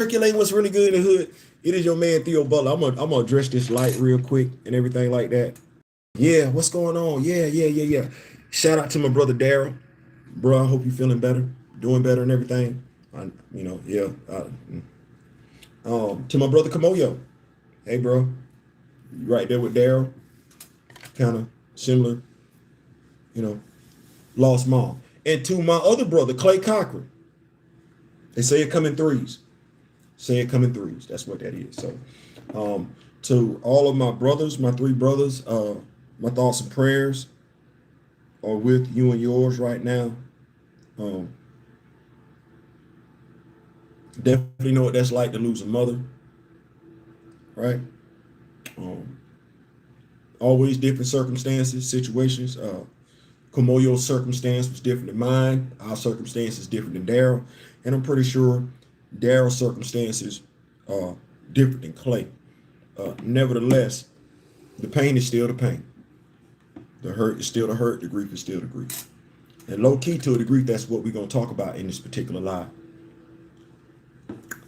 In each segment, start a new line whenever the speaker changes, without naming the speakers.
circulating what's really good in the hood. It is your man Theo Butler. I'm gonna address this light real quick and everything like that. Yeah, what's going on? Yeah. Shout out to my brother Daryl, bro. I hope you feeling better, doing better and everything. Yeah. To my brother Kamoyo, hey bro, you right there with Daryl, kind of similar, you know, lost mom. And to my other brother Clay Cochran, they say it come in threes. Say it come in threes. That's what that is. So, to all of my brothers, my three brothers, my thoughts and prayers are with you and yours right now. Um, Definitely know what that's like to lose a mother, right? Um, Always different circumstances, situations. Kamoyo's circumstance was different than mine. Our circumstance is different than Daryl. And I'm pretty sure Daryl's circumstances are different than Clay. Nevertheless, the pain is still the pain. The hurt is still the hurt. The grief is still the grief. And low key to a degree, that's what we're going to talk about in this particular live.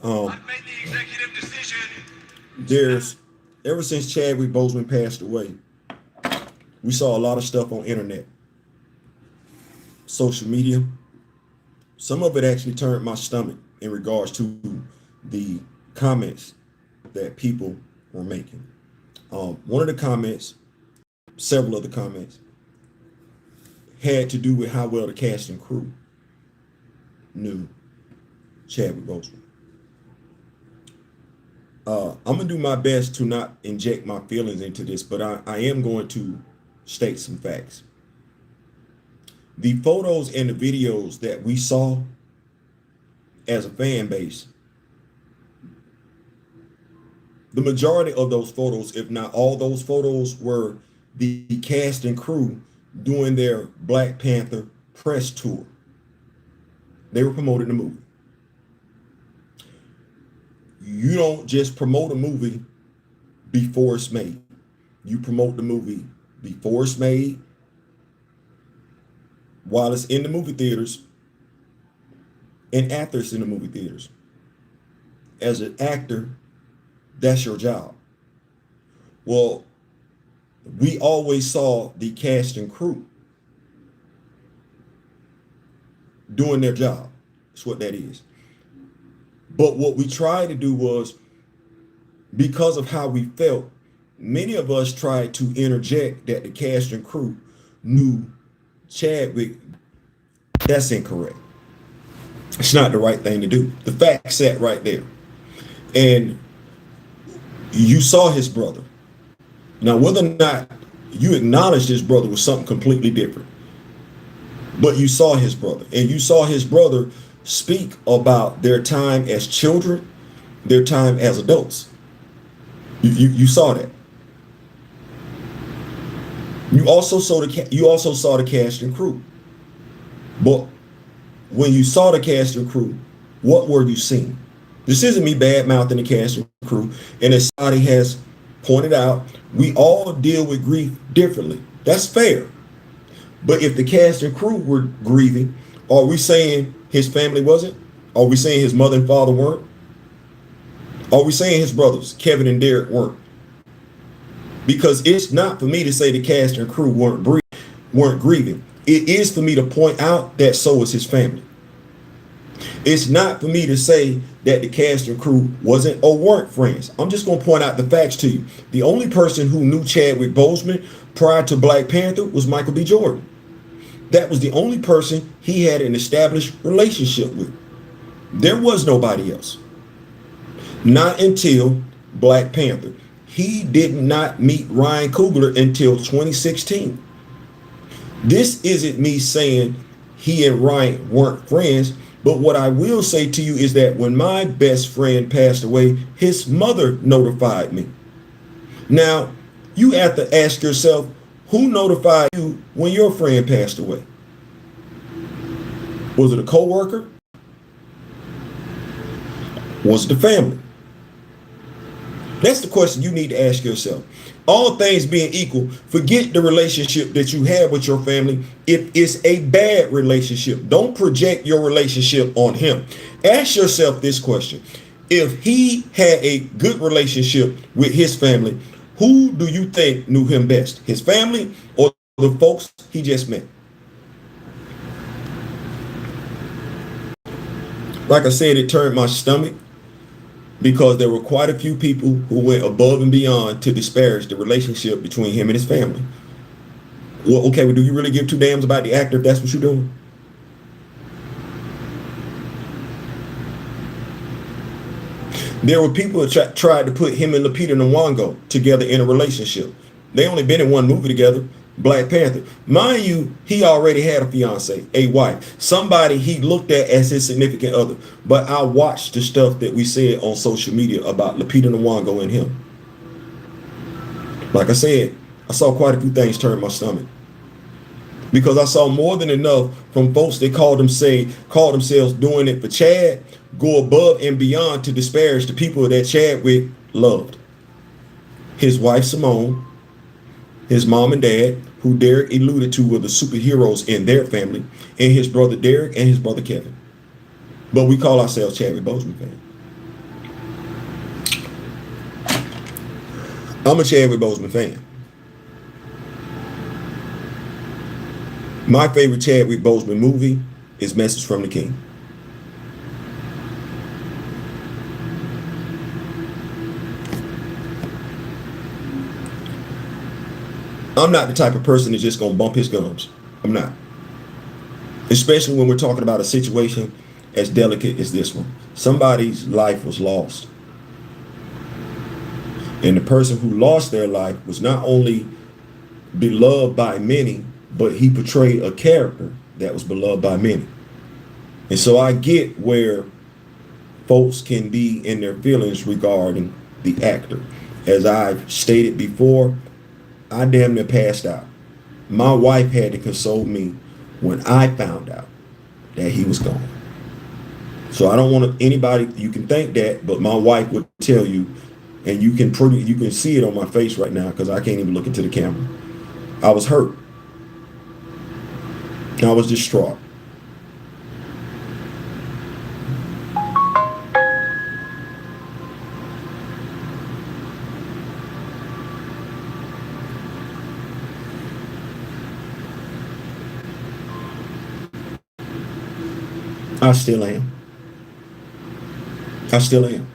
I've made the executive decision.
Ever since Chadwick Boseman passed away, we saw a lot of stuff on internet, social media. Some of it actually turned my stomach in regards to the comments that people were making. One of the comments, several of the comments, had to do with how well the cast and crew knew Chadwick Boseman. I'm gonna do my best to not inject my feelings into this, but I am going to state some facts. The photos and the videos that we saw as a fan base, the majority of those photos, if not all those photos, were the cast and crew doing their Black Panther press tour. They were promoting the movie. You don't just promote a movie before it's made. You promote the movie before it's made, while it's in the movie theaters, and after it's in the movie theaters. As an actor, that's your job. Well, we always saw the cast and crew doing their job. That's what that is. But what we tried to do was, because of how we felt, many of us tried to interject that the cast and crew knew Chadwick. That's incorrect. It's not the right thing to do. The fact set right there. And you saw his brother. Now, whether or not you acknowledged his brother was something completely different. But you saw his brother. And you saw his brother speak about their time as children, their time as adults. You saw that. You also saw the cast and crew. But when you saw the cast and crew, what were you seeing? This isn't me bad mouthing the cast and crew. And as somebody has pointed out, we all deal with grief differently. That's fair. But if the cast and crew were grieving, are we saying his family wasn't? Are we saying his mother and father weren't? Are we saying his brothers, Kevin and Derek, weren't? Because it's not for me to say the cast and crew weren't grieving. It is for me to point out that so is his family. It's not for me to say that the cast and crew wasn't or weren't friends. I'm just going to point out the facts to you. The only person who knew Chadwick Boseman prior to Black Panther was Michael B. Jordan. That was the only person he had an established relationship with. There was nobody else. Not until Black Panther. He did not meet Ryan Coogler until 2016. This isn't me saying he and Ryan weren't friends, but what I will say to you is that when my best friend passed away, his mother notified me. Now, you have to ask yourself, who notified you when your friend passed away? Was it a coworker? Was it the family? That's the question you need to ask yourself. All things being equal, forget the relationship that you have with your family. If it's a bad relationship, don't project your relationship on him. Ask yourself this question. If he had a good relationship with his family, who do you think knew him best? His family or the folks he just met? Like I said, it turned my stomach because there were quite a few people who went above and beyond to disparage the relationship between him and his family. Well, okay, well, do you really give two damns about the actor if that's what you're doing? There were people that tried to put him and Lupita Nyong'o together in a relationship. They only been in one movie together, Black Panther. Mind you, he already had a fiance, a wife, somebody he looked at as his significant other. But I watched the stuff that we said on social media about Lupita Nyong'o and him. Like I said, I saw quite a few things turn my stomach. Because I saw more than enough from folks that called themselves doing it for Chad, go above and beyond to disparage the people that Chadwick loved. His wife Simone, his mom and dad, who Derek alluded to were the superheroes in their family, and his brother Derek and his brother Kevin. But we call ourselves Chadwick Boseman fans. I'm a Chadwick Boseman fan. My favorite Chadwick Boseman movie is Message from the King. I'm not the type of person that's just going to bump his gums. I'm not. Especially when we're talking about a situation as delicate as this one. Somebody's life was lost. And the person who lost their life was not only beloved by many, but he portrayed a character that was beloved by many. And so I get where folks can be in their feelings regarding the actor. As I've stated before, I damn near passed out. My wife had to console me when I found out that he was gone. So I don't want anybody, you can think that, but my wife would tell you, and you can see it on my face right now because I can't even look into the camera. I was hurt. I was distraught. I still am. I still am.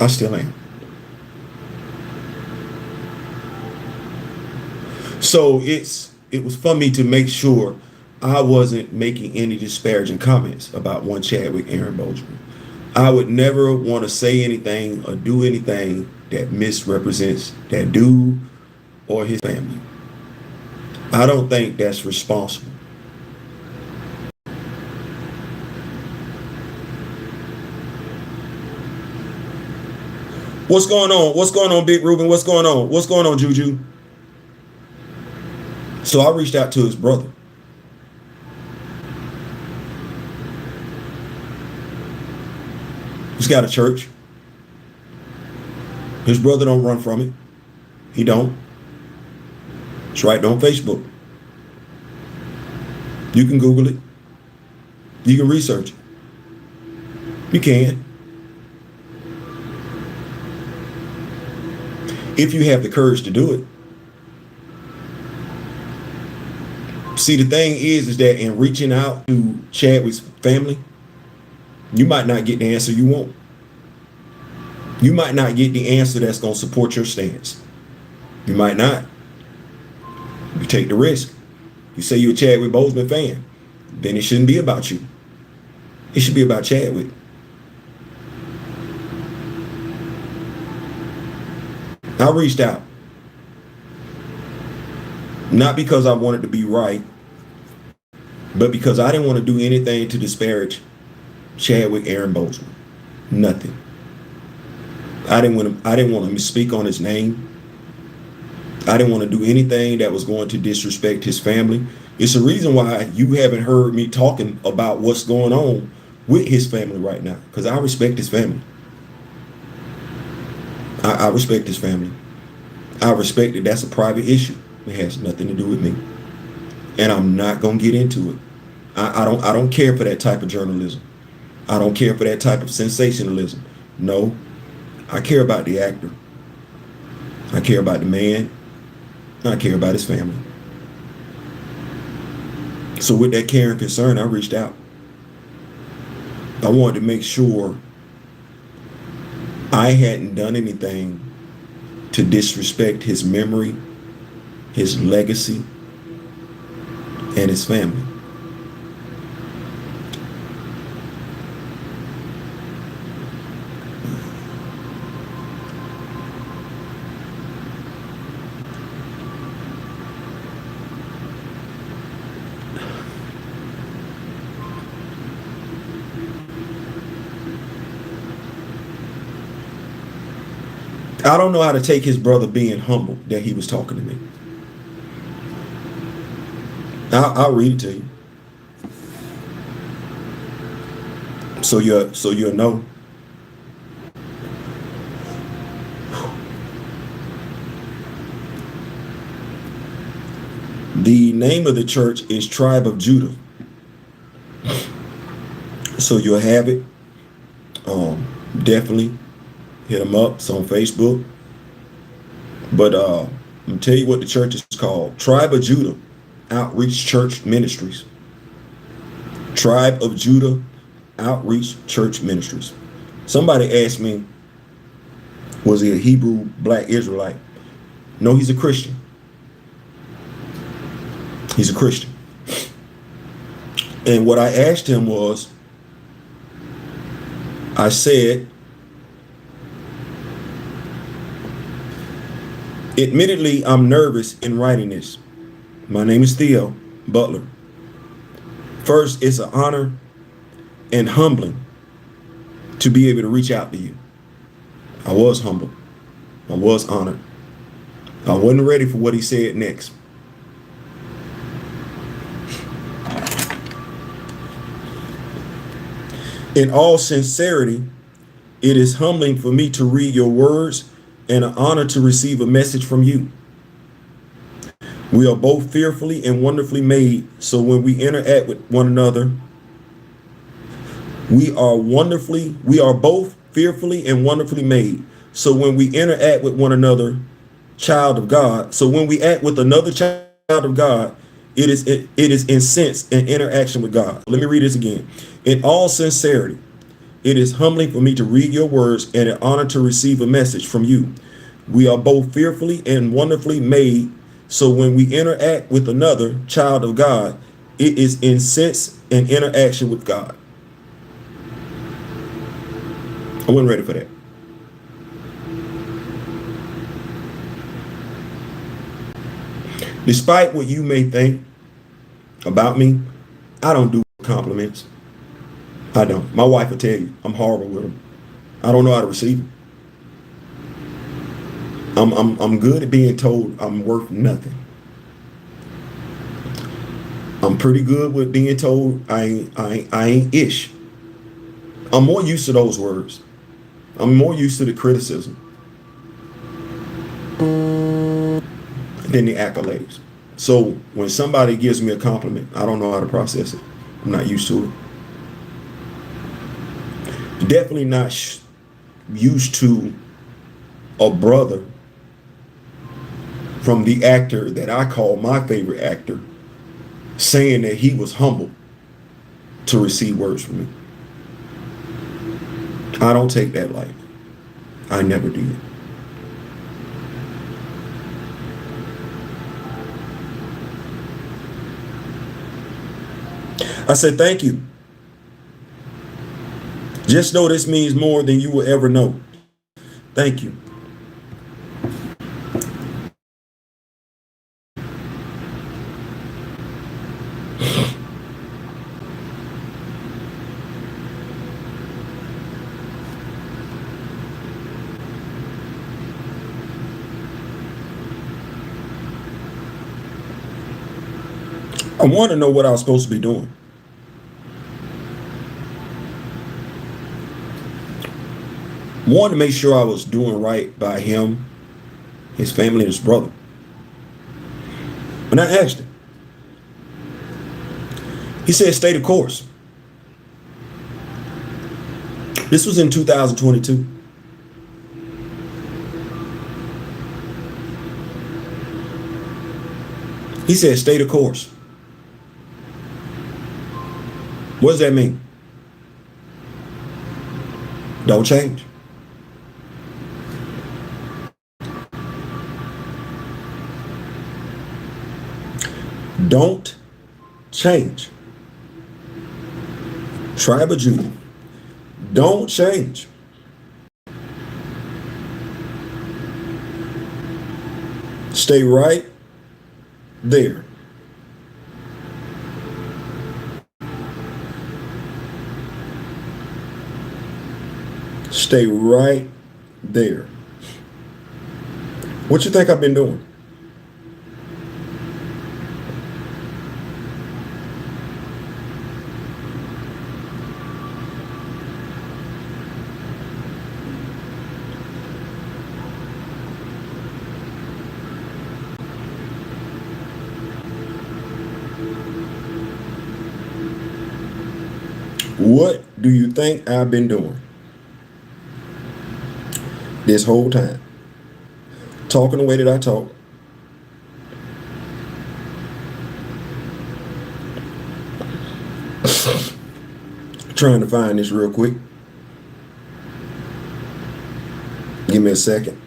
I still am. So it was for me to make sure I wasn't making any disparaging comments about one Chadwick Aaron Boseman. I would never want to say anything or do anything that misrepresents that dude or his family. I don't think that's responsible. What's going on? What's going on, Big Ruben? What's going on? What's going on, Juju? So I reached out to his brother. He's got a church. His brother don't run from it. He don't. It's right on Facebook. You can Google it. You can research it. You can. If you have the courage to do it. See, the thing is that in reaching out to Chadwick's family, you might not get the answer you want. You might not get the answer that's going to support your stance. You might not. You take the risk. You say you're a Chadwick Boseman fan, then it shouldn't be about you. It should be about Chadwick. I reached out. Not because I wanted to be right, but because I didn't want to do anything to disparage Chadwick Aaron Boseman. Nothing. I didn't want to speak on his name. I didn't want to do anything that was going to disrespect his family. It's the reason why you haven't heard me talking about what's going on with his family right now, because I respect his family. I respect his family. I respect that that's a private issue. It has nothing to do with me. and I'm not gonna get into it. I don't care for that type of journalism. I don't care for that type of sensationalism. No, I care about the actor. I care about the man. I care about his family. So with that care and concern, I reached out. I wanted to make sure I hadn't done anything to disrespect his memory, his legacy, and his family. I don't know how to take his brother being humble that he was talking to me. I'll read it to you. So you'll know. The name of the church is Tribe of Judah. So you'll have it. Definitely hit them up. It's on Facebook. But I'm gonna tell you what the church is called. Tribe of Judah Outreach Church Ministries. Tribe of Judah Outreach Church Ministries. Somebody asked me, was he a Hebrew black Israelite? No, he's a Christian. He's a Christian. And what I asked him was, I said, admittedly, I'm nervous in writing this. My name is Theo Butler. First, it's an honor and humbling to be able to reach out to you. I was humbled. I was honored. I wasn't ready for what he said next. In all sincerity, it is humbling for me to read your words and an honor to receive a message from you. We are both fearfully and wonderfully made, so when we interact with one another, we are both fearfully and wonderfully made. So when we interact with one another, child of God, so when we act with another child of God, it is in sense an interaction with God. Let me read this again. In all sincerity, it is humbling for me to read your words and an honor to receive a message from you. We are both fearfully and wonderfully made. So when we interact with another child of God, it is in sense an interaction with God. I wasn't ready for that. Despite what you may think about me, I don't do compliments. I don't. My wife will tell you I'm horrible with them. I don't know how to receive them. I'm good at being told I'm worth nothing. I'm pretty good with being told I ain't ish. I'm more used to those words. I'm more used to the criticism than the accolades. So when somebody gives me a compliment, I don't know how to process it. I'm not used to it. Definitely not used to a brother from the actor that I call my favorite actor saying that he was humble to receive words from me. I don't take that lightly. I never did. I said, thank you. Just know this means more than you will ever know. Thank you. I want to know what I was supposed to be doing. Wanted to make sure I was doing right by him, his family, and his brother. And I asked him, He said, stay the course. This was in 2022. He said, stay the course. What does that mean? Don't change. Don't change. Tribe of Judah. Don't change. Stay right there. Stay right there. What you think I've been doing? What do you think I've been doing this whole time? Talking the way that I talk. Trying to find this real quick. Give me a second.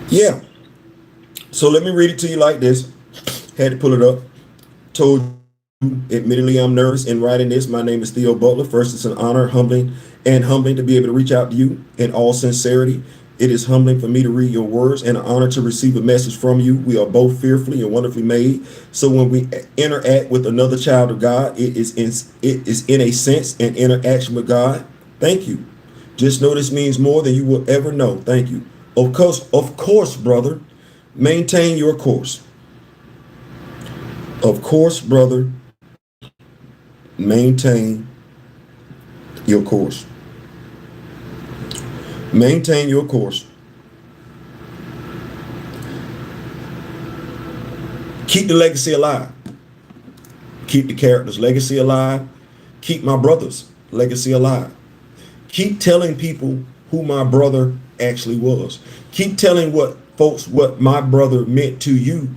Yeah. So let me read it to you like this. Had to pull it up. Told you, admittedly, I'm nervous in writing this. My name is Theo Butler. First, it's an honor, humbling to be able to reach out to you in all sincerity. It is humbling for me to read your words and an honor to receive a message from you. We are both fearfully and wonderfully made. So when we interact with another child of God, it is in a sense an interaction with God. Thank you. Just know this means more than you will ever know. Thank you. Of course, brother, maintain your course. Of course, brother, maintain your course. Maintain your course. Keep the legacy alive. Keep the character's legacy alive. Keep my brother's legacy alive. Keep telling people who my brother actually was. Keep telling what my brother meant to you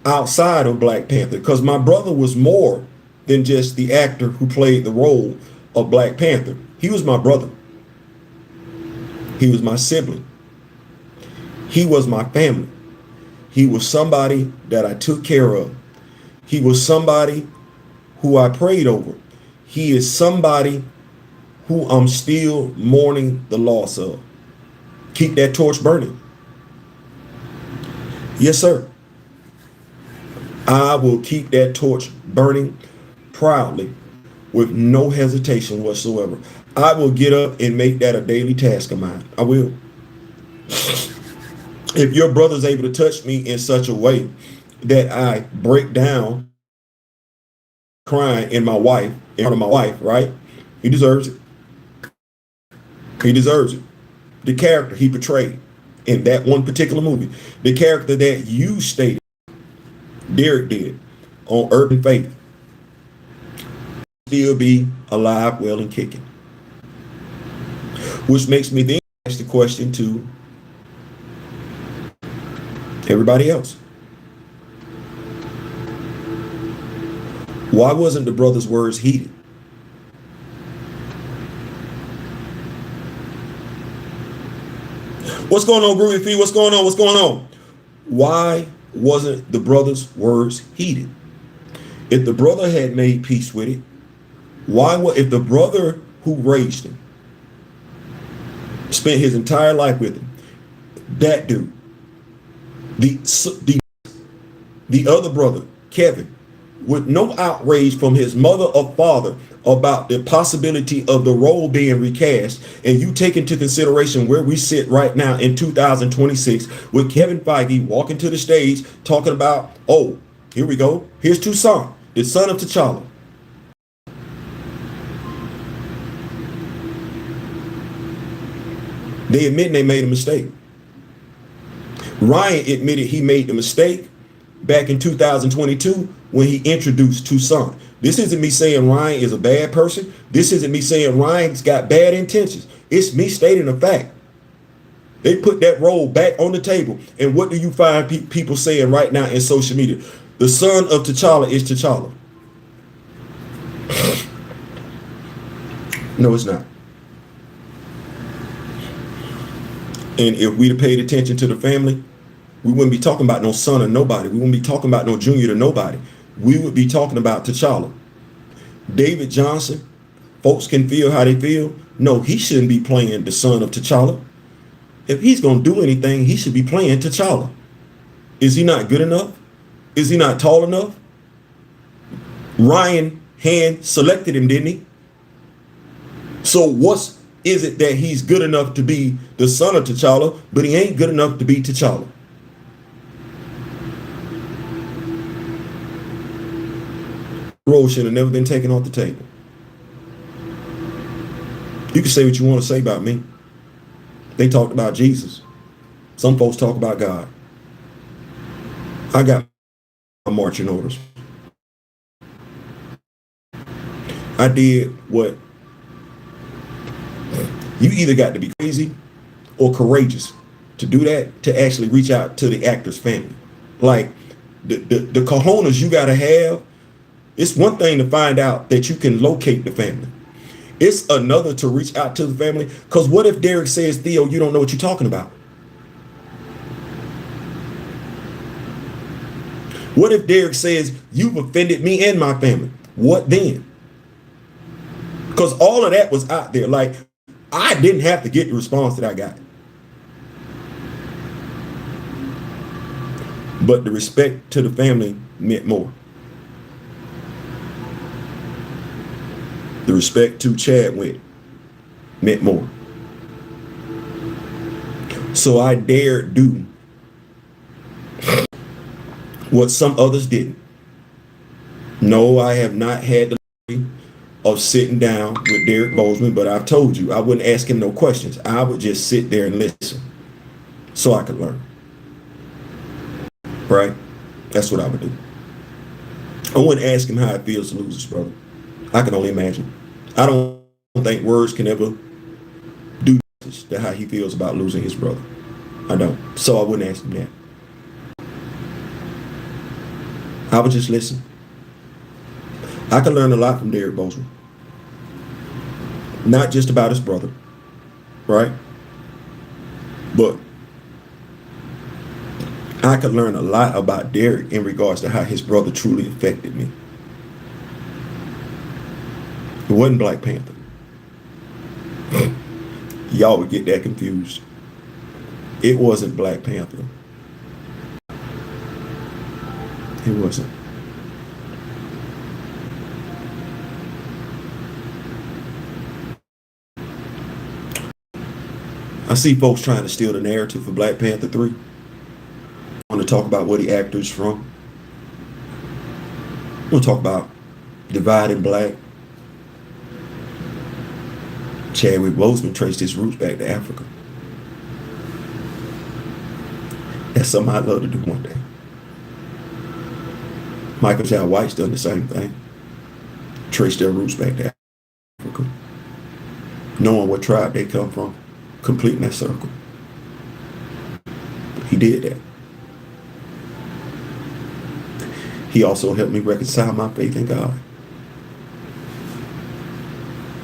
outside of Black Panther, because my brother was more than just the actor who played the role of Black Panther. He was my brother. He was my sibling. He was my family. He was somebody that I took care of. He was somebody who I prayed over. He is somebody who I'm still mourning the loss of. Keep that torch burning. Yes, sir. I will keep that torch burning proudly with no hesitation whatsoever. I will get up and make that a daily task of mine. I will. If your brother's able to touch me in such a way that I break down crying in front of my wife, right? He deserves it. He deserves it. The character he portrayed in that one particular movie, the character that you stated, Derek did on Urban Faith, still be alive, well, and kicking. Which makes me then ask the question to everybody else. Why wasn't the brother's words heeded? What's going on, Groovy Fee? What's going on? What's going on? Why wasn't the brother's words heeded? If the brother had made peace with it, if the brother who raised him spent his entire life with him, that dude, the other brother, Kevin, with no outrage from his mother or father about the possibility of the role being recast, and you take into consideration where we sit right now in 2026 with Kevin Feige walking to the stage talking about, oh, here we go, here's Toussaint, the son of T'Challa. They admit they made a mistake. Ryan admitted he made the mistake back in 2022 when he introduced Toussaint. This isn't me saying Ryan is a bad person. This isn't me saying Ryan's got bad intentions. It's me stating a fact. They put that role back on the table. And what do you find people saying right now in social media? The son of T'Challa is T'Challa. No, it's not. And if we'd have paid attention to the family, we wouldn't be talking about no son of nobody. We wouldn't be talking about no junior to nobody. We would be talking about T'Challa. David Johnson, folks can feel how they feel. No, he shouldn't be playing the son of T'Challa. If he's going to do anything, he should be playing T'Challa. Is he not good enough? Is he not tall enough? Ryan hand selected him, didn't he? So what is it that he's good enough to be the son of T'Challa, but he ain't good enough to be T'Challa? Role should have never been taken off the table. You can say what you want to say about me. They talked about Jesus. Some folks talk about God. I got my marching orders. I did what you either got to be crazy or courageous to do that, to actually reach out to the actor's family. Like the cojones you got to have. It's one thing to find out that you can locate the family. It's another to reach out to the family. Because what if Derek says, Theo, you don't know what you're talking about? What if Derek says, you've offended me and my family? What then? Because all of that was out there. Like, I didn't have to get the response that I got. But the respect to the family meant more. The respect to Chadwick meant more. So I dared do what some others didn't. No, I have not had the luxury of sitting down with Derek Boseman, but I've told you I wouldn't ask him no questions. I would just sit there and listen so I could learn. Right? That's what I would do. I wouldn't ask him how it feels to lose his brother. I can only imagine. I don't think words can ever do justice to how he feels about losing his brother. I don't. So I wouldn't ask him that. I would just listen. I could learn a lot from Derek Boseman. Not just about his brother, right? But I could learn a lot about Derek in regards to how his brother truly affected me. It wasn't Black Panther. Y'all would get that confused. It wasn't Black Panther. It wasn't. I see folks trying to steal the narrative for Black Panther 3. I want to talk about where the actor's from. We'll talk about dividing black. Chadwick Boseman traced his roots back to Africa. That's something I'd love to do one day. Michael J. White's done the same thing. Traced their roots back to Africa. Knowing what tribe they come from. Completing that circle. He did that. He also helped me reconcile my faith in God.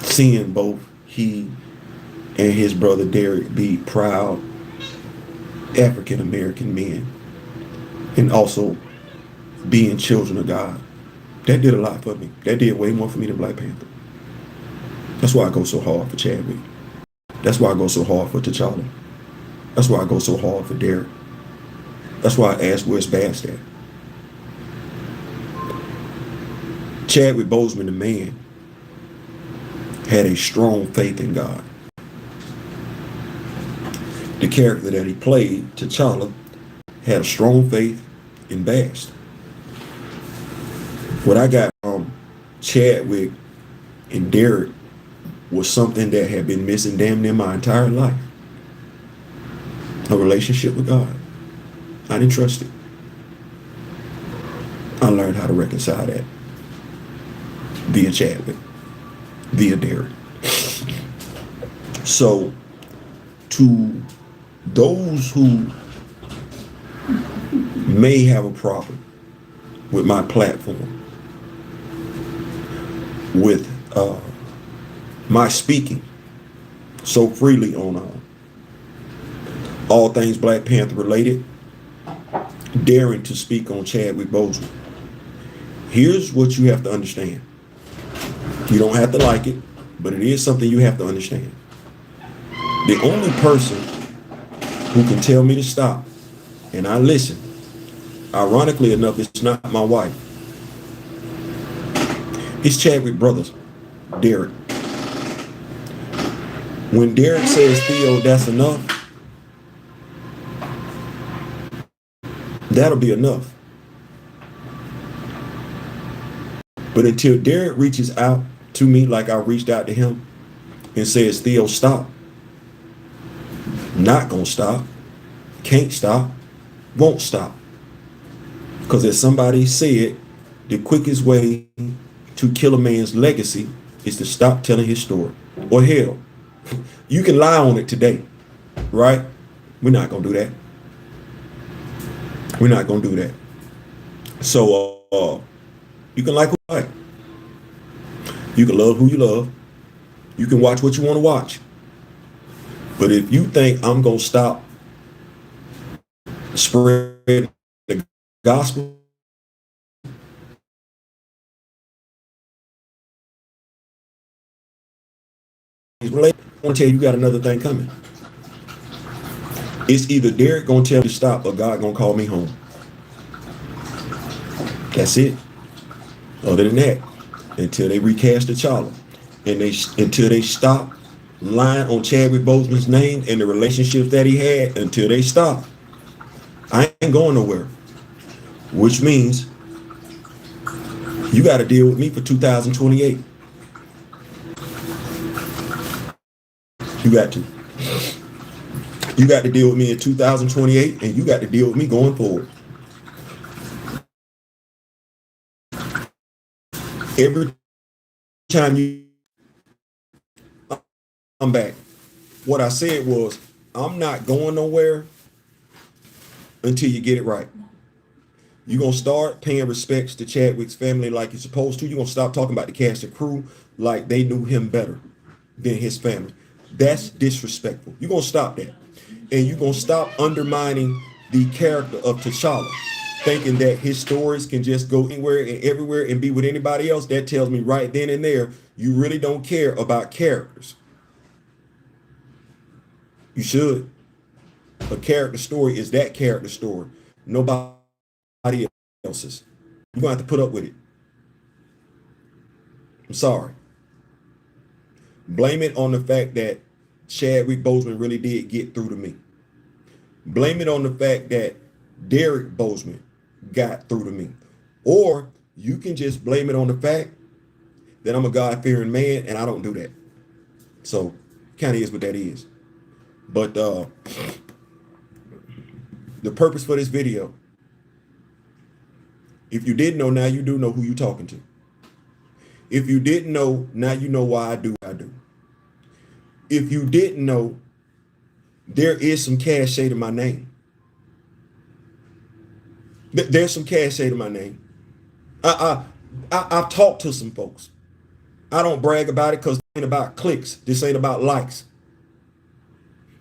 Seeing both he and his brother Derek be proud African American men and also being children of God. That did a lot for me. That did way more for me than Black Panther. That's why I go so hard for Chadwick. That's why I go so hard for T'Challa. That's why I go so hard for Derek. That's why I ask where's Bass at. Chadwick Boseman, the man, had a strong faith in God. The character that he played, T'Challa, had a strong faith in Bast. What I got from Chadwick and Derek was something that had been missing damn near my entire life. A relationship with God. I didn't trust it. I learned how to reconcile that via Chadwick, via Derek. So, to those who may have a problem with my platform, with my speaking so freely on all things Black Panther related, daring to speak on Chadwick Boseman, here's what you have to understand. You don't have to like it, but it is something you have to understand. The only person who can tell me to stop, and I listen, ironically enough, it's not my wife. It's Chadwick brothers, Derek. When Derek says, Theo, that's enough, that'll be enough. But until Derek reaches out to me like I reached out to him and says, Theo, stop. Not gonna stop. Can't stop. Won't stop. Because as somebody said, the quickest way to kill a man's legacy is to stop telling his story. Or hell, you can lie on it today, right? We're not gonna do that. We're not gonna do that. So you can like who you like. You can love who you love. You can watch what you want to watch. But if you think I'm gonna stop spreading the gospel, I want to tell you got another thing coming. It's either Derek gonna tell me to stop or God gonna call me home. That's it. Other than that, until they recast T'Challa and until they stop lying on Chadwick Boseman's name and the relationships that he had, until they stop, I ain't going nowhere. Which means you got to deal with me for 2028. You got to. You got to deal with me in 2028, and you got to deal with me going forward. Every time you come back, what I said was, I'm not going nowhere until you get it right. You're going to start paying respects to Chadwick's family like you're supposed to. You're going to stop talking about the cast and crew like they knew him better than his family. That's disrespectful. You're going to stop that. And you're going to stop undermining the character of T'Challa, thinking that his stories can just go anywhere and everywhere and be with anybody else. That tells me right then and there, you really don't care about characters. You should. A character story is that character story. Nobody else's. You're going to have to put up with it. I'm sorry. Blame it on the fact that Chadwick Boseman really did get through to me. Blame it on the fact that Derek Boseman got through to me. Or you can just blame it on the fact that I'm a God-fearing man and I don't do that. So kind of is what that is. But the purpose for this video, if you didn't know, now you do know who you're talking to. If you didn't know, now you know why I do what I do. If you didn't know, there is some cachet to my name. There's some cachet to my name. I've talked to some folks. I don't brag about it because this ain't about clicks. This ain't about likes.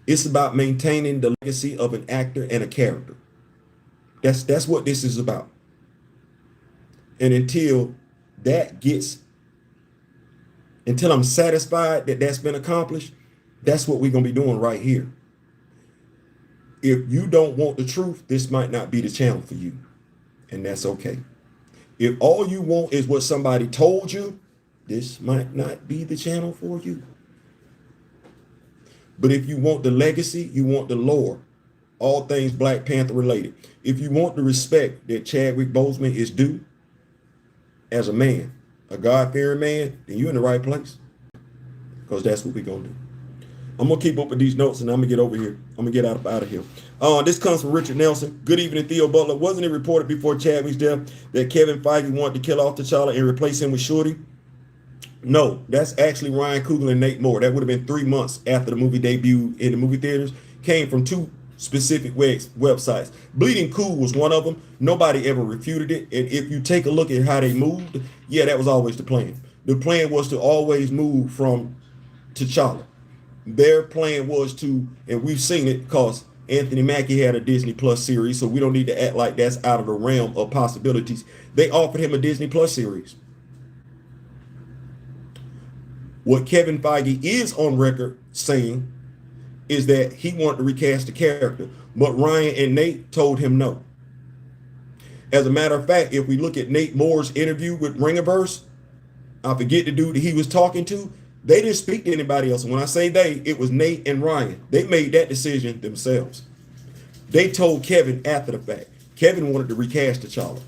It's about maintaining the legacy of an actor and a character. That's what this is about. And until I'm satisfied that that's been accomplished, that's what we're going to be doing right here. If you don't want the truth, this might not be the channel for you. And that's okay. If all you want is what somebody told you, this might not be the channel for you. But if you want the legacy, you want the lore, all things Black Panther related. If you want the respect that Chadwick Boseman is due as a man, a God-fearing man, then you're in the right place. Because that's what we're going to do. I'm going to keep up with these notes and I'm going to get over here. I'm going to get out of here. This comes from Richard Nelson. Good evening, Theo Butler. Wasn't it reported before Chadwick's death that Kevin Feige wanted to kill off T'Challa and replace him with Shorty? No, that's actually Ryan Coogler and Nate Moore. That would have been 3 months after the movie debuted in the movie theaters. Came from two specific websites. Bleeding Cool was one of them. Nobody ever refuted it. And if you take a look at how they moved, yeah, that was always the plan. The plan was to always move from T'Challa. Their plan was to, and we've seen it because Anthony Mackie had a Disney Plus series, so we don't need to act like that's out of the realm of possibilities. They offered him a Disney Plus series. What Kevin Feige is on record saying is that he wanted to recast the character, but Ryan and Nate told him no. As a matter of fact, if we look at Nate Moore's interview with Ringerverse, I forget the dude that he was talking to, they didn't speak to anybody else. And when I say they, it was Nate and Ryan. They made that decision themselves. They told Kevin after the fact. Kevin wanted to recast T'Challa.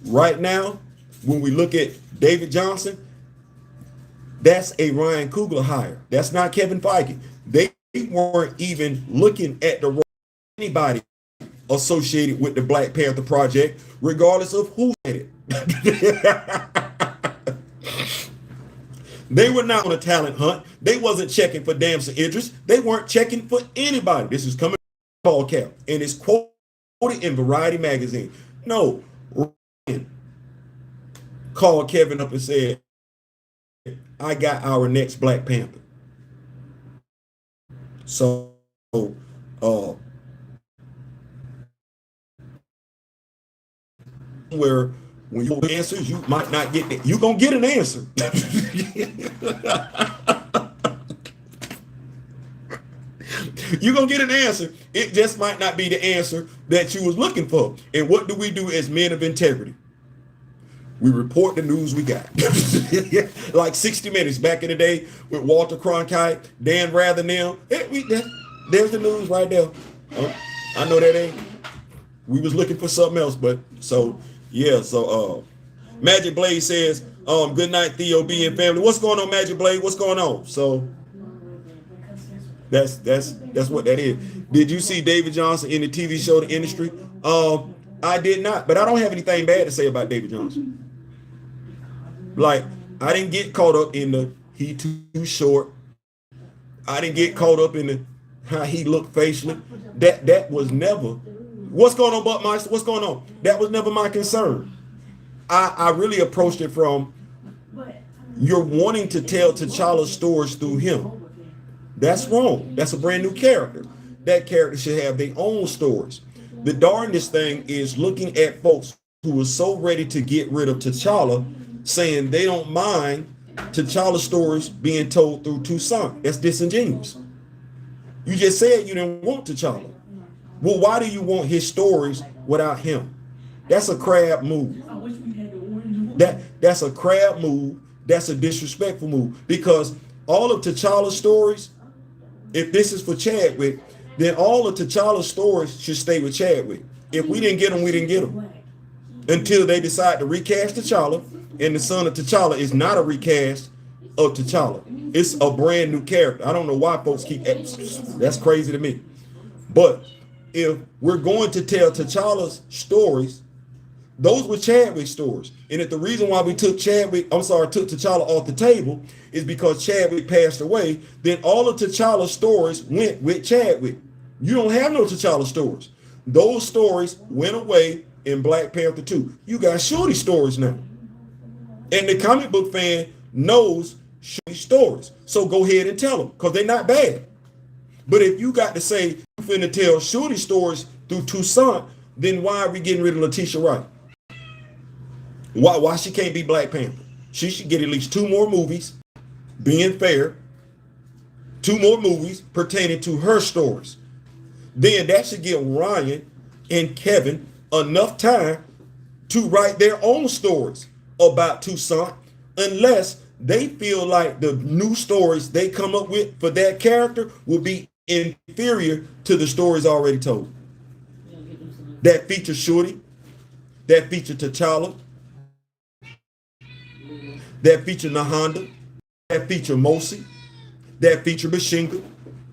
Right now, when we look at David Johnson, that's a Ryan Coogler hire. That's not Kevin Feige. They weren't even looking at the role of anybody associated with the Black Panther project, regardless of who did it. They were not on a talent hunt. They wasn't checking for damsel interest. They weren't checking for anybody. This is coming from all cap, and it's quoted in Variety magazine. No, Ryan called Kevin up and said, I got our next Black Panther. So, where when you answers, you might not get it. You're going to get an answer. You're going to get an answer. It just might not be the answer that you was looking for. And what do we do as men of integrity? We report the news we got. Like 60 Minutes back in the day with Walter Cronkite, Dan Rather now. There's the news right there. I know that ain't. We was looking for something else, but so yeah. So Magic Blade says, good night, Theo B and family. What's going on, Magic Blade? What's going on? So that's what that is. Did you see David Johnson in the TV show The Industry? I did not, but I don't have anything bad to say about David Johnson. Like, I didn't get caught up in the he too short. I didn't get caught up in the how he looked facially. That was never. What's going on, Buckmeister? What's going on? That was never my concern. I really approached it from you're wanting to tell T'Challa's stories through him. That's wrong. That's a brand new character. That character should have their own stories. The darndest thing is looking at folks who are so ready to get rid of T'Challa, saying they don't mind T'Challa's stories being told through Toussaint. That's disingenuous. You just said you didn't want T'Challa. Well, why do you want his stories without him? That's a crab move. That's a crab move. That's a disrespectful move. Because all of T'Challa's stories, if this is for Chadwick, then all of T'Challa's stories should stay with Chadwick. If we didn't get them, we didn't get them. Until they decide to recast T'Challa, and the son of T'Challa is not a recast of T'Challa. It's a brand new character. I don't know why folks keep, that's crazy to me. But if we're going to tell T'Challa's stories, those were Chadwick's stories. And if the reason why we took T'Challa off the table is because Chadwick passed away, then all of T'Challa's stories went with Chadwick. You don't have no T'Challa stories. Those stories went away in Black Panther 2. You got Shorty stories now. And the comic book fan knows Shorty stories. So go ahead and tell them, because they're not bad. But if you got to say you finna tell Shorty stories through Toussaint, then why are we getting rid of Letitia Wright? Why she can't be Black Panther? She should get at least 2 more movies, being fair, 2 more movies pertaining to her stories. Then that should give Ryan and Kevin enough time to write their own stories about Toussaint unless they feel like the new stories they come up with for that character will be inferior to the stories already told. That feature Shorty, that feature T'Challa, that feature Nahanda, that feature Mosi, that feature Bashinga,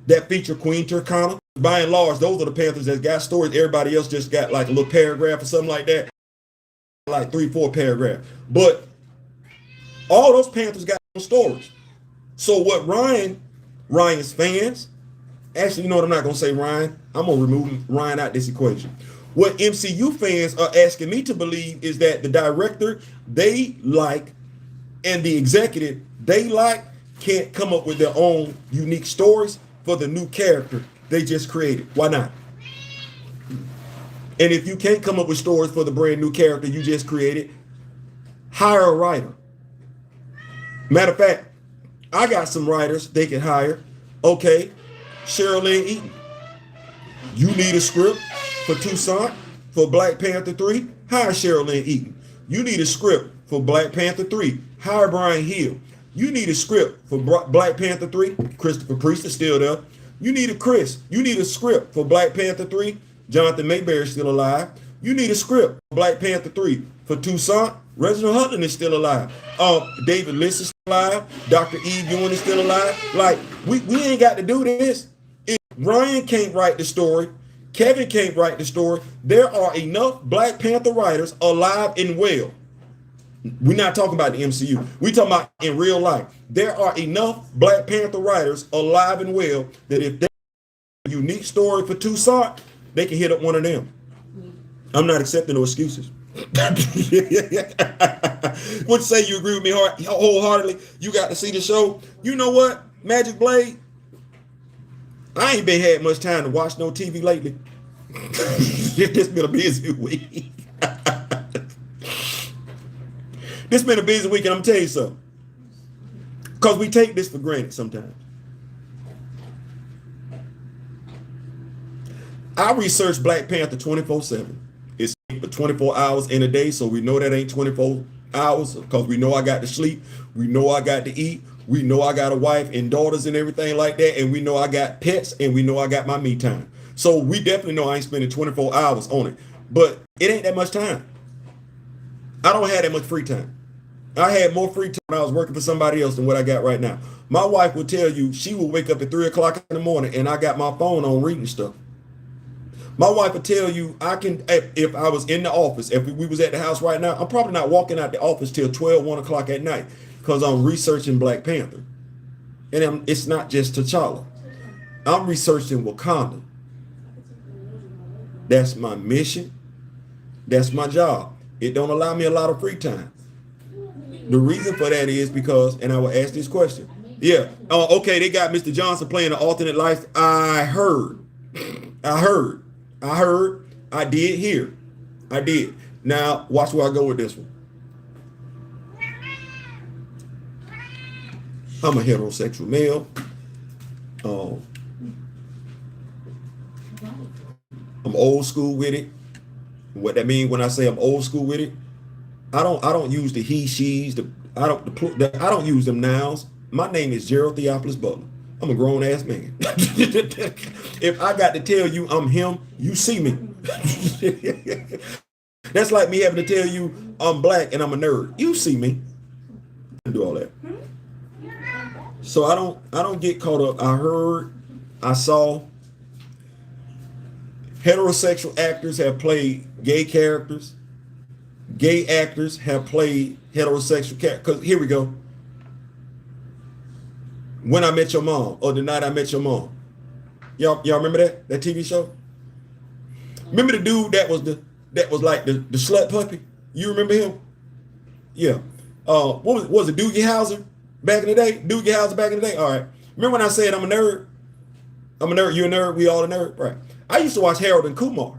that feature Queen Turkana. By and large, those are the Panthers that got stories. Everybody else just got like a little paragraph or something like that, like 3-4 paragraphs. But all those Panthers got stories. So what Ryan's fans, actually, you know what, I'm not going to say Ryan. I'm going to remove Ryan out this equation. What MCU fans are asking me to believe is that the director they like and the executive they like can't come up with their own unique stories for the new character they just created. Why not? And if you can't come up with stories for the brand new character you just created, hire a writer. Matter of fact, I got some writers they can hire. Okay, Cheryl Lynn Eaton. You need a script for Toussaint for Black Panther 3? Hire Cheryl Lynn Eaton. You need a script for Black Panther 3? Hire Brian Hill. You need a script for Black Panther 3? Christopher Priest is still there. You need a script for Black Panther 3? Jonathan Mayberry is still alive. You need a script for Black Panther 3 for Toussaint? Reginald Hudlin is still alive. David Liss is still alive. Dr. Eve Ewing is still alive. Like, we ain't got to do this. If Ryan can't write the story, Kevin can't write the story, there are enough Black Panther writers alive and well. We're not talking about the MCU. We're talking about in real life. There are enough Black Panther writers alive and well that if they have a unique story for Toussaint, they can hit up one of them. I'm not accepting no excuses. What you say? You agree with me wholeheartedly? You got to see the show. You know what? Magic Blade. I ain't been had much time to watch no TV lately. It's been a busy week. This been a busy week, and I'm gonna tell you something. Because we take this for granted sometimes. I research Black Panther 24/7. It's for 24 hours in a day, so we know that ain't 24 hours because we know I got to sleep. We know I got to eat. We know I got a wife and daughters and everything like that. And we know I got pets and we know I got my me time. So we definitely know I ain't spending 24 hours on it. But it ain't that much time. I don't have that much free time. I had more free time when I was working for somebody else than what I got right now. My wife will tell you she will wake up at 3 o'clock in the morning and I got my phone on reading stuff. My wife will tell you I can, if I was in the office, if we was at the house right now, I'm probably not walking out the office till 12, 1 o'clock at night because I'm researching Black Panther. And it's not just T'Challa. I'm researching Wakanda. That's my mission. That's my job. It don't allow me a lot of free time. The reason for that is because, and I will ask this question. Yeah. Oh, okay. They got Mr. Johnson playing an alternate life. I did hear. I did. Now, watch where I go with this one. I'm a heterosexual male. I'm old school with it. What that means when I say I'm old school with it, I don't use the he, she's, I don't use them nouns. My name is Gerald Theophilus Butler. I'm a grown ass man. If I got to tell you I'm him, you see me. That's like me having to tell you I'm black and I'm a nerd. You see me. I do all that. So I don't get caught up. I saw heterosexual actors have played gay characters. Gay actors have played heterosexual characters. Because here we go. When I Met Your Mom, or The Night I Met Your Mom. Y'all remember that TV show? Remember the dude that was like the slut puppy? You remember him? Yeah. What was it, Doogie Howser back in the day? Doogie Howser back in the day? All right. Remember when I said I'm a nerd? I'm a nerd, you a nerd, we all a nerd? Right. I used to watch Harold and Kumar.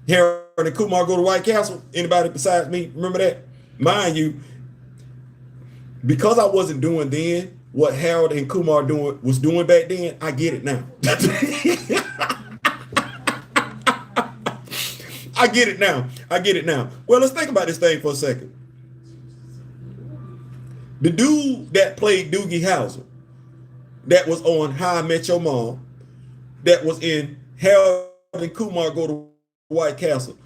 Harold and Kumar Go to White Castle. Anybody besides me remember that? Mind you, because I wasn't doing then what Harold and Kumar was doing back then, I get it now. I get it now. Well, let's think about this thing for a second. The dude that played Doogie Howser, that was on How I Met Your Mom, that was in Harold and Kumar Go to White Castle.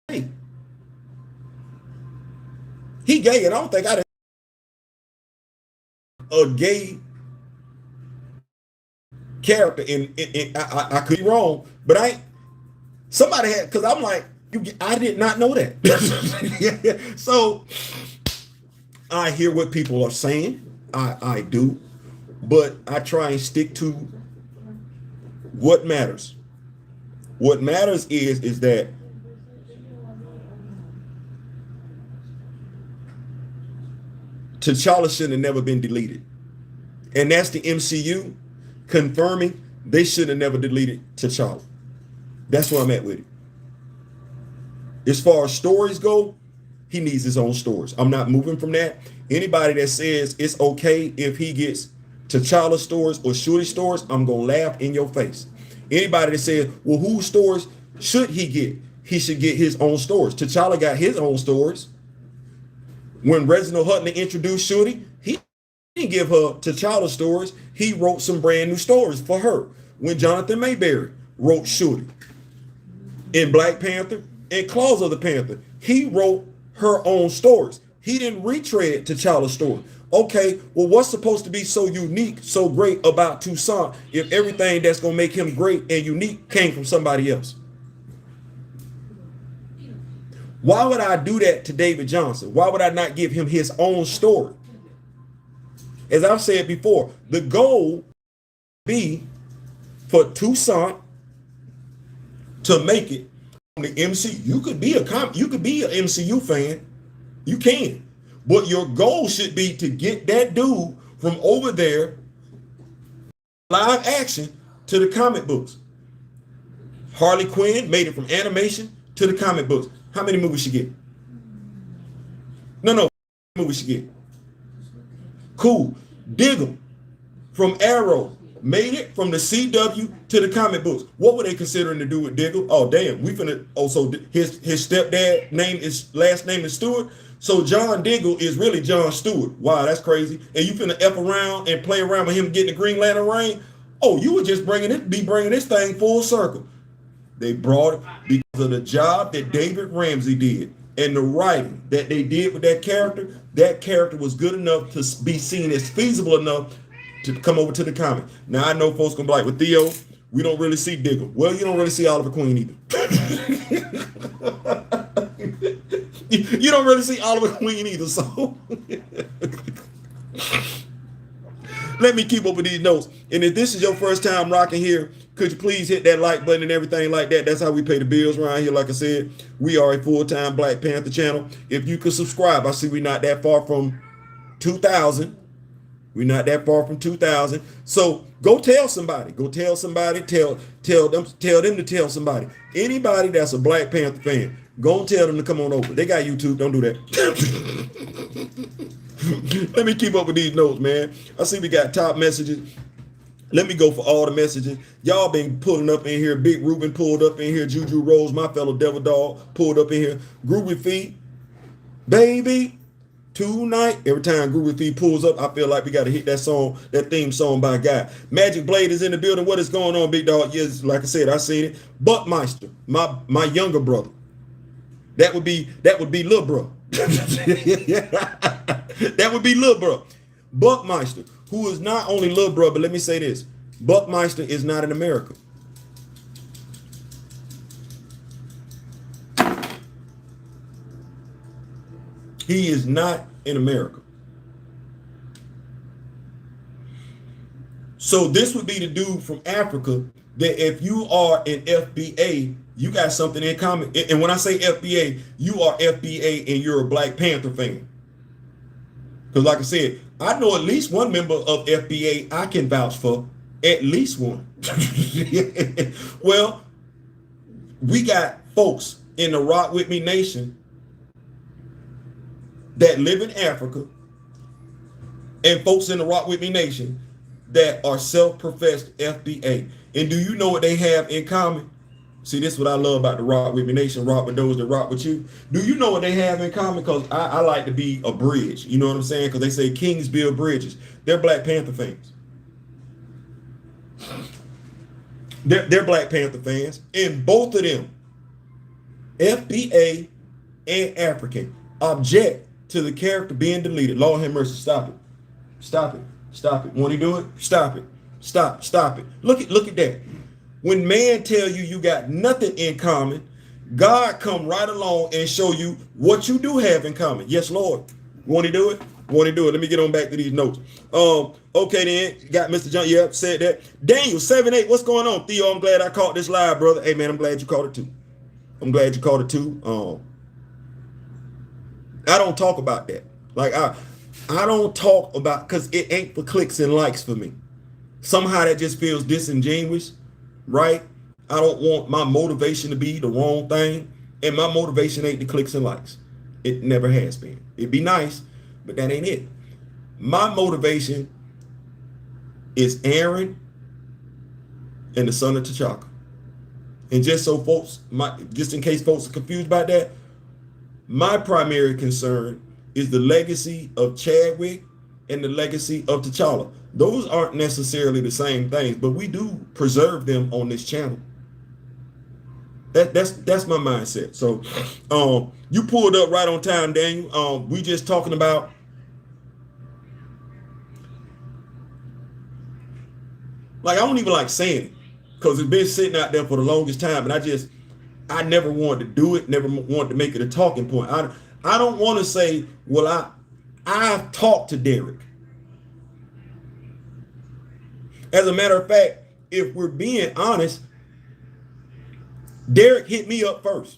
Hey, he gay, and I don't think I a gay character I could be wrong, but somebody had, because I'm like, I did not know that. So I hear what people are saying. I do, but I try and stick to what matters. What matters is that T'Challa should have never been deleted. And that's the MCU confirming they should have never deleted T'Challa. That's where I'm at with it. As far as stories go, he needs his own stories. I'm not moving from that. Anybody that says it's okay if he gets T'Challa stories or Shuri stories, I'm going to laugh in your face. Anybody that says, well, whose stories should he get? He should get his own stories. T'Challa got his own stories. When Reginald Hutton introduced Shuri, he didn't give her T'Challa stories. He wrote some brand new stories for her. When Jonathan Mayberry wrote Shuri in Black Panther and Claws of the Panther, he wrote her own stories. He didn't retread T'Challa's story. Okay, well, what's supposed to be so unique, so great about Toussaint if everything that's going to make him great and unique came from somebody else? Why would I do that to David Johnson? Why would I not give him his own story? As I've said before, the goal be for Toussaint to make it on the MCU. You could be an MCU fan. You can. But your goal should be to get that dude from over there, live action, to the comic books. Harley Quinn made it from animation to the comic books. How many movies she get? No. Movies she get. Cool. Diggle from Arrow made it from the CW to the comic books. What were they considering to do with Diggle? Oh, damn. We finna. Oh, so his stepdad last name is Stewart. So John Diggle is really John Stewart. Wow, that's crazy. And you finna F around and play around with him getting the Green Lantern ring? Oh, you were just bringing this thing full circle. They brought it because of the job that David Ramsey did and the writing that they did with that character. That character was good enough to be seen as feasible enough to come over to the comic. Now, I know folks gonna be like, with Theo, we don't really see Diggle. Well, you don't really see Oliver Queen either. You don't really see Oliver Queen either, so let me keep up with these notes. And if this is your first time rocking here, could you please hit that like button and everything like that? That's how we pay the bills around here. Like I said, we are a full-time Black Panther channel. If you could subscribe, I see we're not that far from 2,000. We're not that far from 2,000. So go tell somebody. Go tell somebody. Tell them to tell somebody. Anybody that's a Black Panther fan, go and tell them to come on over. They got YouTube. Don't do that. Let me keep up with these notes, man. I see we got top messages. Let me go for all the messages. Y'all been pulling up in here. Big Ruben pulled up in here. Juju Rose, my fellow Devil Dog, pulled up in here. Groovy Feet, baby, tonight. Every time Groovy Feet pulls up, I feel like we got to hit that song, that theme song by Guy. Magic Blade is in the building. What is going on, big dog? Yes, like I said, I seen it. Buckmeister, my younger brother. That would be little bro. That would be little bro. Buckmeister, who is not only little bro, but let me say this. Buckmeister is not in America. He is not in America. So this would be the dude from Africa that if you are an FBA, you got something in common. And when I say FBA, you are FBA and you're a Black Panther fan. Because like I said, I know at least one member of FBA I can vouch for. At least one. Well, we got folks in the Rock With Me Nation that live in Africa and folks in the Rock With Me Nation that are self-professed FBA. And do you know what they have in common? See, this is what I love about the Rock With Me Nation, rock with those that rock with you. Do you know what they have in common? Because I like to be a bridge. You know what I'm saying? Because they say kings build bridges. They're Black Panther fans. They're Black Panther fans. And both of them, FBA and African, object to the character being deleted. Lord have mercy. Stop it. Stop it. Stop it. Want to do it? Stop it. Stop it. Look at that. When man tell you you got nothing in common, God come right along and show you what you do have in common. Yes, Lord. Want to do it? Want to do it? Let me get on back to these notes. Okay then. Got Mr. John. Yep, said that. Daniel 7-8. What's going on, Theo? I'm glad I caught this live, brother. Hey man, I'm glad you caught it too. I'm glad you caught it too. I don't talk about that. Like I don't talk about, because it ain't for clicks and likes for me. Somehow that just feels disingenuous, right? I don't want my motivation to be the wrong thing. And my motivation ain't the clicks and likes. It never has been. It'd be nice, but that ain't it. My motivation is Aaron and the son of T'Chaka. And just so folks, just in case folks are confused about that, my primary concern is the legacy of Chadwick and the legacy of T'Challa. Those aren't necessarily the same things, but we do preserve them on this channel. That's my mindset. So you pulled up right on time, Daniel. We just talking about I don't even like saying it because it's been sitting out there for the longest time, and I never wanted to do it, never wanted to make it a talking point. I don't want to say, well, I've talked to Derek. As a matter of fact, if we're being honest, Derek hit me up first.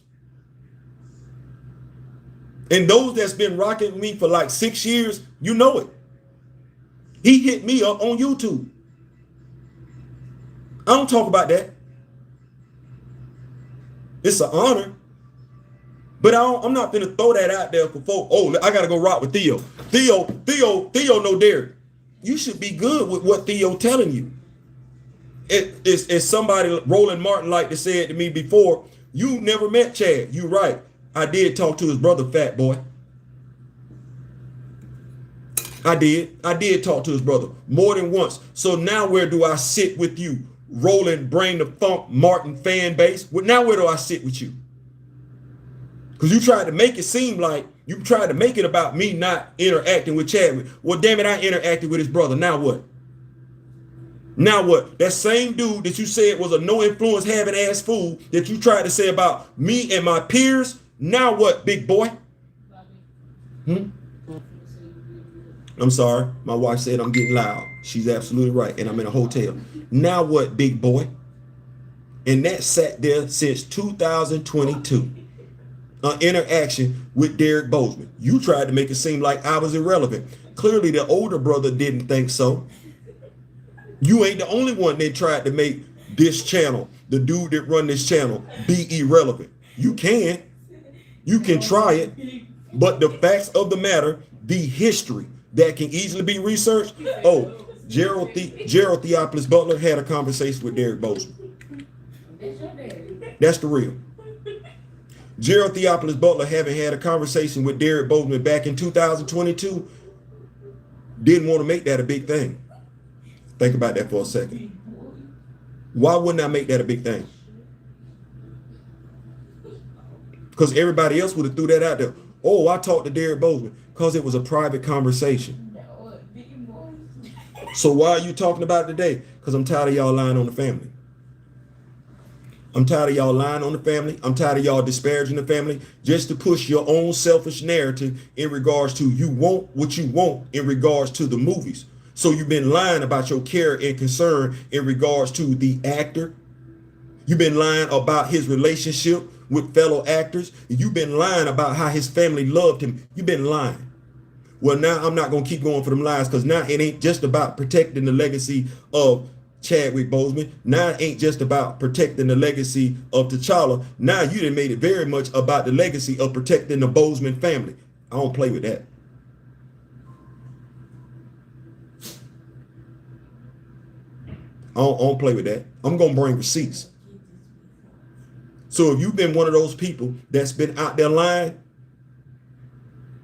And those that's been rocking with me for like 6 years, you know it. He hit me up on YouTube. I don't talk about that. It's an honor. But I'm not going to throw that out there for folks. Oh, I got to go rock with Theo. Theo know Derek. You should be good with what Theo telling you. It's somebody, Roland Martin, like they said to me before, you never met Chad. You right. I did talk to his brother, Fat Boy. I did talk to his brother more than once. So now where do I sit with you? Roland, Brain the Funk, Martin fan base. Well, now where do I sit with you? Because you tried to make it seem like you tried to make it about me not interacting with Chadwick. Well, damn it, I interacted with his brother. Now what? Now what? That same dude that you said was a no influence having ass fool that you tried to say about me and my peers. Now what, big boy? I'm sorry. My wife said I'm getting loud. She's absolutely right. And I'm in a hotel. Now what, big boy? And that sat there since 2022. Interaction with Derek Boseman. You tried to make it seem like I was irrelevant. Clearly the older brother didn't think so. You ain't the only one that tried to make this channel, the dude that run this channel, be irrelevant. You can try it, but the facts of the matter, the history that can easily be researched. Oh, Gerald Theophilus Butler had a conversation with Derek Boseman. That's the real. Gerald Theophilus Butler, having had a conversation with Derek Boseman back in 2022, didn't want to make that a big thing. Think about that for a second. Why wouldn't I make that a big thing? Because everybody else would have threw that out there. Oh, I talked to Derek Boseman because it was a private conversation. So why are you talking about it today? Because I'm tired of y'all lying on the family. I'm tired of y'all lying on the family. I'm tired of y'all disparaging the family just to push your own selfish narrative in regards to you want what you want in regards to the movies. So you've been lying about your care and concern in regards to the actor. You've been lying about his relationship with fellow actors. You've been lying about how his family loved him. You've been lying. Well, now I'm not going to keep going for them lies, because now it ain't just about protecting the legacy of Chadwick Boseman. Now it ain't just about protecting the legacy of T'Challa. Now you done made it very much about the legacy of protecting the Boseman family. I don't play with that. I don't play with that. I'm going to bring receipts. So if you've been one of those people that's been out there lying,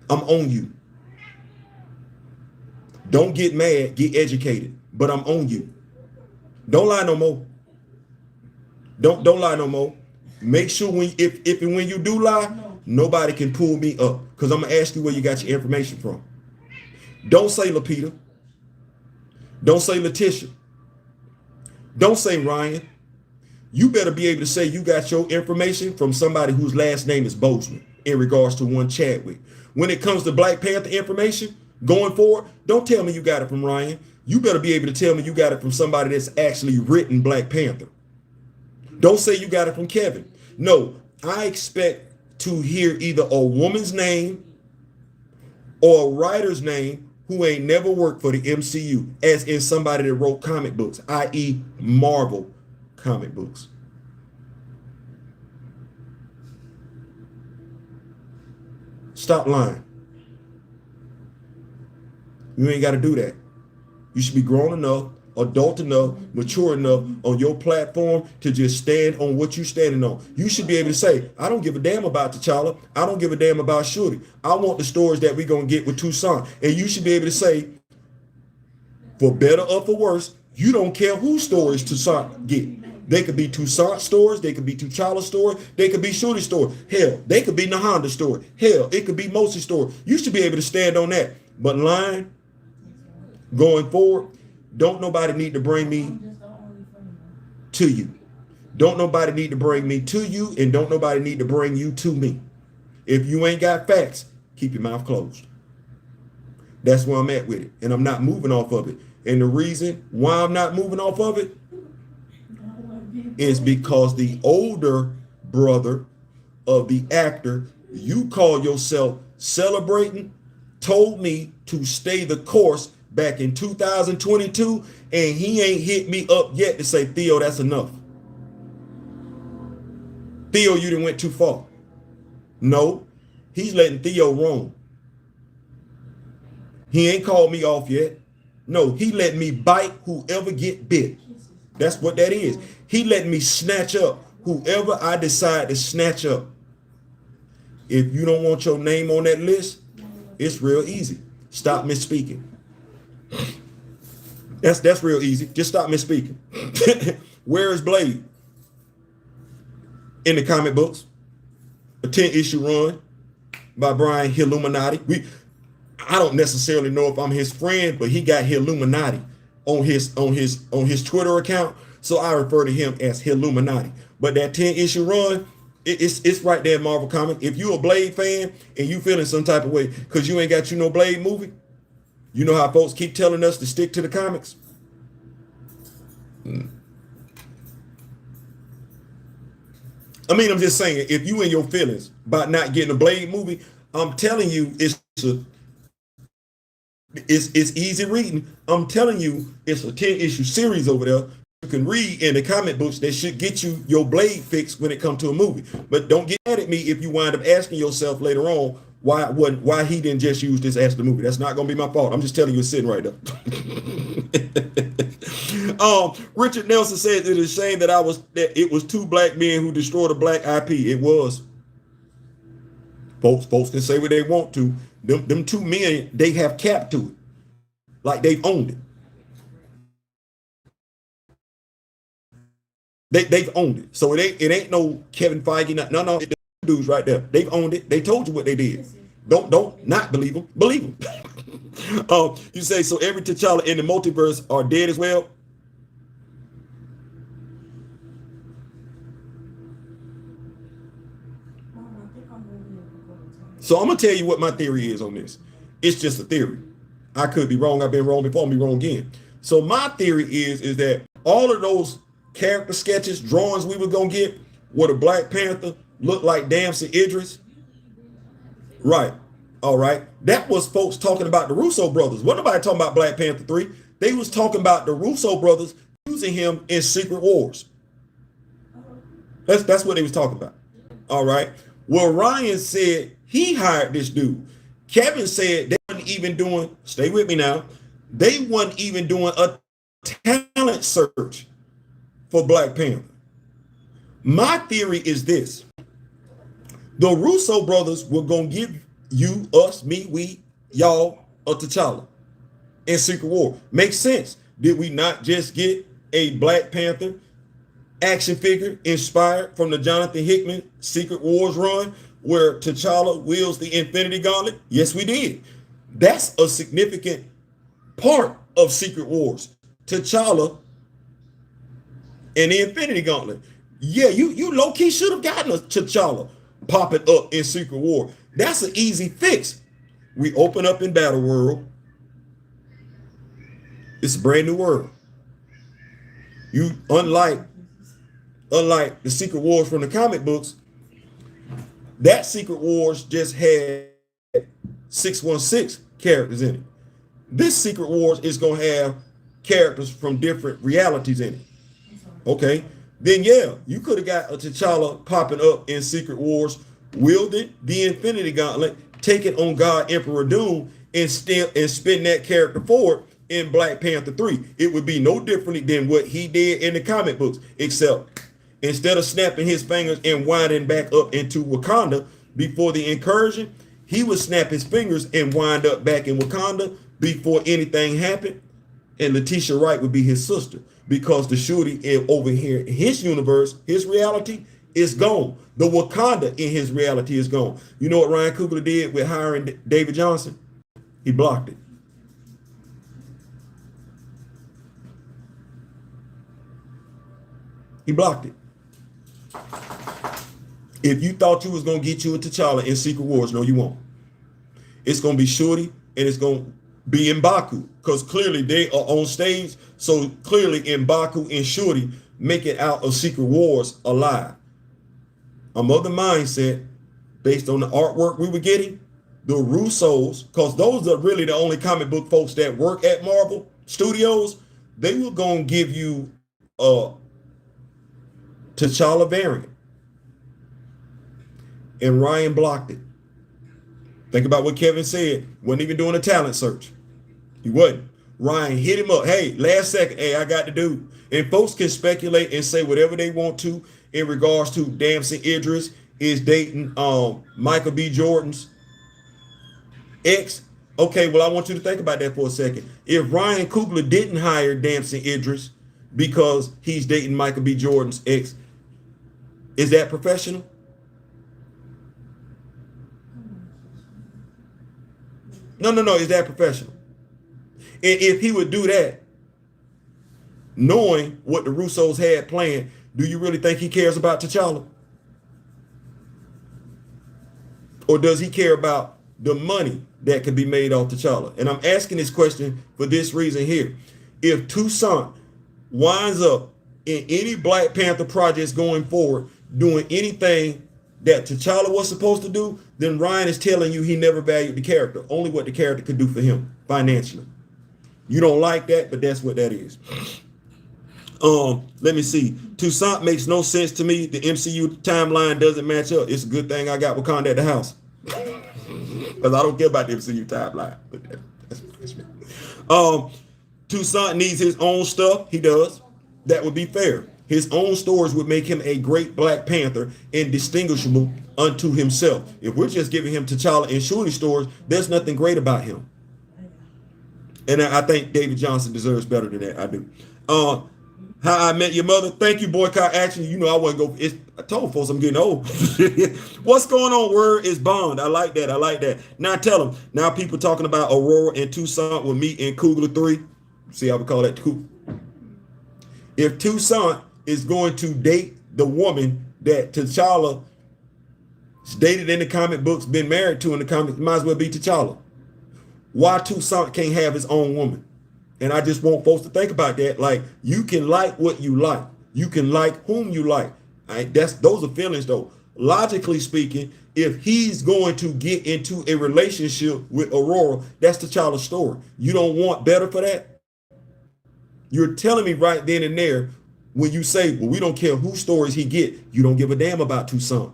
I'm on you. Don't get mad, get educated, but I'm on you. Don't lie no more. Don't lie no more. Make sure if and when you do lie, nobody can pull me up, because I'm gonna ask you where you got your information from. Don't say Lapita. Don't say Letitia. Don't say Ryan. You better be able to say you got your information from somebody whose last name is Boseman in regards to one Chadwick. When it comes to Black Panther information going forward, don't tell me you got it from Ryan. You better be able to tell me you got it from somebody that's actually written Black Panther. Don't say you got it from Kevin. No, I expect to hear either a woman's name or a writer's name who ain't never worked for the MCU, as in somebody that wrote comic books, i.e. Marvel comic books. Stop lying. You ain't got to do that. You should be grown enough, adult enough, mature enough on your platform to just stand on what you're standing on. You should be able to say, I don't give a damn about T'Challa. I don't give a damn about Shuri. I want the stories that we're going to get with Toussaint. And you should be able to say, for better or for worse, you don't care whose stories Toussaint get. They could be Toussaint stories. They could be T'Challa stories. They could be Shuri stories. Hell, they could be Nahanda story. Hell, it could be Mosi story. You should be able to stand on that. But lying, going forward, don't nobody need to bring me to you. Don't nobody need to bring me to you, and don't nobody need to bring you to me. If you ain't got facts, keep your mouth closed. That's where I'm at with it, and I'm not moving off of it. And the reason why I'm not moving off of it is because the older brother of the actor you call yourself celebrating told me to stay the course back in 2022, and he ain't hit me up yet to say, Theo, that's enough. Theo, you done went too far. No, he's letting Theo roam. He ain't called me off yet. No, he let me bite whoever get bit. That's what that is. He let me snatch up whoever I decide to snatch up. If you don't want your name on that list, it's real easy. Stop misspeaking. That's real easy. Just stop misspeaking. Where is Blade? In the comic books. A 10-issue run by Brian Illuminati. I don't necessarily know if I'm his friend, but he got Illuminati on his Twitter account. So I refer to him as Illuminati. But that 10-issue run, it's right there in Marvel Comics. If you a Blade fan and you feeling some type of way because you ain't got no Blade movie, you know how folks keep telling us to stick to the comics? I mean, I'm just saying, if you in your feelings about not getting a Blade movie, I'm telling you, it's easy reading. I'm telling you, it's a 10-issue series over there you can read in the comic books that should get you your Blade fix when it comes to a movie. But don't get mad at me if you wind up asking yourself later on why he didn't just use this as the movie. That's not gonna be my fault. I'm just telling you it's sitting right there. Richard Nelson said it is a shame that it was two black men who destroyed a black IP. It was. Folks can say what they want to. Them two men, they have cap to it. Like they've owned it. They've owned it. So it ain't no Kevin Feige. No, the dudes right there. They've owned it. They told you what they did. Don't not believe them. Believe them. You say, so every T'Challa in the multiverse are dead as well? So I'm gonna tell you what my theory is on this. It's just a theory. I could be wrong. I've been wrong before. I'll be wrong again. So my theory is that all of those character sketches, drawings we were gonna get, where the Black Panther looked like Damson Idris. Right. All right. That was folks talking about the Russo brothers. Wasn't nobody talking about Black Panther 3. They was talking about the Russo brothers using him in Secret Wars. That's what they was talking about. All right. Well, Ryan said he hired this dude. Kevin said they weren't even doing, stay with me now, they weren't even doing a talent search for Black Panther. My theory is this. The Russo brothers were going to give you, us, me, we, y'all, a T'Challa in Secret War. Makes sense. Did we not just get a Black Panther action figure inspired from the Jonathan Hickman Secret Wars run where T'Challa wields the Infinity Gauntlet? Yes, we did. That's a significant part of Secret Wars. T'Challa and the Infinity Gauntlet. Yeah, you low-key should have gotten a T'Challa popping up in Secret War. That's an easy fix. We open up in Battle World. It's a brand new world. You unlike the Secret Wars from the comic books, that Secret Wars just had 616 characters in it. This Secret Wars is going to have characters from different realities in it. Okay, then yeah, you could have got a T'Challa popping up in Secret Wars, wielding the Infinity Gauntlet, taking on God Emperor Doom, and spin that character forward in Black Panther 3. It would be no differently than what he did in the comic books, except instead of snapping his fingers and winding back up into Wakanda before the incursion, he would snap his fingers and wind up back in Wakanda before anything happened. And Letitia Wright would be his sister, because the shooting over here in his universe, his reality is gone. The Wakanda in his reality is gone. You know what Ryan Coogler did with hiring David Johnson? He blocked it. He blocked it. If you thought you was going to get you a T'Challa in Secret Wars, no, you won't. It's going to be Shorty, and it's going to be M'Baku, because clearly they are on stage. So clearly M'Baku and Shorty make it out of Secret Wars alive. I'm of the mindset, based on the artwork we were getting, the Russos, because those are really the only comic book folks that work at Marvel Studios, they were going to give you a T'Challa variant. And Ryan blocked it. Think about what Kevin said. Wasn't even doing a talent search. He wasn't. Ryan hit him up. Hey, last second. Hey, I got the dude. And folks can speculate and say whatever they want to in regards to Damson Idris is dating Michael B. Jordan's ex. Okay, well, I want you to think about that for a second. If Ryan Coogler didn't hire Damson Idris because he's dating Michael B. Jordan's ex, is that professional? No. Is that professional? And if he would do that, knowing what the Russos had planned, do you really think he cares about T'Challa? Or does he care about the money that can be made off T'Challa? And I'm asking this question for this reason here. If Toussaint winds up in any Black Panther projects going forward, doing anything that T'Challa was supposed to do, then Ryan is telling you he never valued the character, only what the character could do for him financially. You don't like that, but that's what that is. Let me see. Toussaint makes no sense to me. The MCU timeline doesn't match up. It's a good thing I got Wakanda at the house, because I don't care about the MCU timeline. But that's me. Toussaint needs his own stuff. He does. That would be fair. His own stories would make him a great Black Panther and distinguishable unto himself. If we're just giving him T'Challa and Shorty stories, there's nothing great about him. And I think David Johnson deserves better than that. I do. How I Met Your Mother. Thank you, Boycott Action. You know I wasn't go. I told folks I'm getting old. What's going on? Word is Bond. I like that. Now tell them. Now people talking about Aurora and Toussaint will meet in Coogler 3. See how we call that? If Toussaint is going to date the woman that T'Challa dated in the comic books, been married to in the comics, might as well be T'Challa. Why Toussaint can't have his own woman? And I just want folks to think about that. Like, you can like what you like. You can like whom you like. Those are feelings though. Logically speaking, if he's going to get into a relationship with Aurora, that's T'Challa's story. You don't want better for that? You're telling me right then and there, when you say, well, we don't care whose stories he get, you don't give a damn about Toussaint.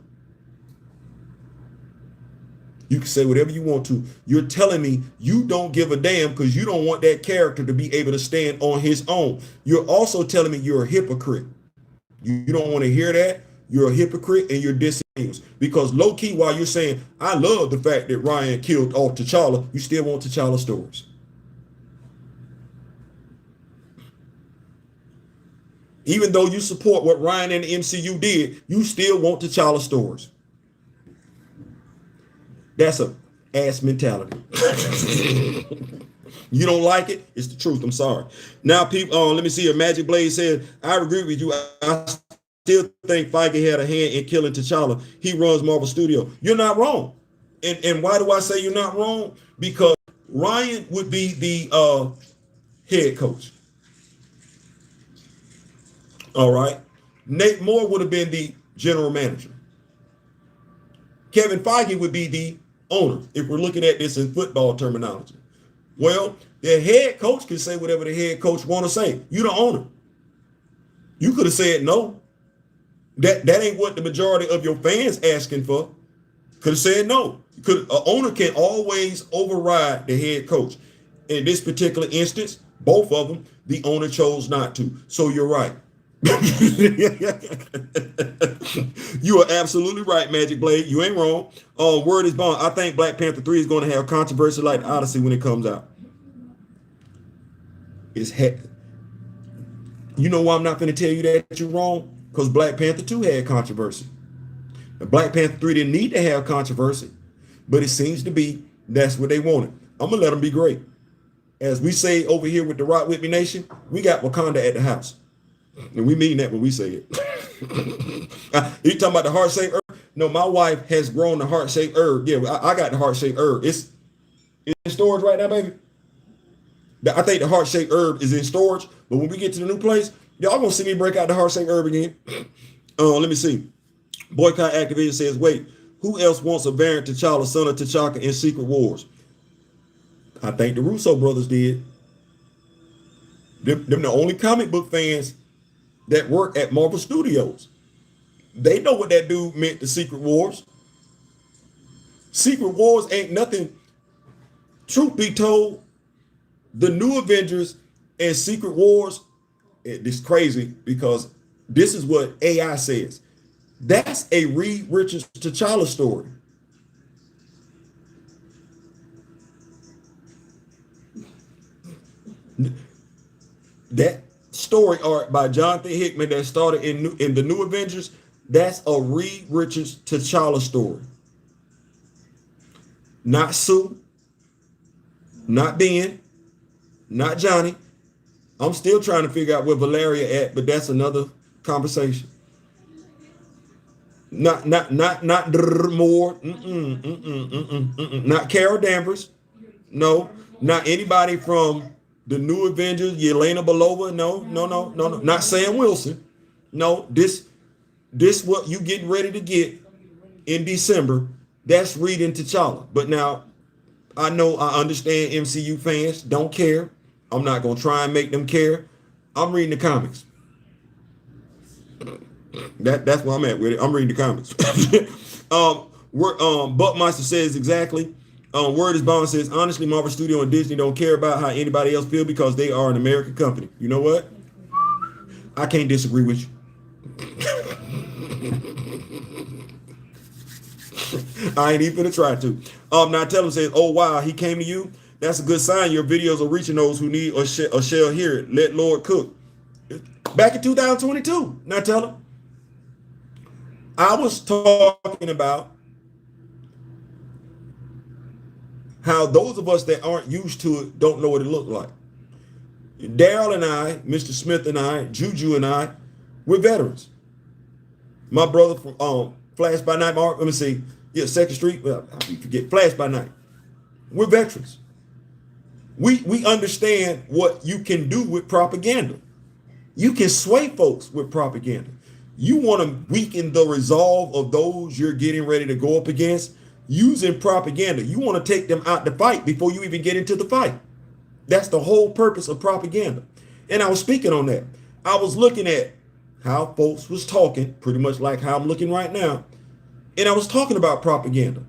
You can say whatever you want to. You're telling me you don't give a damn because you don't want that character to be able to stand on his own. You're also telling me you're a hypocrite. You don't want to hear that. you're a hypocrite and you're disingenuous. Because low key, while you're saying, I love the fact that Ryan killed off T'Challa, you still want T'Challa stories. Even though you support what Ryan and the MCU did, you still want T'Challa stories. That's a ass mentality. You don't like it? It's the truth. I'm sorry. Now, people, let me see. Magic Blade said, I agree with you. I still think Feige had a hand in killing T'Challa. He runs Marvel Studio. You're not wrong. And why do I say you're not wrong? Because Ryan would be the head coach. All right. Nate Moore would have been the general manager. Kevin Feige would be the owner, if we're looking at this in football terminology. Well, the head coach can say whatever the head coach want to say. You the owner. You could have said no. That ain't what the majority of your fans asking for. Could have said no. An owner can always override the head coach. In this particular instance, both of them, the owner chose not to. So you're right. You are absolutely right, Magic Blade. You ain't wrong. Word is bond. I think Black Panther 3 is going to have controversy like Odyssey when it comes out. You know why I'm not going to tell you that you're wrong? Because Black Panther 2 had controversy. Black Panther 3 didn't need to have controversy, but it seems to be that's what they wanted. I'm going to let them be great. As we say over here with the Rock With Me Nation, we got Wakanda at the house. And we mean that when we say it. You talking about the heart-shaped herb? No, my wife has grown the heart-shaped herb. Yeah, I got the heart-shaped herb. It's in storage right now, baby. I think the heart-shaped herb is in storage, but when we get to the new place, y'all gonna see me break out the heart-shaped herb again. Let me see. Boycott Activision says, wait, who else wants a variant T'Challa, son of T'Chaka in Secret Wars? I think the Russo brothers did. Them the only comic book fans that work at Marvel Studios. They know what that dude meant to Secret Wars. Secret Wars ain't nothing. Truth be told, the new Avengers and Secret Wars, it's crazy because this is what AI says. That's a Reed Richards T'Challa story. That story arc by Jonathan Hickman that started in the New Avengers, that's a Reed Richards T'Challa story. Not Sue, not Ben, not Johnny. I'm still trying to figure out where Valeria at, but that's another conversation. Not Moore. Not Carol Danvers. No, not anybody from the New Avengers, Yelena Belova. No. Not Sam Wilson. No, this what you getting ready to get in December. That's reading T'Challa. But now, I understand MCU fans don't care. I'm not gonna try and make them care. I'm reading the comics. That's where I'm at with it. I'm reading the comics. Buckmeister says exactly. Word is Bond says, honestly, Marvel Studio and Disney don't care about how anybody else feel because they are an American company. You know what? I can't disagree with you. I ain't even gonna try to. Now tell him says, oh wow, he came to you. That's a good sign. Your videos are reaching those who need or shall hear it. Let Lord cook. Back in 2022. Now tell him. I was talking about how those of us that aren't used to it don't know what it looked like. Daryl and I, Mr. Smith and I, Juju and I, we're veterans. My brother from Flash by Night, let me see, yeah, Second Street, well, I forget, Flash by Night. We're veterans. We understand what you can do with propaganda. You can sway folks with propaganda. You want to weaken the resolve of those you're getting ready to go up against using propaganda. You want to take them out the fight before you even get into the fight. That's the whole purpose of propaganda. And I was speaking on that. I was looking at how folks was talking, pretty much like how I'm looking right now. And I was talking about propaganda.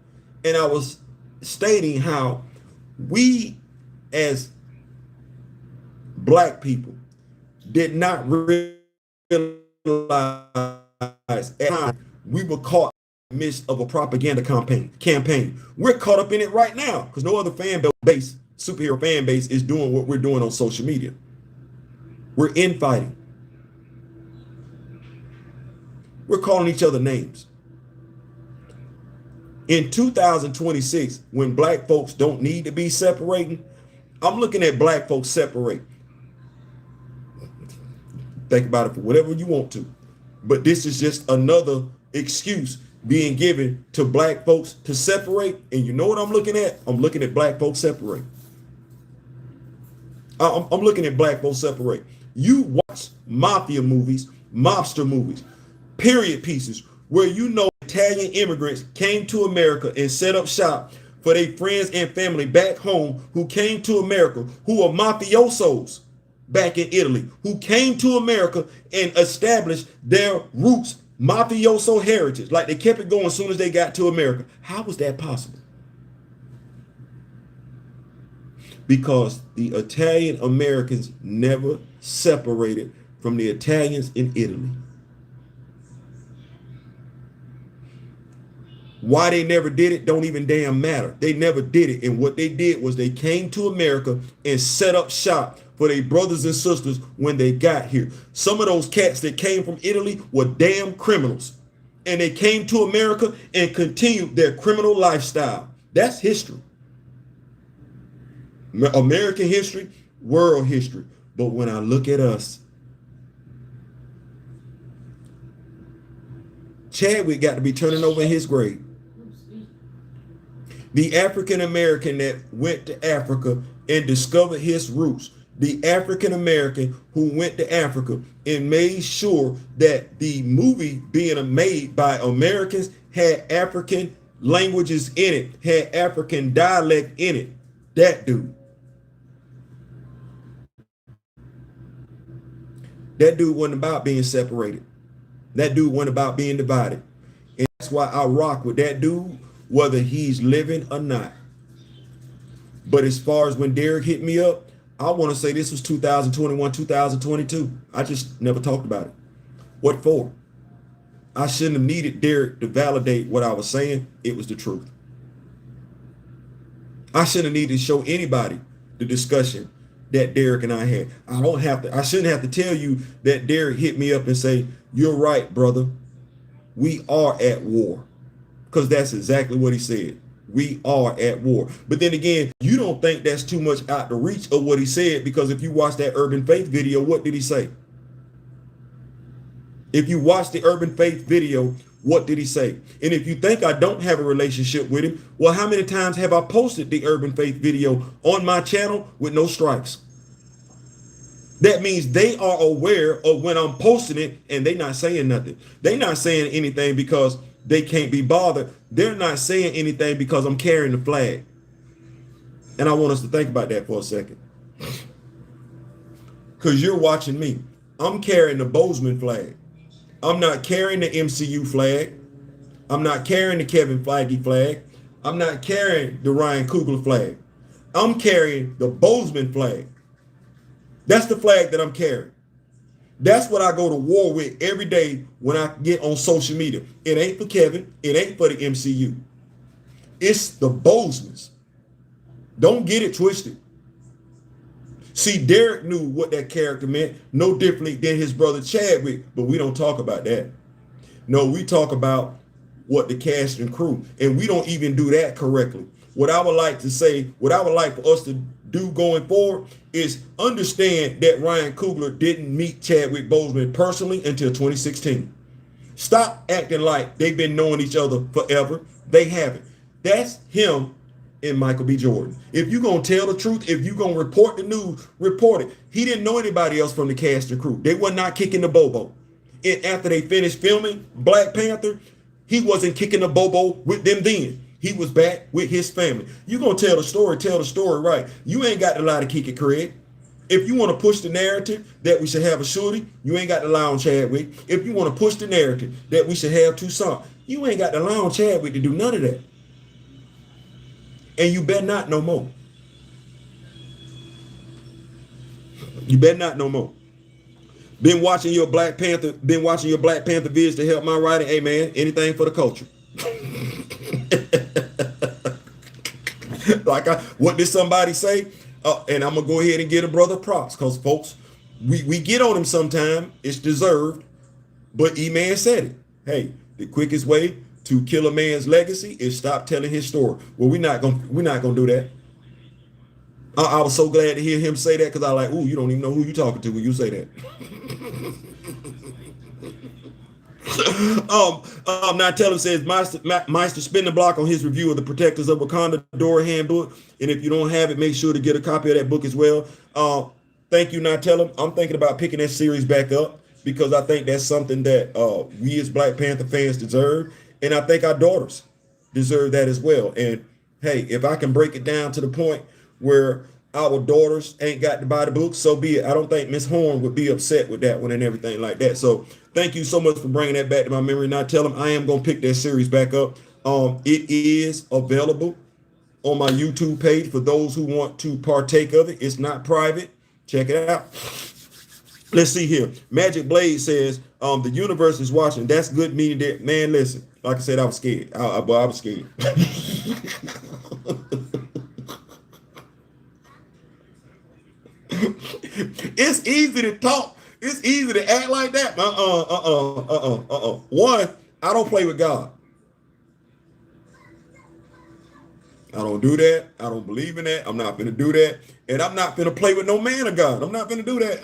And I was stating how we as black people did not realize at times we were caught in the midst of a propaganda campaign. We're caught up in it right now because no other superhero fan base is doing what we're doing on social media. We're infighting. We're calling each other names. In 2026, when black folks don't need to be separating, I'm looking at black folks separate. Think about it for whatever you want to. But this is just another excuse being given to black folks to separate. And you know what I'm looking at? I'm looking at black folks separate. I'm looking at black folks separate. You watch mafia movies, mobster movies, period pieces, where you know Italian immigrants came to America and set up shop for their friends and family back home who came to America, who are mafiosos back in Italy, who came to America and established their roots, mafioso heritage. Like they kept it going as soon as they got to America. How was that possible? Because the Italian Americans never separated from the Italians in Italy. Why they never did it don't even damn matter. They never did it. And what they did was they came to America and set up shop for their brothers and sisters when they got here. Some of those cats that came from Italy were damn criminals. And they came to America and continued their criminal lifestyle. That's history. American history, world history. But when I look at us, Chadwick got to be turning over in his grave. The African American that went to Africa and discovered his roots. The African American who went to Africa and made sure that the movie being made by Americans had African languages in it, had African dialect in it. That dude. That dude wasn't about being separated. That dude wasn't about being divided. And that's why I rock with that dude, whether he's living or not. But as far as when Derek hit me up, I want to say this was 2021, 2022. I just never talked about it. What for? I shouldn't have needed Derek to validate what I was saying. It was the truth. I shouldn't have needed to show anybody the discussion that Derek and I had. I shouldn't have to tell you that Derek hit me up and say, "You're right, brother. We are at war." Because that's exactly what he said. We are at war. But then again, you don't think that's too much out the reach of what he said, because if you watch that Urban Faith video, what did he say? If you watch the Urban Faith video, what did he say? And if you think I don't have a relationship with him, well, how many times have I posted the Urban Faith video on my channel with no strikes? That means they are aware of when I'm posting it and they not saying nothing. They not saying anything because they can't be bothered. They're not saying anything because I'm carrying the flag. And I want us to think about that for a second. Because you're watching me. I'm carrying the Boseman flag. I'm not carrying the MCU flag. I'm not carrying the Kevin Feige flag. I'm not carrying the Ryan Coogler flag. I'm carrying the Boseman flag. That's the flag that I'm carrying. That's what I go to war with every day when I get on social media. It ain't for Kevin. It ain't for the MCU. It's the Bosemans. Don't get it twisted. See, Derek knew what that character meant no differently than his brother Chadwick, but we don't talk about that. No, we talk about what the cast and crew, and we don't even do that correctly. What I would like to say, what I would like for us to do going forward is understand that Ryan Coogler didn't meet Chadwick Boseman personally until 2016. Stop acting like they've been knowing each other forever. They haven't. That's him and Michael B. Jordan. If you're going to tell the truth, if you're going to report the news, report it. He didn't know anybody else from the cast and crew. They were not kicking the bobo. And after they finished filming Black Panther, he wasn't kicking the bobo with them then. He was back with his family. You're going to tell the story right. You ain't got to lie to kick it, Craig. If you want to push the narrative that we should have a shooting, you ain't got to lie on Chadwick. If you want to push the narrative that we should have Toussaint, you ain't got to lie on Chadwick to do none of that. And you better not no more. You better not no more. Been watching your Black Panther vids to help my writing. Hey man, anything for the culture. What did somebody say? And I'm gonna go ahead and get a brother props, because folks, we get on him sometime. It's deserved. But E-Man said it. Hey, the quickest way to kill a man's legacy is stop telling his story. Well, we're not gonna do that. I was so glad to hear him say that, because I like, ooh, you don't even know who you talking to when you say that. Now tell him, says Meister spin the block on his review of the Protectors of Wakanda Door handbook, and if you don't have it, make sure to get a copy of that book as well. Thank you. Now tell him I'm thinking about picking that series back up, because I think that's something that we as Black Panther fans deserve, and I think our daughters deserve that as well. And hey, if I can break it down to the point where our daughters ain't got to buy the book, so be it. I don't think Miss Horn would be upset with that one and everything like that. So thank you so much for bringing that back to my memory. Now tell them I am going to pick that series back up. It is available on my YouTube page for those who want to partake of it. It's not private. Check it out. Let's see here. Magic Blade says, the universe is watching. That's good, meaning that, man, listen. Like I said, I was scared. I was scared. It's easy to talk. It's easy to act like that. One, I don't play with God. I don't do that. I don't believe in that. I'm not going to do that. And I'm not going to play with no man of God. I'm not going to do that.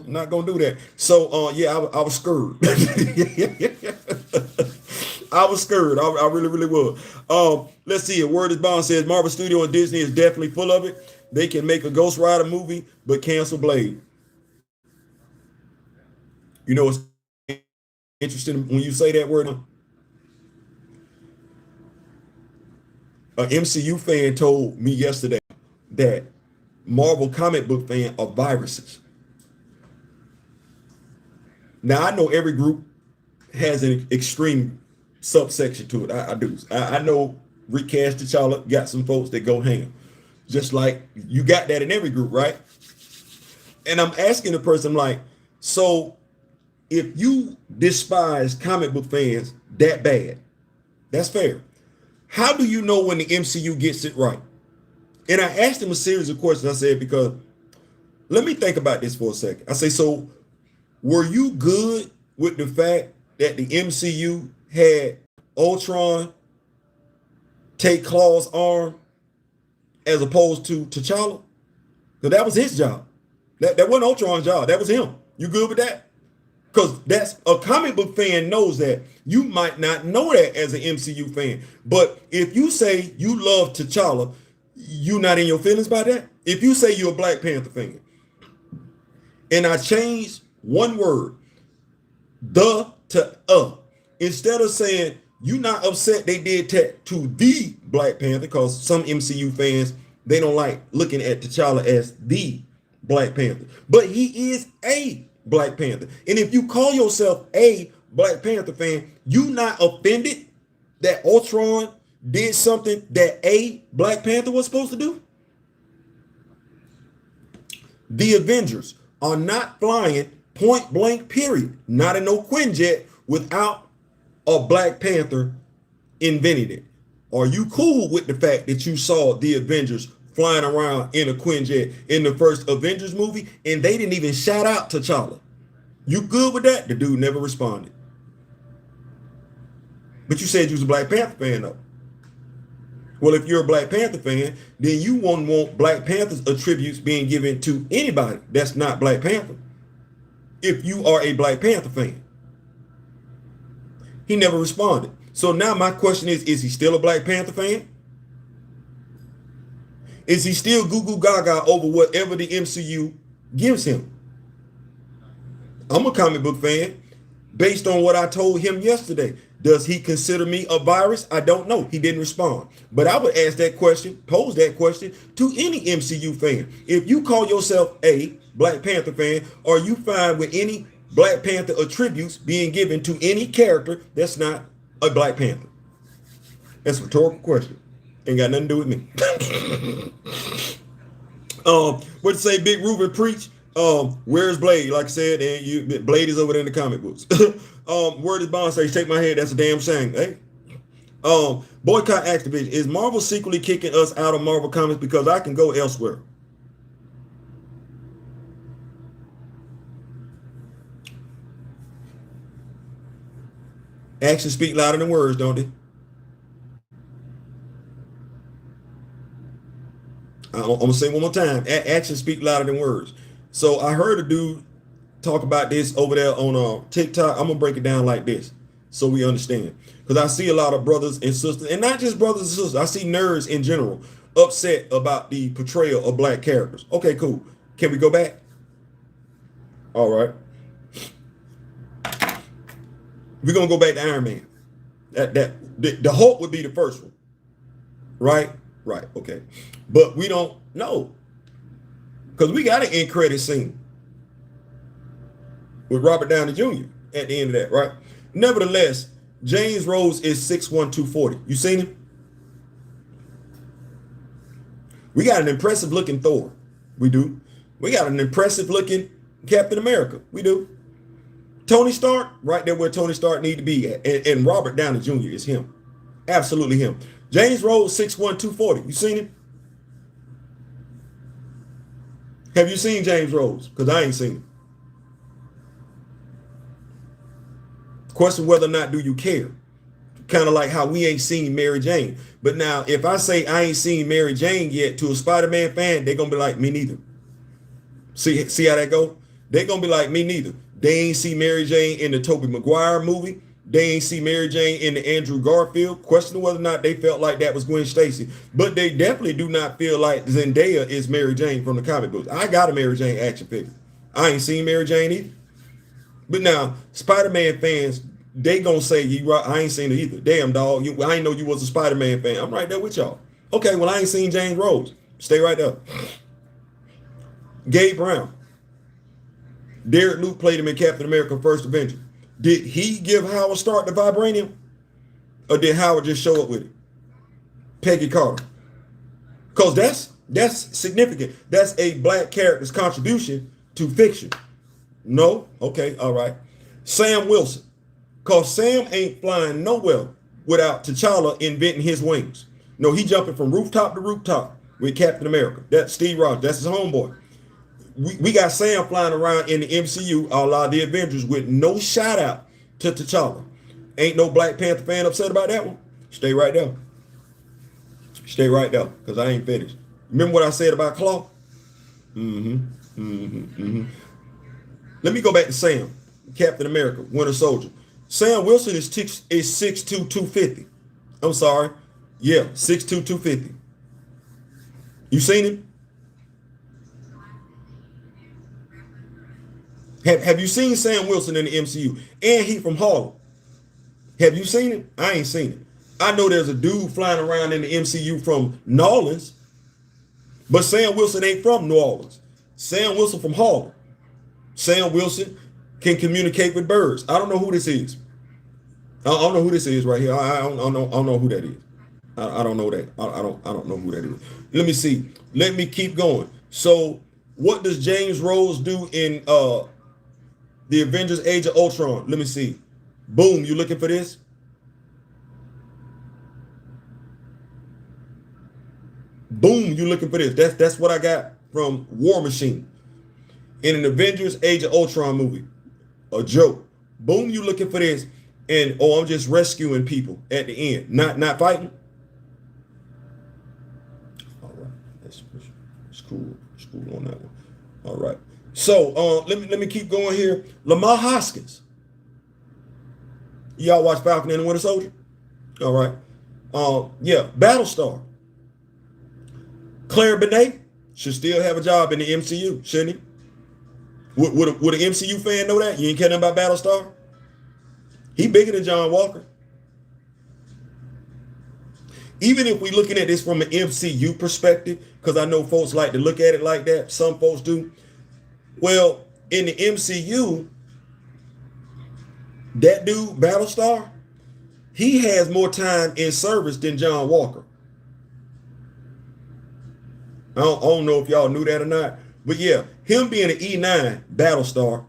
Not going to do that. So, yeah, I was scared. I was scared. I really, really was. Let's see. A Word is Bond says Marvel Studio and Disney is definitely full of it. They can make a Ghost Rider movie, but cancel Blade. You know what's interesting when you say that word? An MCU fan told me yesterday that Marvel comic book fans are viruses. Now, I know every group has an extreme subsection to it. I do. I know Recast T'Challa got some folks that go ham. Just like you got that in every group, right? And I'm asking the person, like, so if you despise comic book fans that bad, that's fair. How do you know when the MCU gets it right? And I asked him a series of questions. I said, because let me think about this for a second. I say, so were you good with the fact that the MCU had Ultron take Claw's arm as opposed to T'Challa? Because that was his job. That wasn't Ultron's job. That was him. You good with that? Because that's a comic book fan knows that. You might not know that as an MCU fan. But if you say you love T'Challa, you not in your feelings by that? If you say you're a Black Panther fan, and I changed one word, the to instead of saying you not upset they did that to the Black Panther, because some MCU fans, they don't like looking at T'Challa as the Black Panther. But he is a Black Panther. And if you call yourself a Black Panther fan, you not offended that Ultron did something that a Black Panther was supposed to do? The Avengers are not flying point blank, period. Not in no Quinjet without a Black Panther invented it. Are you cool with the fact that you saw the Avengers flying around in a Quinjet in the first Avengers movie and they didn't even shout out T'Challa? You good with that? The dude never responded. But you said you was a Black Panther fan though. Well, if you're a Black Panther fan, then you won't want Black Panther's attributes being given to anybody that's not Black Panther. If you are a Black Panther fan. He never responded. So now my question is he still a Black Panther fan? Is he still goo goo gaga over whatever the MCU gives him? I'm a comic book fan based on what I told him yesterday. Does he consider me a virus? I don't know. He didn't respond. But I would ask that question, pose that question to any MCU fan. If you call yourself a Black Panther fan, are you fine with any Black Panther attributes being given to any character that's not a Black Panther? That's a rhetorical question. Ain't got nothing to do with me. What to say, Big Ruben preach? Where's Blade? Like I said, and Blade is over there in the comic books. Where does Bond say, "Shake my head"? That's a damn shame. Hey. Boycott Activision. Is Marvel secretly kicking us out of Marvel Comics because I can go elsewhere? Actions speak louder than words, don't they? I'm gonna say it one more time. Actions speak louder than words. So I heard a dude talk about this over there on TikTok. I'm gonna break it down like this so we understand. Because I see a lot of brothers and sisters, and not just brothers and sisters. I see nerds in general upset about the portrayal of black characters. Okay, cool. Can we go back? All right. We're gonna go back to Iron Man. The Hulk would be the first one, right? Right. Okay, but we don't know because we got an end credit scene with Robert Downey Jr. at the end of that, right? Nevertheless, James Rhodes is 6'1", 240. You seen him? We got an impressive looking Thor. We do. We got an impressive looking Captain America. We do. Tony Stark, right there where Tony Stark need to be at. And Robert Downey Jr. is him. Absolutely him. James Rhodes, 6'1", 240. You seen him? Have you seen James Rhodes? Because I ain't seen him. Question whether or not do you care? Kind of like how we ain't seen Mary Jane. But now, if I say I ain't seen Mary Jane yet to a Spider-Man fan, they're going to be like, me neither. See how that go? They're going to be like, me neither. They ain't see Mary Jane in the Tobey Maguire movie. They ain't see Mary Jane in the Andrew Garfield. Question whether or not they felt like that was Gwen Stacy. But they definitely do not feel like Zendaya is Mary Jane from the comic books. I got a Mary Jane action figure. I ain't seen Mary Jane either. But now, Spider-Man fans, they gonna say, I ain't seen it either. Damn, dog, I ain't know you was a Spider-Man fan. I'm right there with y'all. Okay, well, I ain't seen James Rhodes. Stay right there. Gabe Brown. Derek Luke played him in Captain America First Avenger. Did he give Howard Stark the vibranium? Or did Howard just show up with it? Peggy Carter. Because that's significant. That's a black character's contribution to fiction. No? Okay, all right. Sam Wilson. Because Sam ain't flying nowhere without T'Challa inventing his wings. No, he jumping from rooftop to rooftop with Captain America. That's Steve Rogers. That's his homeboy. We got Sam flying around in the MCU, a la the Avengers, with no shout out to T'Challa. Ain't no Black Panther fan upset about that one. Stay right there. Stay right there, because I ain't finished. Remember what I said about Claw? Let me go back to Sam, Captain America, Winter Soldier. Sam Wilson is 6'2", 250. I'm sorry. Yeah, 6'2", 250. You seen him? Have you seen Sam Wilson in the MCU? And he from Harlem. Have you seen it? I ain't seen it. I know there's a dude flying around in the MCU from New Orleans, but Sam Wilson ain't from New Orleans. Sam Wilson from Harlem. Sam Wilson can communicate with birds. I don't know who this is. I don't know who this is right here. I don't know who that is. I don't know that. I don't know who that is. Let me see. Let me keep going. So what does James Rhodes do in the Avengers Age of Ultron? Let me see. Boom, you looking for this? Boom, you looking for this? That's what I got from War Machine. In an Avengers Age of Ultron movie. A joke. Boom, you looking for this? And I'm just rescuing people at the end. Not fighting. All right. That's cool. It's cool on that one. All right. So let me keep going here. Lamar Hoskins. Y'all watch Falcon and the Winter Soldier? All right. Yeah, Battlestar. Claire Benet should still have a job in the MCU, shouldn't he? Would an MCU fan know that? You ain't care nothing about Battlestar? He bigger than John Walker. Even if we looking at this from an MCU perspective, because I know folks like to look at it like that. Some folks do. Well, in the MCU, that dude, Battlestar, he has more time in service than John Walker. I don't know if y'all knew that or not, But yeah, him being an E9 battle star,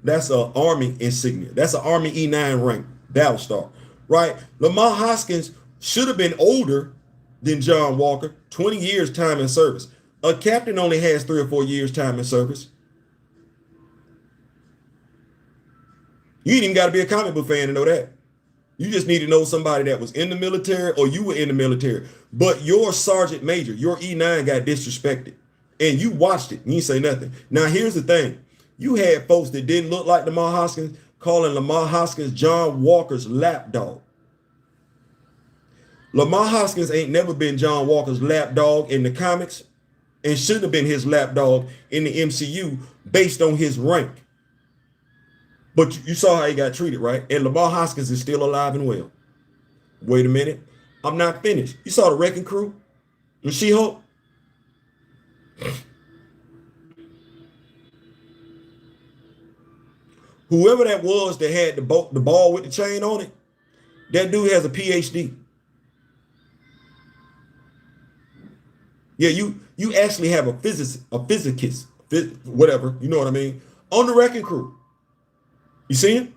that's an Army insignia. That's an Army E9 rank battle star, right? Lamar Hoskins should have been older than John Walker, 20 years time in service. A captain only has 3 or 4 years time in service. You ain't even got to be a comic book fan to know that. You just need to know somebody that was in the military or you were in the military. But your sergeant major, your E9 got disrespected. And you watched it. And you say nothing. Now, here's the thing. You had folks that didn't look like Lamar Hoskins calling Lamar Hoskins John Walker's lapdog. Lamar Hoskins ain't never been John Walker's lapdog in the comics and shouldn't have been his lapdog in the MCU based on his rank. But you saw how he got treated, right? And Lamar Hoskins is still alive and well. Wait a minute. I'm not finished. You saw the Wrecking Crew and She-Hulk? Whoever that was that had the ball with the chain on it, that dude has a PhD. Yeah, you actually have a physicist, whatever, you know what I mean, on the Wrecking Crew. You see him?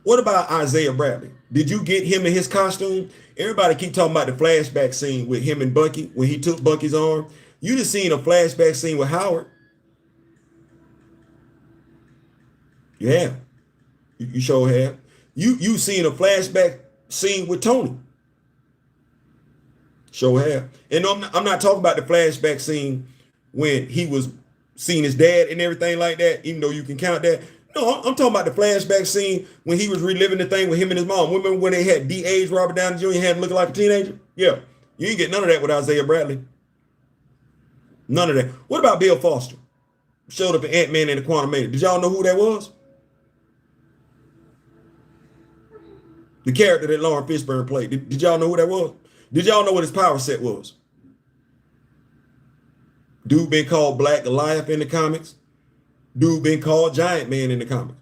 What about Isaiah Bradley? Did you get him in his costume? Everybody keep talking about the flashback scene with him and Bucky when he took Bucky's arm. You just seen a flashback scene with Howard. You have. You sure have. You seen a flashback scene with Tony. Sure have. And I'm not talking about the flashback scene when he was seeing his dad and everything like that, even though you can count that. No, I'm talking about the flashback scene when he was reliving the thing with him and his mom. Remember when they had de-aged Robert Downey Jr. and had him looking like a teenager? Yeah. You ain't get none of that with Isaiah Bradley. None of that. What about Bill Foster? Showed up in Ant-Man and the Quantumania. Did y'all know who that was? The character that Lauren Fishburne played. Did y'all know who that was? Did y'all know what his power set was? Dude been called Black Goliath in the comics. Dude been called Giant Man in the comics.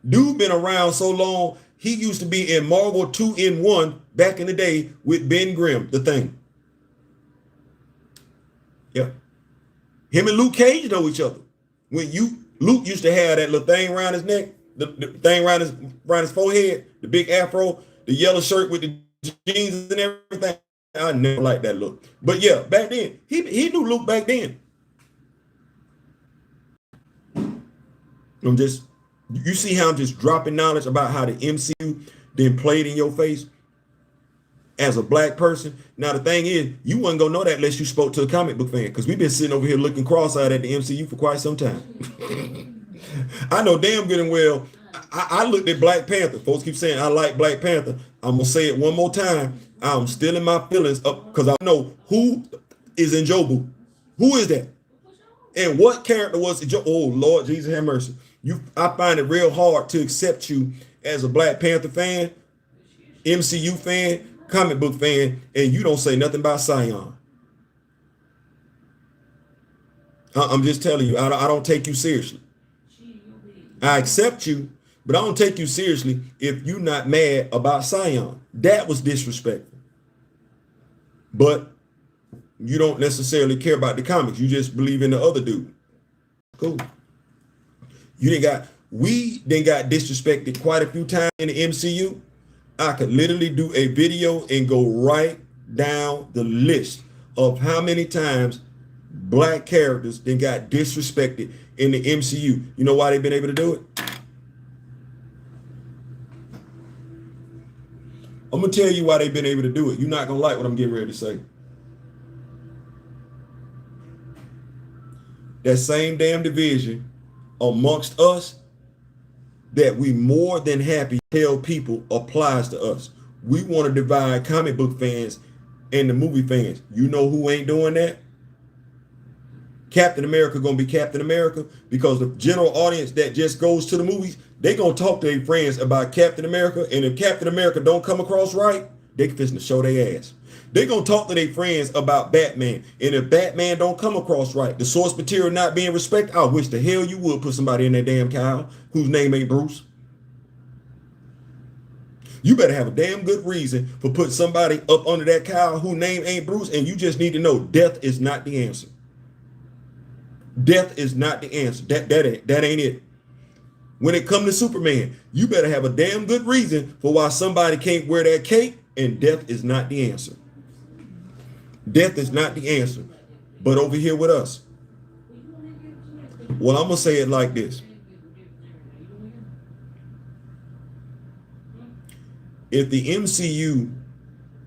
Dude been around so long, he used to be in Marvel 2-in-1 back in the day with Ben Grimm, the Thing. Yeah. Him and Luke Cage know each other. Luke used to have that little thing around his neck, the thing around his forehead, the big afro, the yellow shirt with the jeans and everything. I never liked that look. But yeah, back then, he knew Luke back then. You see how I'm just dropping knowledge about how the MCU then played in your face as a black person. Now, the thing is, you wouldn't go know that unless you spoke to a comic book fan, because we've been sitting over here looking cross-eyed at the MCU for quite some time. I know damn good and well, I looked at Black Panther. Folks keep saying I like Black Panther. I'm going to say it one more time. I'm still in my feelings up because I know who is in Jobu. Who is that? And what character was it? Oh, Lord Jesus have mercy. I find it real hard to accept you as a Black Panther fan, MCU fan, comic book fan, and you don't say nothing about Sion. I'm just telling you, I don't take you seriously. I accept you, but I don't take you seriously if you're not mad about Sion. That was disrespectful. But you don't necessarily care about the comics. You just believe in the other dude. Cool. We then got disrespected quite a few times in the MCU. I could literally do a video and go right down the list of how many times black characters then got disrespected in the MCU. You know why they've been able to do it? I'm going to tell you why they've been able to do it. You're not going to like what I'm getting ready to say. That same damn division amongst us that we more than happy tell people applies to us. We want to divide comic book fans and the movie fans. You know who ain't doing that? Captain America going to be Captain America, because the general audience that just goes to the movies, they going to talk to their friends about Captain America, and if Captain America don't come across right, they fixing to show their ass. They going to talk to their friends about Batman, and if Batman don't come across right, the source material not being respected, I wish the hell you would put somebody in that damn cow whose name ain't Bruce. You better have a damn good reason for putting somebody up under that cow whose name ain't Bruce, and you just need to know death is not the answer. Death is not the answer. That ain't it. When it comes to Superman, you better have a damn good reason for why somebody can't wear that cape, and death is not the answer. Death is not the answer. But over here with us, well, I'm going to say it like this. If the MCU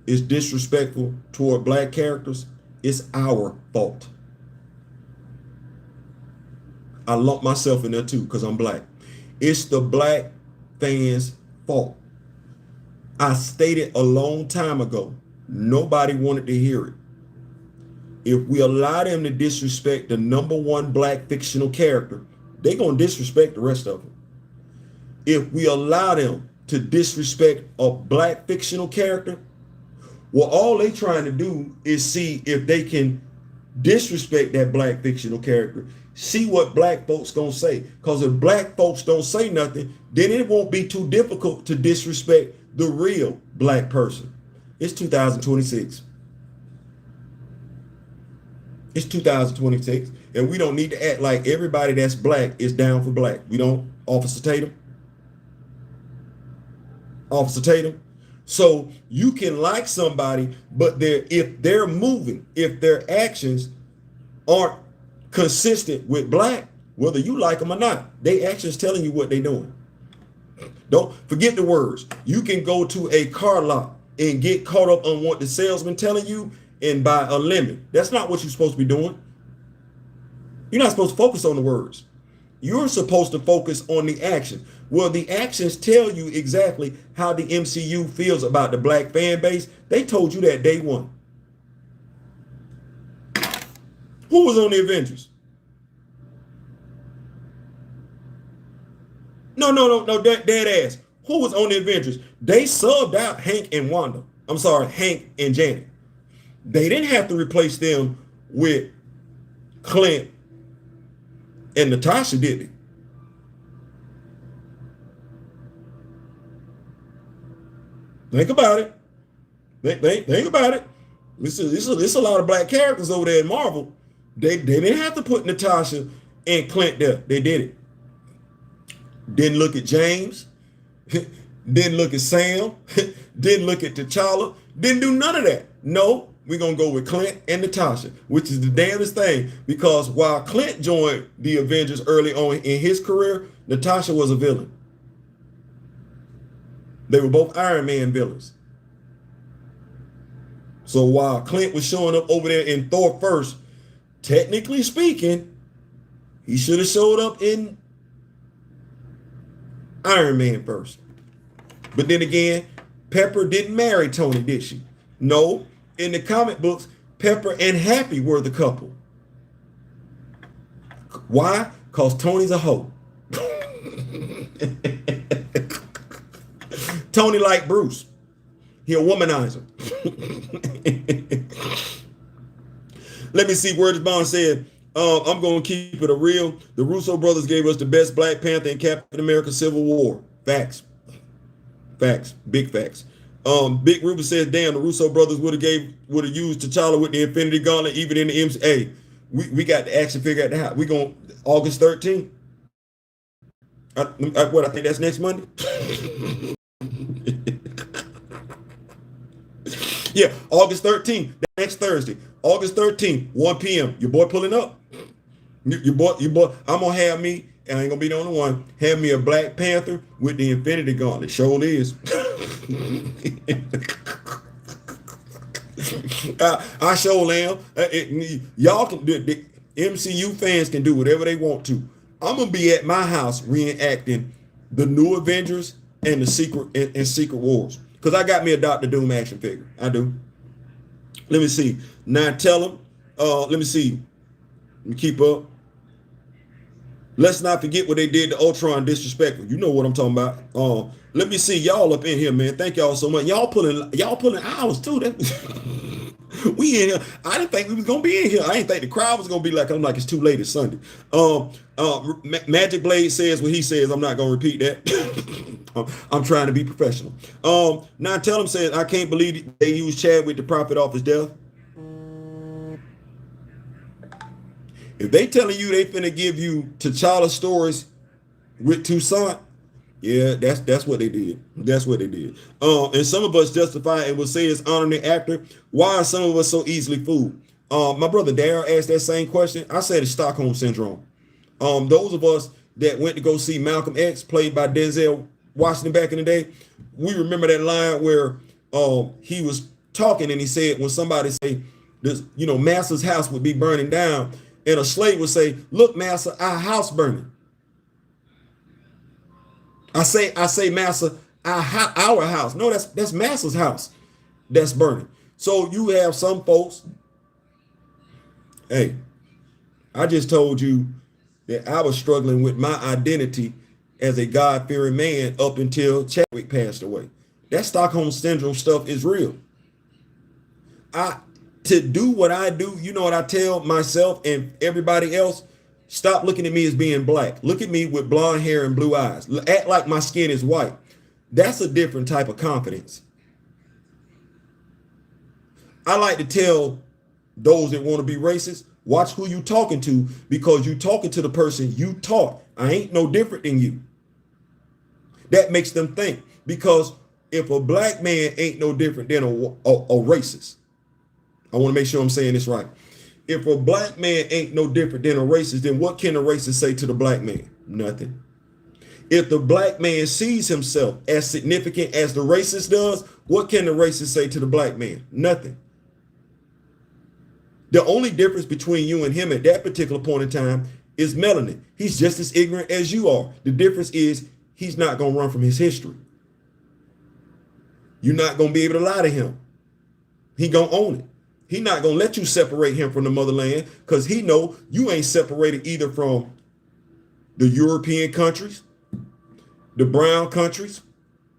is disrespectful toward black characters, it's our fault. I lump myself in there too because I'm black. It's the black fans' fault. I stated a long time ago, nobody wanted to hear it. If we allow them to disrespect the number one black fictional character, they're going to disrespect the rest of them. If we allow them to disrespect a black fictional character, well, all they trying to do is see if they can disrespect that black fictional character, see what black folks gonna say. Because if black folks don't say nothing, then it won't be too difficult to disrespect the real black person. It's 2026. It's 2026, and we don't need to act like everybody that's black is down for black. We don't, Officer Tatum. Officer Tatum. So you can like somebody, but if they're moving, if their actions aren't consistent with black, whether you like them or not, they actions telling you what they're doing. Don't forget the words. You can go to a car lot and get caught up on what the salesman telling you and buy a lemon. That's not what you're supposed to be doing. You're not supposed to focus on the words. You're supposed to focus on the action. Well, the actions tell you exactly how the MCU feels about the black fan base. They told you that day one. Who was on the Avengers? No, dead ass. Who was on the Avengers? They subbed out Hank and Wanda. I'm sorry, Hank and Janet. They didn't have to replace them with Clint and Natasha, did they? Think about it. Think about it. This is a lot of black characters over there in Marvel. They didn't have to put Natasha and Clint there. They did it. Didn't look at James. Didn't look at Sam. Didn't look at T'Challa. Didn't do none of that. No, we're going to go with Clint and Natasha, which is the damnest thing, because while Clint joined the Avengers early on in his career, Natasha was a villain. They were both Iron Man villains. So while Clint was showing up over there in Thor first, technically speaking, he should have showed up in Iron Man first. But then again, Pepper didn't marry Tony, did she? No. In the comic books, Pepper and Happy were the couple. Why? Because Tony's a hoe. Tony like Bruce. He a womanizer. Let me see. Word Bond said, I'm going to keep it a real. The Russo brothers gave us the best Black Panther and Captain America Civil War. Facts. Facts. Big facts. Big Ruben says, damn, the Russo brothers would have used T'Challa with the Infinity Gauntlet even in the MC. Hey, we got the action figured out. We going August 13th. I think that's next Monday. Yeah, August 13th, next Thursday. August 13th, 1 p.m. Your boy pulling up. Your boy, I'm gonna have me, and I ain't gonna be the only one, have me a Black Panther with the Infinity Gauntlet. Sure is. I sure am. Y'all can, the MCU fans can do whatever they want to. I'm gonna be at my house reenacting the new Avengers and the Secret Wars, because I got me a Dr. Doom action figure. I do. Let me see. Now tell them. Let me see. Let me keep up. Let's not forget what they did to Ultron disrespectful. You know what I'm talking about. Let me see y'all up in here, man. Thank y'all so much. Y'all pulling hours too. We in here. I didn't think we was gonna be in here. I didn't think the crowd was gonna be like, I'm like, it's too late, it's Sunday. Magic Blade says what he says. I'm not gonna repeat that. I'm trying to be professional. Now tell them says I can't believe they used Chadwick to profit off his death. If they telling you they finna give you T'Challa stories with Toussaint, yeah, that's what they did. That's what they did. And some of us justify and will say it's honoring the actor. Why are some of us so easily fooled? My brother Darryl asked that same question. I said it's Stockholm syndrome. Those of us that went to go see Malcolm X, played by Denzel Washington back in the day, we remember that line where he was talking and he said when somebody say this, master's house would be burning down, and a slave would say, "Look, master, our house burning." I say, master, our house. No, that's master's house that's burning. So you have some folks. Hey, I just told you that I was struggling with my identity as a God-fearing man up until Chadwick passed away. That Stockholm syndrome stuff is real. To do what I do, you know what I tell myself and everybody else? Stop looking at me as being black. Look at me with blonde hair and blue eyes. Act like my skin is white. That's a different type of confidence. I like to tell those that want to be racist, watch who you talking to, because you talking to the person you taught. I ain't no different than you. That makes them think, because if a black man ain't no different than a racist, I want to make sure I'm saying this right. If a black man ain't no different than a racist, then what can a racist say to the black man? Nothing. If the black man sees himself as significant as the racist does, what can the racist say to the black man? Nothing. The only difference between you and him at that particular point in time is melanin. He's just as ignorant as you are. The difference is he's not going to run from his history. You're not going to be able to lie to him. He going to own it. He not going to let you separate him from the motherland, because he know you ain't separated either from the European countries, the brown countries,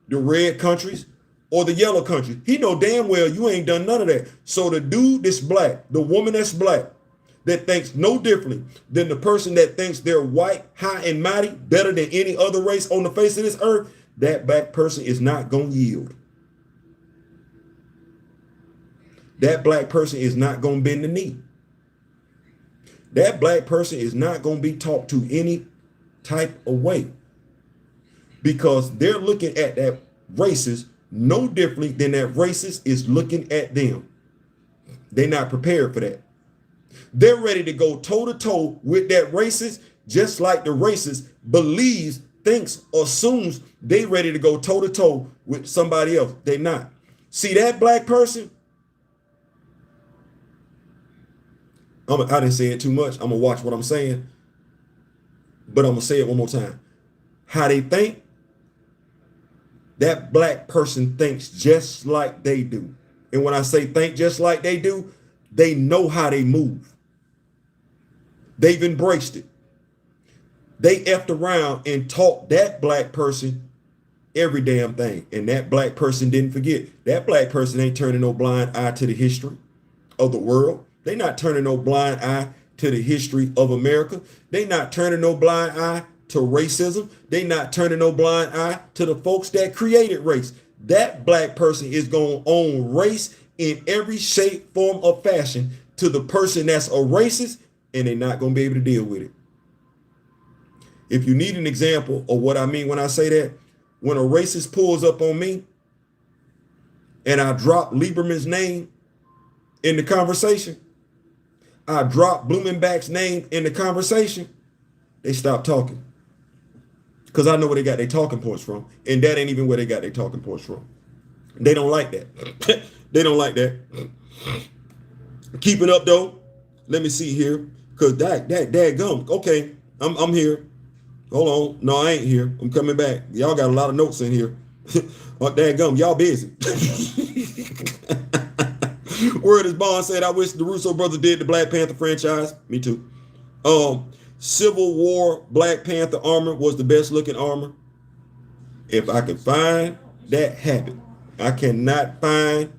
the red countries, or the yellow countries. He know damn well you ain't done none of that. So the dude that's black, the woman that's black, that thinks no differently than the person that thinks they're white, high and mighty, better than any other race on the face of this earth, that black person is not going to yield. That black person is not going to bend the knee. That black person is not going to be talked to any type of way, because they're looking at that racist no differently than that racist is looking at them. They're not prepared for that. They're ready to go toe to toe with that racist, just like the racist believes, thinks, or assumes they ready to go toe to toe with somebody else. They're not. See that black person? I didn't say it too much. I'm going to watch what I'm saying, but I'm going to say it one more time. How they think, that black person thinks just like they do. And when I say think just like they do, they know how they move. They've embraced it. They effed around and taught that black person every damn thing. And that black person didn't forget. That black person ain't turning no blind eye to the history of the world. They not turning no blind eye to the history of America. They not turning no blind eye to racism. They not turning no blind eye to the folks that created race. That black person is going to own race in every shape, form, or fashion to the person that's a racist, and they're not going to be able to deal with it. If you need an example of what I mean when I say that, when a racist pulls up on me and I drop Lieberman's name in the conversation, I drop Blumenbach's name in the conversation, they stop talking. Because I know where they got their talking points from. And that ain't even where they got their talking points from. They don't like that. They don't like that. Keep it up though. Let me see here. Because that gum. Okay, I'm here. Hold on. No, I ain't here. I'm coming back. Y'all got a lot of notes in here. That gum. Y'all busy. Word is Bond said, I wish the Russo brothers did the Black Panther franchise. Me too. Civil War Black Panther armor was the best looking armor. If I can find that habit, I cannot find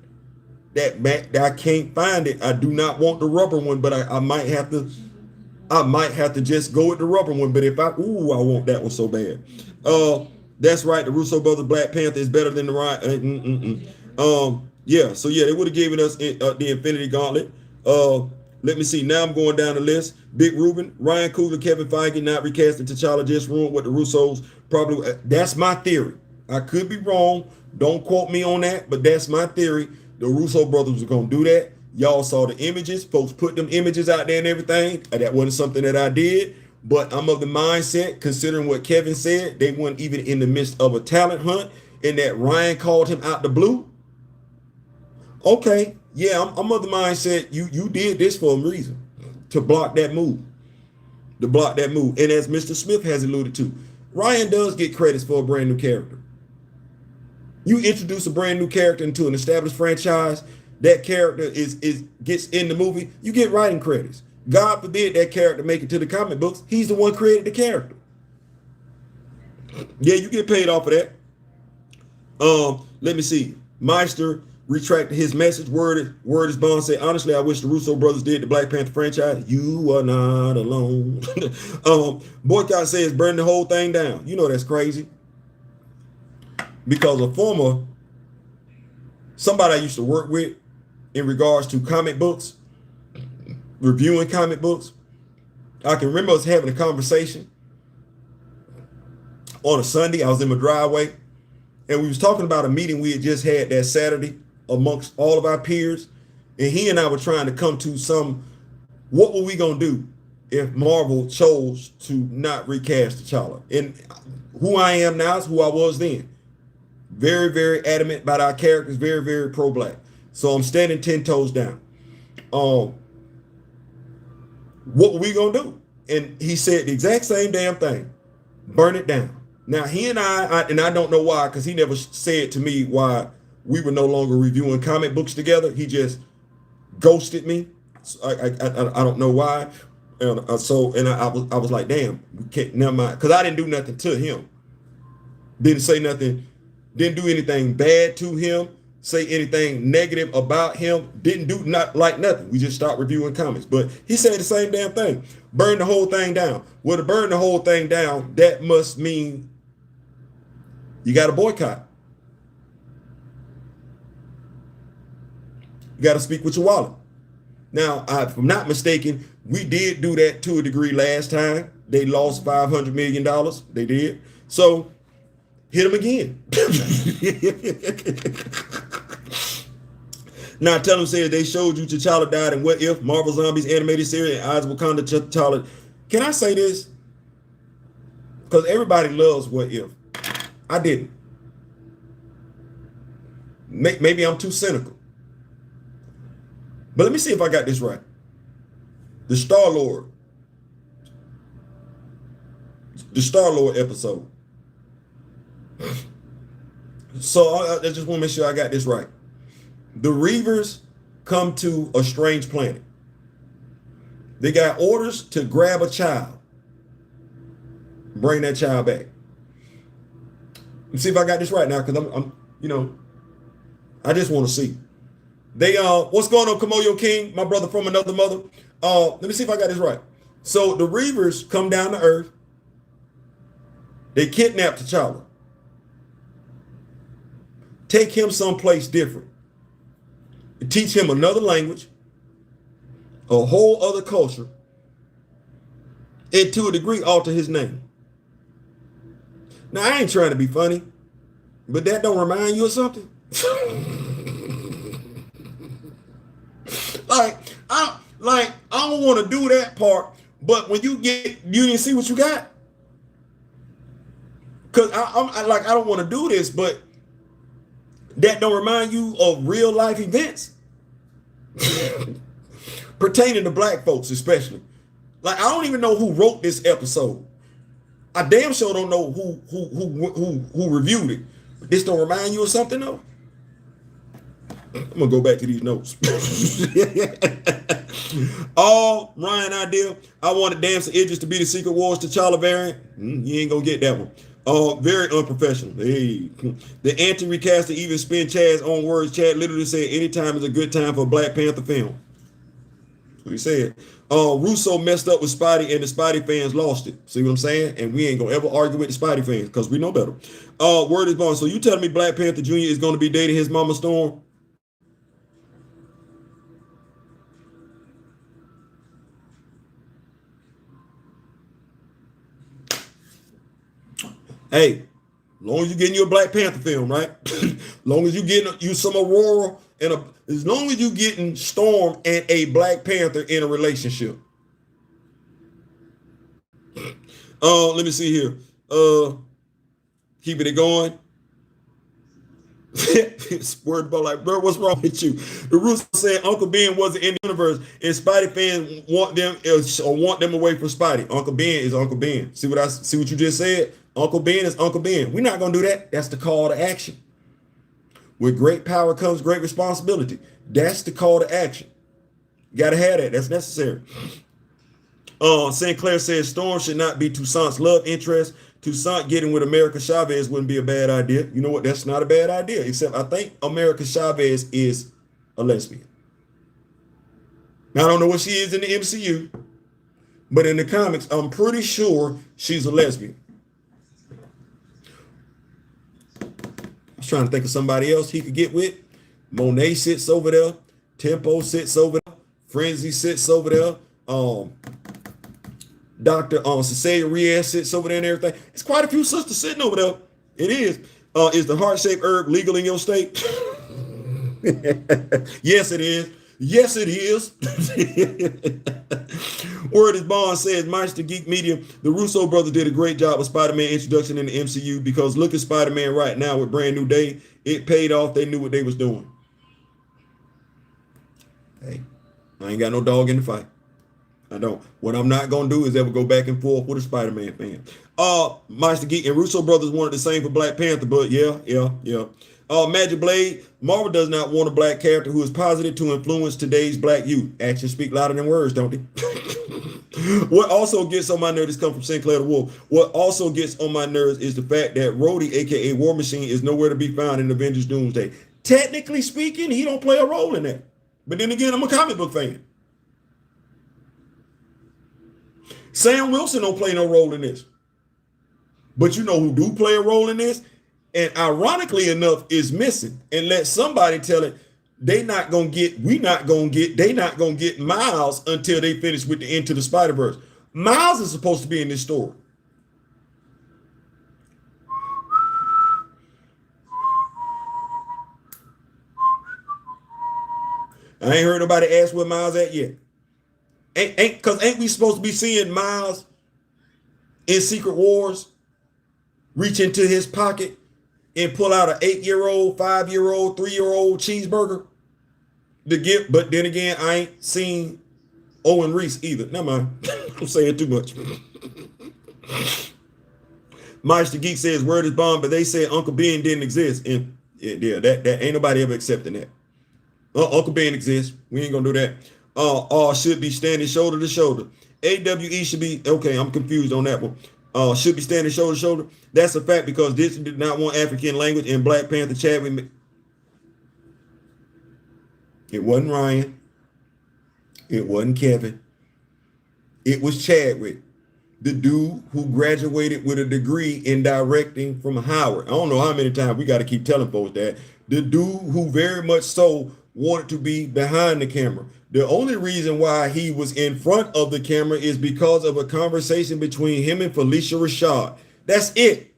that back. I can't find it. I do not want the rubber one, but I might have to just go with the rubber one. But if I want that one so bad. That's right. The Russo brothers Black Panther is better than the Ryan. Yeah. So yeah, they would have given us the Infinity Gauntlet. Let me see. Now I'm going down the list. Big Ruben, Ryan Coogler, Kevin Feige not recasting T'Challa just ruined what the Russos probably. That's my theory. I could be wrong. Don't quote me on that, but that's my theory. The Russo brothers were gonna do that. Y'all saw the images. Folks put them images out there and everything. That wasn't something that I did. But I'm of the mindset, considering what Kevin said, they weren't even in the midst of a talent hunt, and that Ryan called him out the blue. Okay, yeah, I'm of the mindset you did this for a reason, to block that move, And as Mr. Smith has alluded to, Ryan does get credits for a brand new character. You introduce a brand new character into an established franchise, that character gets in the movie, you get writing credits. God forbid that character make it to the comic books. He's the one created the character. Yeah, you get paid off of that. Let me see. Meister retracted his message. Word is bond. Say, honestly, I wish the Russo brothers did the Black Panther franchise. You are not alone. Boycott says burn the whole thing down. You know that's crazy. Because a former somebody I used to work with in regards to comic books, reviewing comic books, I can remember us having a conversation on a Sunday. I was in my driveway, and we was talking about a meeting we had just had that Saturday amongst all of our peers, and he and I were trying to come to what were we gonna do if Marvel chose to not recast T'Challa? And who I am now is who I was then. Very, very adamant about our characters, very, very pro-Black. So I'm standing 10 toes down. What were we gonna do? And he said the exact same damn thing. Burn it down. Now he and I don't know why, because he never said to me why we were no longer reviewing comic books together. He just ghosted me. So I don't know why. And I was like, damn, we can't, never mind, because I didn't do nothing to him. Didn't say nothing. Didn't do anything bad to him. Say anything negative about him. Didn't do not like nothing. We just stopped reviewing comics. But he said the same damn thing. Burn the whole thing down. Well, to burn the whole thing down, that must mean you got to boycott. You got to speak with your wallet. Now, if I'm not mistaken, we did do that to a degree last time. They lost $500 million. They did. So hit them again. Now, tell them, says they showed you T'Challa died and What If, Marvel Zombies animated series, and Eyes of Wakanda T'Challa. Can I say this? Because everybody loves What If. I didn't. Maybe I'm too cynical. But let me see if I got this right. The Star-Lord episode. So I just want to make sure I got this right. The Reavers come to a strange planet. They got orders to grab a child, bring that child back. Let's see if I got this right now, because I just want to see. They what's going on, Kamoyo King, my brother from another mother? Let me see if I got this right. So the Reavers come down to Earth. They kidnap T'Challa. Take him someplace different. Teach him another language, a whole other culture, and to a degree alter his name. Now, I ain't trying to be funny, but that don't remind you of something? I don't want to do that part, but when you didn't see what you got? Because I don't want to do this, but that don't remind you of real life events pertaining to Black folks, especially. Like, I don't even know who wrote this episode. I damn sure don't know who reviewed it. But this don't remind you of something, though? I'm gonna go back to these notes. All Ryan idea. I wanted Damson Idris to be the Secret Wars T'Challa variant. You ain't gonna get that one. Very unprofessional. Hey. The anti-recaster even spin Chad's own words. Chad literally said anytime is a good time for a Black Panther film. what he said. Russo messed up with Spidey, and the Spidey fans lost it. See what I'm saying? And we ain't gonna ever argue with the Spidey fans because we know better. Word is born. So you telling me Black Panther Jr. is gonna be dating his mama Storm? Hey, long as you getting your Black Panther film, right? Long as you getting you some Aurora and as long as you getting Storm and a Black Panther in a relationship. Let me see here. Keeping it going. Word about like, bro, what's wrong with you? The Russo said Uncle Ben wasn't in the universe, and Spidey fans want them away from Spidey. Uncle Ben is Uncle Ben. See what you just said? Uncle Ben is Uncle Ben. We're not gonna do that. That's the call to action. With great power comes great responsibility. That's the call to action. You gotta have that. That's necessary. St. Clair says Storm should not be Toussaint's love interest. Toussaint getting with America Chavez wouldn't be a bad idea. You know what? That's not a bad idea. Except I think America Chavez is a lesbian. Now I don't know what she is in the MCU, but in the comics, I'm pretty sure she's a lesbian. I was trying to think of somebody else he could get with. Monet sits over there. Tempo sits over there. Frenzy sits over there. Dr. Cecilia Reyes sits over there and everything. It's quite a few sisters sitting over there. It is. Is the heart-shaped herb legal in your state? Yes, it is. Yes, it is. Word is Bond says, Meister Geek Media, the Russo brothers did a great job with Spider-Man introduction in the MCU because look at Spider-Man right now with Brand New Day. It paid off. They knew what they was doing. Hey, I ain't got no dog in the fight. I don't. What I'm not gonna do is ever go back and forth with a Spider-Man fan. Meister Geek and Russo brothers wanted the same for Black Panther, but yeah. Magic Blade, Marvel does not want a black character who is positive to influence today's black youth. Actions speak louder than words, don't they? What also gets on my nerves, this comes from Sinclair the Wolf. What also gets on my nerves is the fact that Rhodey, aka War Machine, is nowhere to be found in Avengers Doomsday. Technically speaking, he don't play a role in that. But then again, I'm a comic book fan. Sam Wilson don't play no role in this. But you know who do play a role in this? And ironically enough, is missing. And let somebody tell it, they not gonna get Miles until they finish with the Into the Spider-Verse. Miles is supposed to be in this story. I ain't heard nobody ask where Miles at yet. Ain't we supposed to be seeing Miles in Secret Wars reach into his pocket and pull out an 8-year-old, 5-year-old, 3-year-old cheeseburger to give? But then again, I ain't seen Owen Reese either. Never mind. I'm saying too much. Meister Geek says word is bond, but they said Uncle Ben didn't exist. And yeah, that ain't nobody ever accepting that. Uncle Ben exists. We ain't gonna do that. All should be standing shoulder to shoulder. AWE should be, okay, I'm confused on that one. Should be standing shoulder to shoulder. That's a fact because Disney did not want African language in Black Panther. Chadwick. It wasn't Ryan. It wasn't Kevin. It was Chadwick, the dude who graduated with a degree in directing from Howard. I don't know how many times we got to keep telling folks that. The dude who very much so wanted to be behind the camera. The only reason why he was in front of the camera is because of a conversation between him and Felicia Rashad. That's it.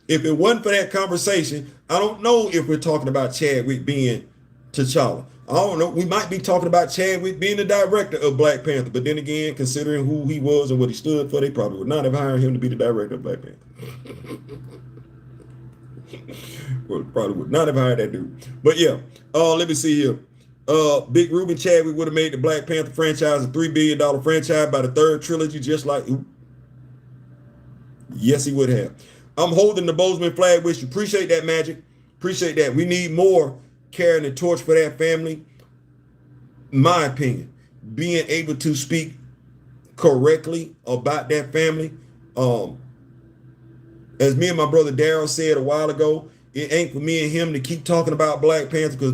If it wasn't for that conversation, I don't know if we're talking about Chadwick being T'Challa. I don't know. We might be talking about Chadwick being the director of Black Panther. But then again, considering who he was and what he stood for, they probably would not have hired him to be the director of Black Panther. Well, probably would not have hired that dude. But yeah, let me see here. Big Ruben Chadwick would have made the Black Panther franchise a $3 billion franchise by the third trilogy, just like, yes, he would have. I'm holding the Boseman flag with you. Appreciate that, Magic. Appreciate that. We need more carrying the torch for that family. My opinion, being able to speak correctly about that family. As me and my brother Daryl said a while ago, it ain't for me and him to keep talking about Black Panther because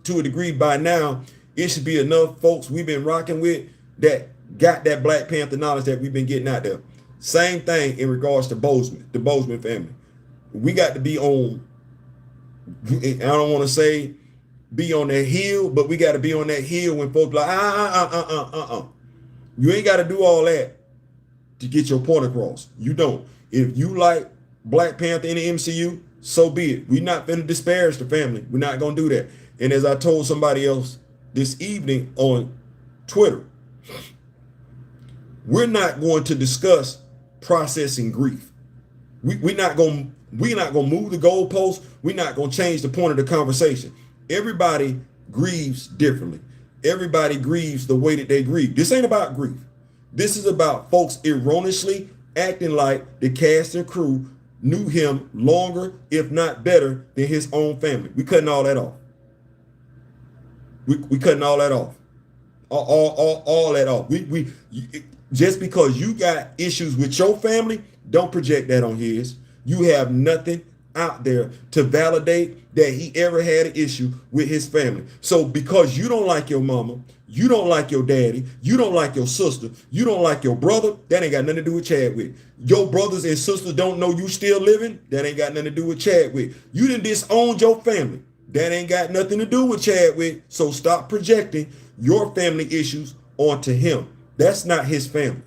to a degree by now, It should be enough folks we've been rocking with that got that Black Panther knowledge that we've been getting out there. Same thing in regards to Boseman, the Boseman family. We got to be on, I don't want to say be on that hill, but we got to be on that hill when folks like, You ain't got to do all that to get your point across. You don't. If you like Black Panther in the MCU, so be it. We're not going to disparage the family. We're not going to do that. And as I told somebody else this evening on Twitter, we're not going to discuss processing grief. We're not going to move the goalposts. We're not going to change the point of the conversation. Everybody grieves differently. Everybody grieves the way that they grieve. This ain't about grief. This is about folks erroneously acting like the cast and crew knew him longer, if not better, than his own family. We cutting all that off. We cutting all that off. All that off. Just because you got issues with your family, don't project that on his. You have nothing out there to validate that he ever had an issue with his family. So because you don't like your mama, you don't like your daddy, you don't like your sister, you don't like your brother, that ain't got nothing to do with Chadwick. Your brothers and sisters don't know you still living, that ain't got nothing to do with Chadwick. You done disowned your family, that ain't got nothing to do with Chadwick. So stop projecting your family issues onto him. That's not his family.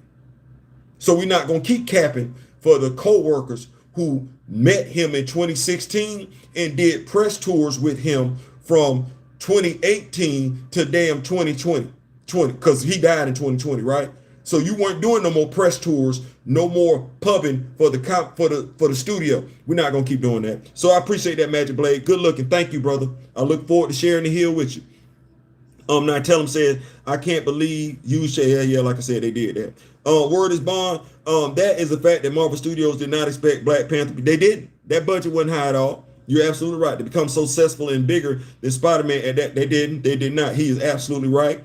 So we're not going to keep capping for the co-workers who met him in 2016 and did press tours with him from 2018 to damn 2020, because he died in 2020, right? So you weren't doing no more press tours, no more pubbing for the studio. We're not gonna keep doing that. So I appreciate that, Magic Blade. Good looking. Thank you, brother. I look forward to sharing the hill with you. Now tell him says, I can't believe you say, yeah, like I said, they did that. Word is bond. That is the fact that Marvel Studios did not expect Black Panther. They didn't. That budget wasn't high at all. You're absolutely right. To become so successful and bigger than Spider-Man, and that they didn't. They did not. He is absolutely right.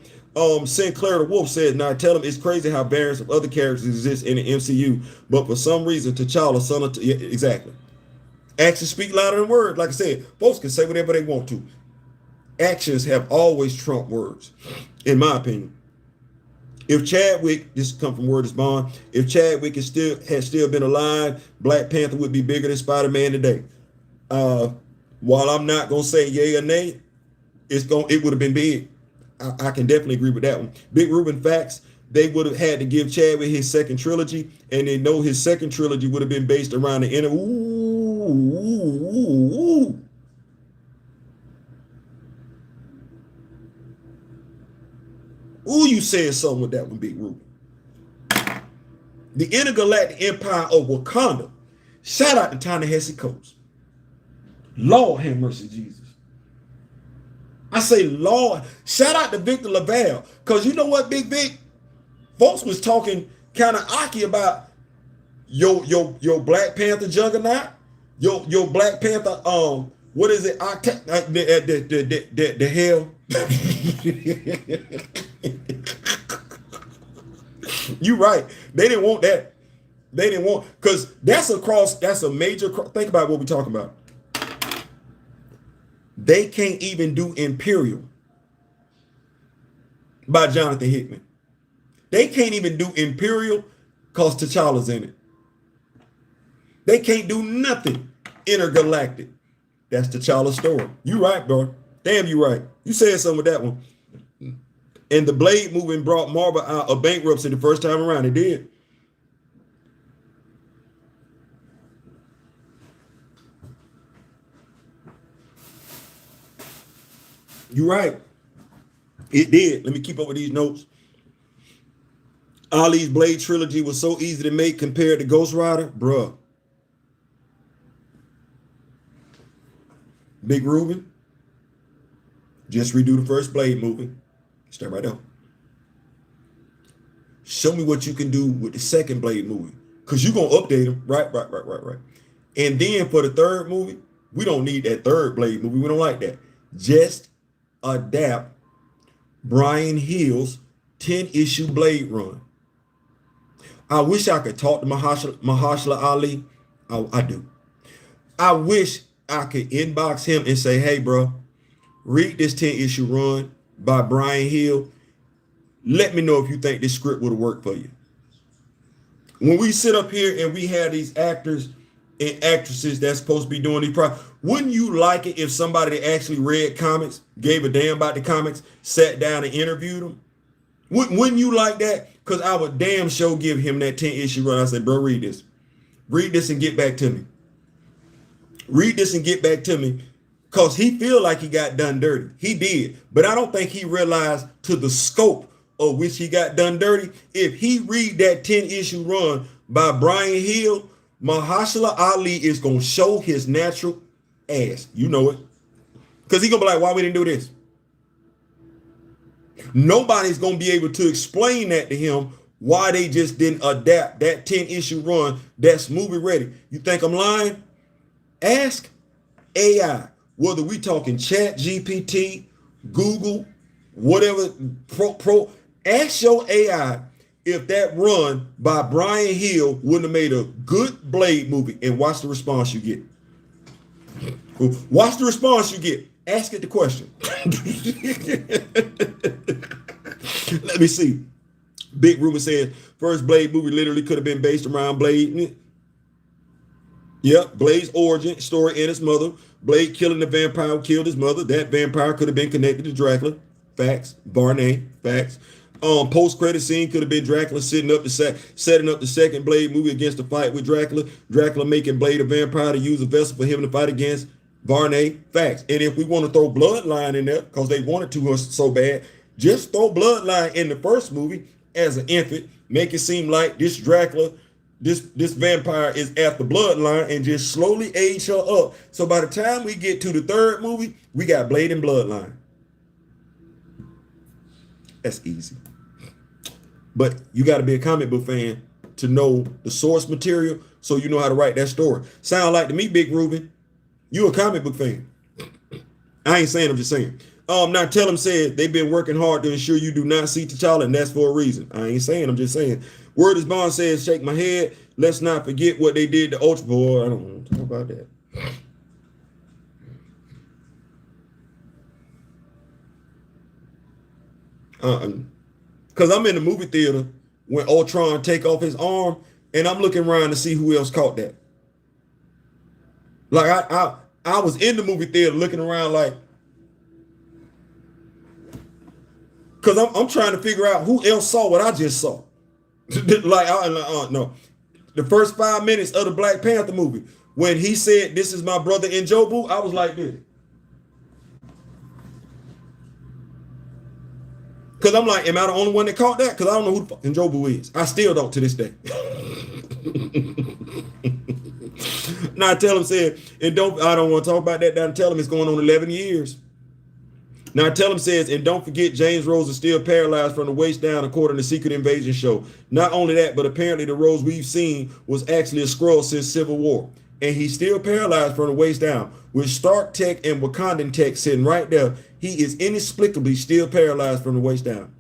Sinclair the Wolf says, now tell him it's crazy how variants of other characters exist in the MCU, but for some reason, T'Challa, son of yeah, exactly. Actions speak louder than words. Like I said, folks can say whatever they want to. Actions have always trumped words, in my opinion. If Chadwick, this come from Word is Bond, if Chadwick had still been alive, Black Panther would be bigger than Spider-Man today. While I'm not gonna say yay or nay, it would have been big. I can definitely agree with that one. Big Ruben facts, they would have had to give Chadwick his second trilogy, and they know his second trilogy would have been based around the inner. Ooh. Ooh, you said something with that one, Big Ruben. The Intergalactic Empire of Wakanda. Shout out to Ta-Nehisi Coates. Lord have mercy, Jesus. I say, Lord, shout out to Victor LaValle. Because you know what, Big Vic? Folks was talking kind of aki about your Black Panther juggernaut, your Black Panther, what is it? The hell. You right. They didn't want that. They didn't want, because that's a major, think about what we're talking about. They can't even do Imperial by Jonathan Hickman. They can't even do Imperial because T'Challa's in it. They can't do nothing intergalactic. That's T'Challa's story. You right, bro. Damn, you right. You said something with that one. And the Blade movement brought Marvel out of bankruptcy the first time around. It did. You're right. It did. Let me keep up with these notes. Ali's Blade trilogy was so easy to make compared to Ghost Rider. Bruh. Big Ruben. Just redo the first Blade movie. Stay right there. Show me what you can do with the second Blade movie. Because you're going to update them. Right. And then for the third movie, we don't need that third Blade movie. We don't like that. Just adapt Brian Hill's 10-issue Blade run. I wish I could talk to Mahershala Ali. I do. I wish I could inbox him and say, hey, bro, read this 10-issue run. by Brian Hill. Let me know if you think this script would have worked for you. When we sit up here and we have these actors and actresses that's supposed to be doing these wouldn't you like it if somebody that actually read comics, gave a damn about the comics, sat down and interviewed them? Wouldn't you like that? Because I would damn sure give him that 10-issue run. I said, bro, read this. Read this and get back to me. Read this and get back to me. Because he feel like he got done dirty. He did. But I don't think he realized to the scope of which he got done dirty. If he read that 10-issue run by Brian Hill, Mahershala Ali is going to show his natural ass. You know it. Because he's going to be like, why we didn't do this? Nobody's going to be able to explain that to him, why they just didn't adapt that 10-issue run that's movie ready. You think I'm lying? Ask AI, whether we talking Chat GPT, Google, whatever, ask your AI if that run by Brian Hill wouldn't have made a good Blade movie, and watch the response you get. Watch the response you get. Ask it the question. Let me see. Big Rumor says first Blade movie literally could have been based around Blade. Yep, Blade's origin story and his mother. Blade killing the vampire who killed his mother. That vampire could have been connected to Dracula. Facts. Barney. Facts. Post-credit scene could have been Dracula setting up the second Blade movie against the fight with Dracula. Dracula making Blade a vampire to use a vessel for him to fight against Varney. Facts. And if we want to throw Bloodline in there, because they wanted to so bad, just throw Bloodline in the first movie as an infant. Make it seem like this Dracula, this vampire is after Bloodline, and just slowly age her up. So by the time we get to the third movie, we got Blade and Bloodline. That's easy. But you got to be a comic book fan to know the source material, so you know how to write that story. Sound like to me, Big Ruben, you a comic book fan. I ain't saying, I'm just saying. Now tell him said they've been working hard to ensure you do not see T'Challa, and that's for a reason. I ain't saying, I'm just saying. Word is Bond says, shake my head. Let's not forget what they did to Ultra Boy. I don't want to talk about that. Because I'm in the movie theater when Ultron take off his arm, and I'm looking around to see who else caught that. Like I was in the movie theater looking around like, because I'm trying to figure out who else saw what I just saw. No. The first 5 minutes of the Black Panther movie, when he said, "This is my brother Njobu," I was like this. Because I'm like, am I the only one that caught that? Because I don't know who the Njobu is. I still don't to this day. Now I tell him, said, and I don't want to talk about that. Now tell him it's going on 11 years. Now tell him says, and don't forget James Rose is still paralyzed from the waist down according to Secret Invasion show. Not only that, but apparently the Rose we've seen was actually a Skrull since Civil War. And he's still paralyzed from the waist down. With Stark tech and Wakandan tech sitting right there, he is inexplicably still paralyzed from the waist down.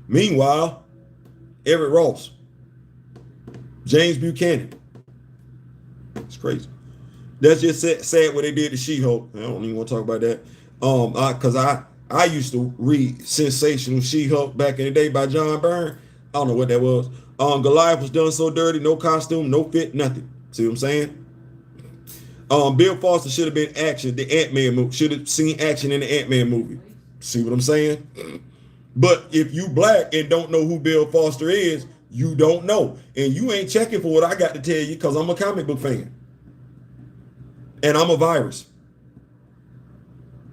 Meanwhile, Everett Ross, James Buchanan. It's crazy. That's just sad what they did to She-Hulk. I don't even want to talk about that. Because I used to read Sensational She-Hulk back in the day by John Byrne. I don't know what that was. Goliath was done so dirty, no costume, no fit, nothing. See what I'm saying? Bill Foster should have been action. The Ant-Man movie should have seen action in the Ant-Man movie. See what I'm saying? But if you black and don't know who Bill Foster is, you don't know. And you ain't checking for what I got to tell you because I'm a comic book fan. And I'm a virus.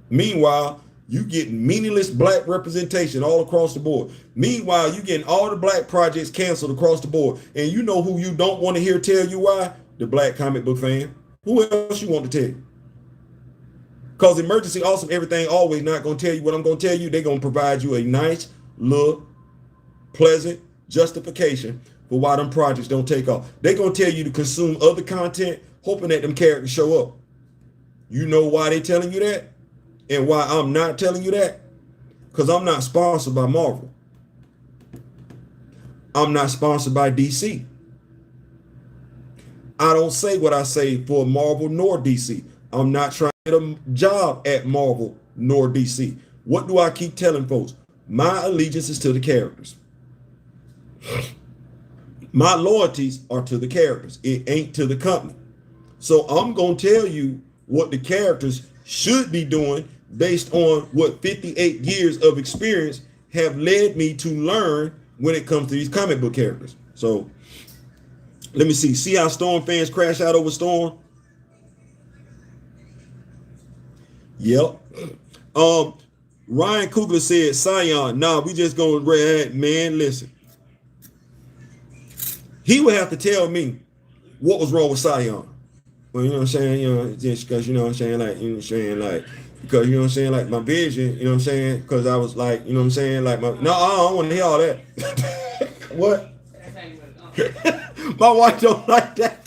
Meanwhile, you get meaningless black representation all across the board. Meanwhile, you getting all the black projects canceled across the board. And you know who you don't want to hear tell you why? The black comic book fan. Who else you want to tell you? Because Emergency Awesome Everything Always not going to tell you what I'm going to tell you. They're going to provide you a nice, look, pleasant justification for why them projects don't take off. They're going to tell you to consume other content, hoping that them characters show up. You know why they telling you that? And why I'm not telling you that? Because I'm not sponsored by Marvel. I'm not sponsored by DC. I don't say what I say for Marvel nor DC. I'm not trying to get a job at Marvel nor DC. What do I keep telling folks? My allegiance is to the characters. My loyalties are to the characters. It ain't to the company. So I'm going to tell you what the characters should be doing based on what 58 years of experience have led me to learn when it comes to these comic book characters. So let me see. See how Storm fans crash out over Storm? Yep. Ryan Coogler said, Sion, nah, we just going to, man, listen. He would have to tell me what was wrong with Sion. Well, you know what I'm saying? You know, just because, you know what I'm saying? Like, you know what I'm saying? Like, because, you know what I'm saying? Like, my vision, you know what I'm saying? Because I was like, you know what I'm saying? Like, no, I don't want to hear all that. What? My wife don't like that.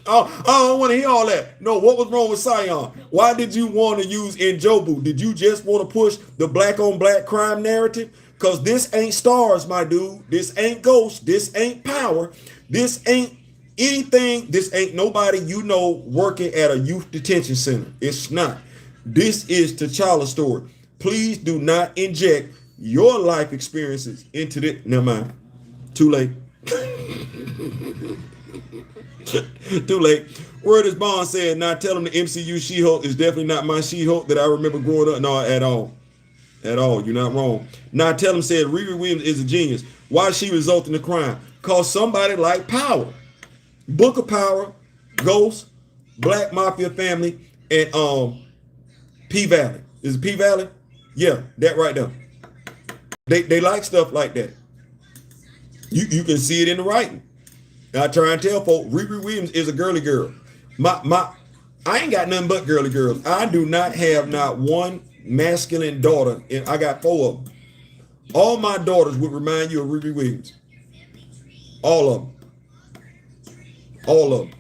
I don't want to hear all that. No, what was wrong with Sion? Why did you want to use Njobu? Did you just want to push the black on black crime narrative? Because this ain't Stars, my dude. This ain't Ghost. This ain't Power. This ain't anything. This ain't nobody you know working at a youth detention center. It's not. This is T'Challa's story. Please do not inject your life experiences into this. Never mind. Too late. Too late. Word is Bond said, now tell him the MCU She-Hulk is definitely not my She-Hulk that I remember growing up. No, at all. At all. You're not wrong. Now tell him said Riri Williams is a genius. Why she result in the crime? Cause somebody like Power. Book of Power, Ghost, Black Mafia Family, and P-Valley. Is it P-Valley? Yeah, that right there. They like stuff like that. You can see it in the writing. I try and tell folks, Riri Williams is a girly girl. I ain't got nothing but girly girls. I do not have not one masculine daughter, and I got 4 of them. All my daughters would remind you of Riri Williams. All of them. All of them.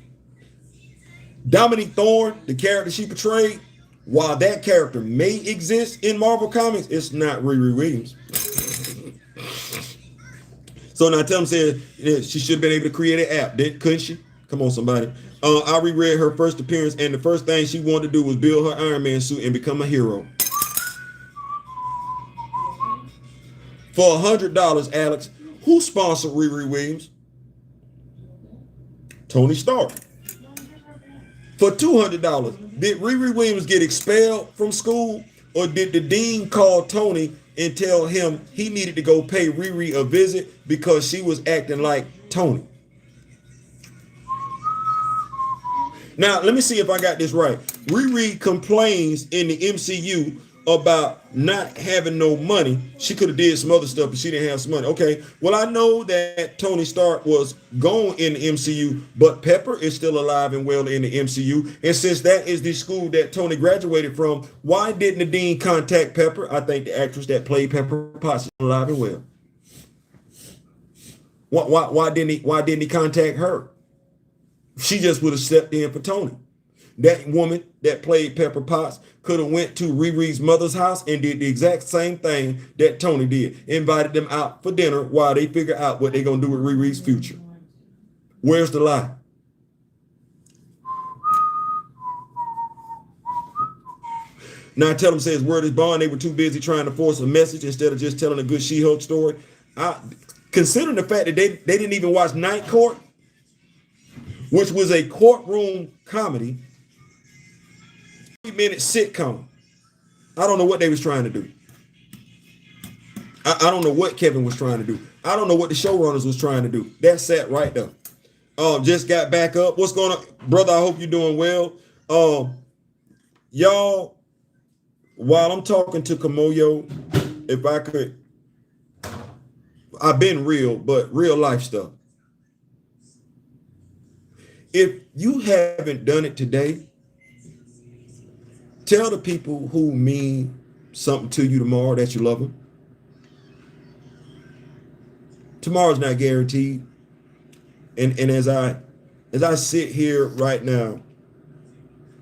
Dominique Thorne, the character she portrayed, while that character may exist in Marvel Comics, it's not Riri Williams. So now tell him, said she should have been able to create an app, couldn't she? Come on, somebody. I reread her first appearance, and the first thing she wanted to do was build her Iron Man suit and become a hero. For $100, Alex, who sponsored Riri Williams? Tony Stark. For $200, did Riri Williams get expelled from school, or did the dean call Tony and tell him he needed to go pay Riri a visit because she was acting like Tony? Now, let me see if I got this right. Riri complains in the MCU about not having no money. She could have did some other stuff, but she didn't have some money. Okay, well, I know that Tony Stark was gone in the MCU, but Pepper is still alive and well in the MCU. And since that is the school that Tony graduated from, why didn't the dean contact Pepper? I think the actress that played Pepper Potts is alive and well. Why didn't he contact her? She just would have stepped in for Tony. That woman that played Pepper Potts could have went to Riri's mother's house and did the exact same thing that Tony did. Invited them out for dinner while they figure out what they're going to do with Riri's future. Where's the lie? Now tell them, says word is bond. They were too busy trying to force a message instead of just telling a good She-Hulk story. Considering the fact that they didn't even watch Night Court, which was a courtroom comedy, 3-minute sitcom. I don't know what they was trying to do. I don't know what Kevin was trying to do. I don't know what the showrunners was trying to do. That sat right there. Just got back up. What's going on? Brother, I hope you're doing well. Y'all, while I'm talking to Kamoyo, if I could, I've been real, but real life stuff. If you haven't done it today, tell the people who mean something to you tomorrow that you love them. Tomorrow's not guaranteed. And as I sit here right now,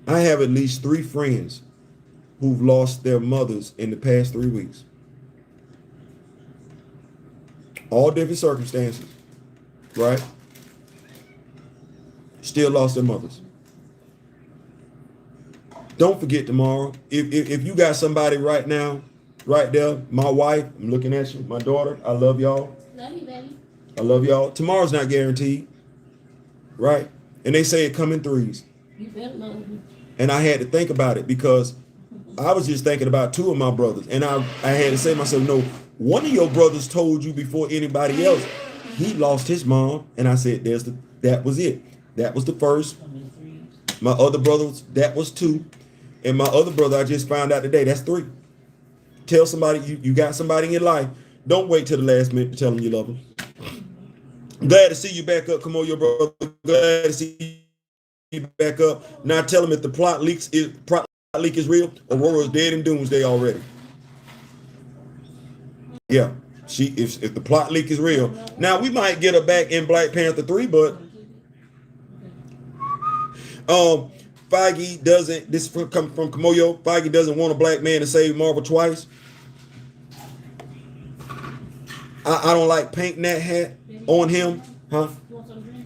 I have at least 3 friends who've lost their mothers in the past 3 weeks. All different circumstances, right? Still lost their mothers. Don't forget tomorrow. If you got somebody right now right there. My wife, I'm looking at you. My daughter, I love y'all.
Love you, baby.
I love y'all. Tomorrow's not guaranteed, right? And they say it come in threes.
You better love me.
And I had to think about it because I was just thinking about two of my brothers. And I had to say to myself, no, one of your brothers told you before anybody else he lost his mom. And I said, that was it. That was the first. My other brothers, that was two. And my other brother, I just found out today, that's three. Tell somebody you got somebody in your life. Don't wait till the last minute to tell them you love them. Glad to see you back up. Come on, your brother. Glad to see you back up. Now tell them if the plot leak is real, Aurora's dead in doomsday already. Yeah, if the plot leak is real. Now we might get her back in Black Panther 3, but Feige doesn't. This come from Kamoyo. Feige doesn't want a black man to save Marvel twice. I don't like painting that hat on him, huh?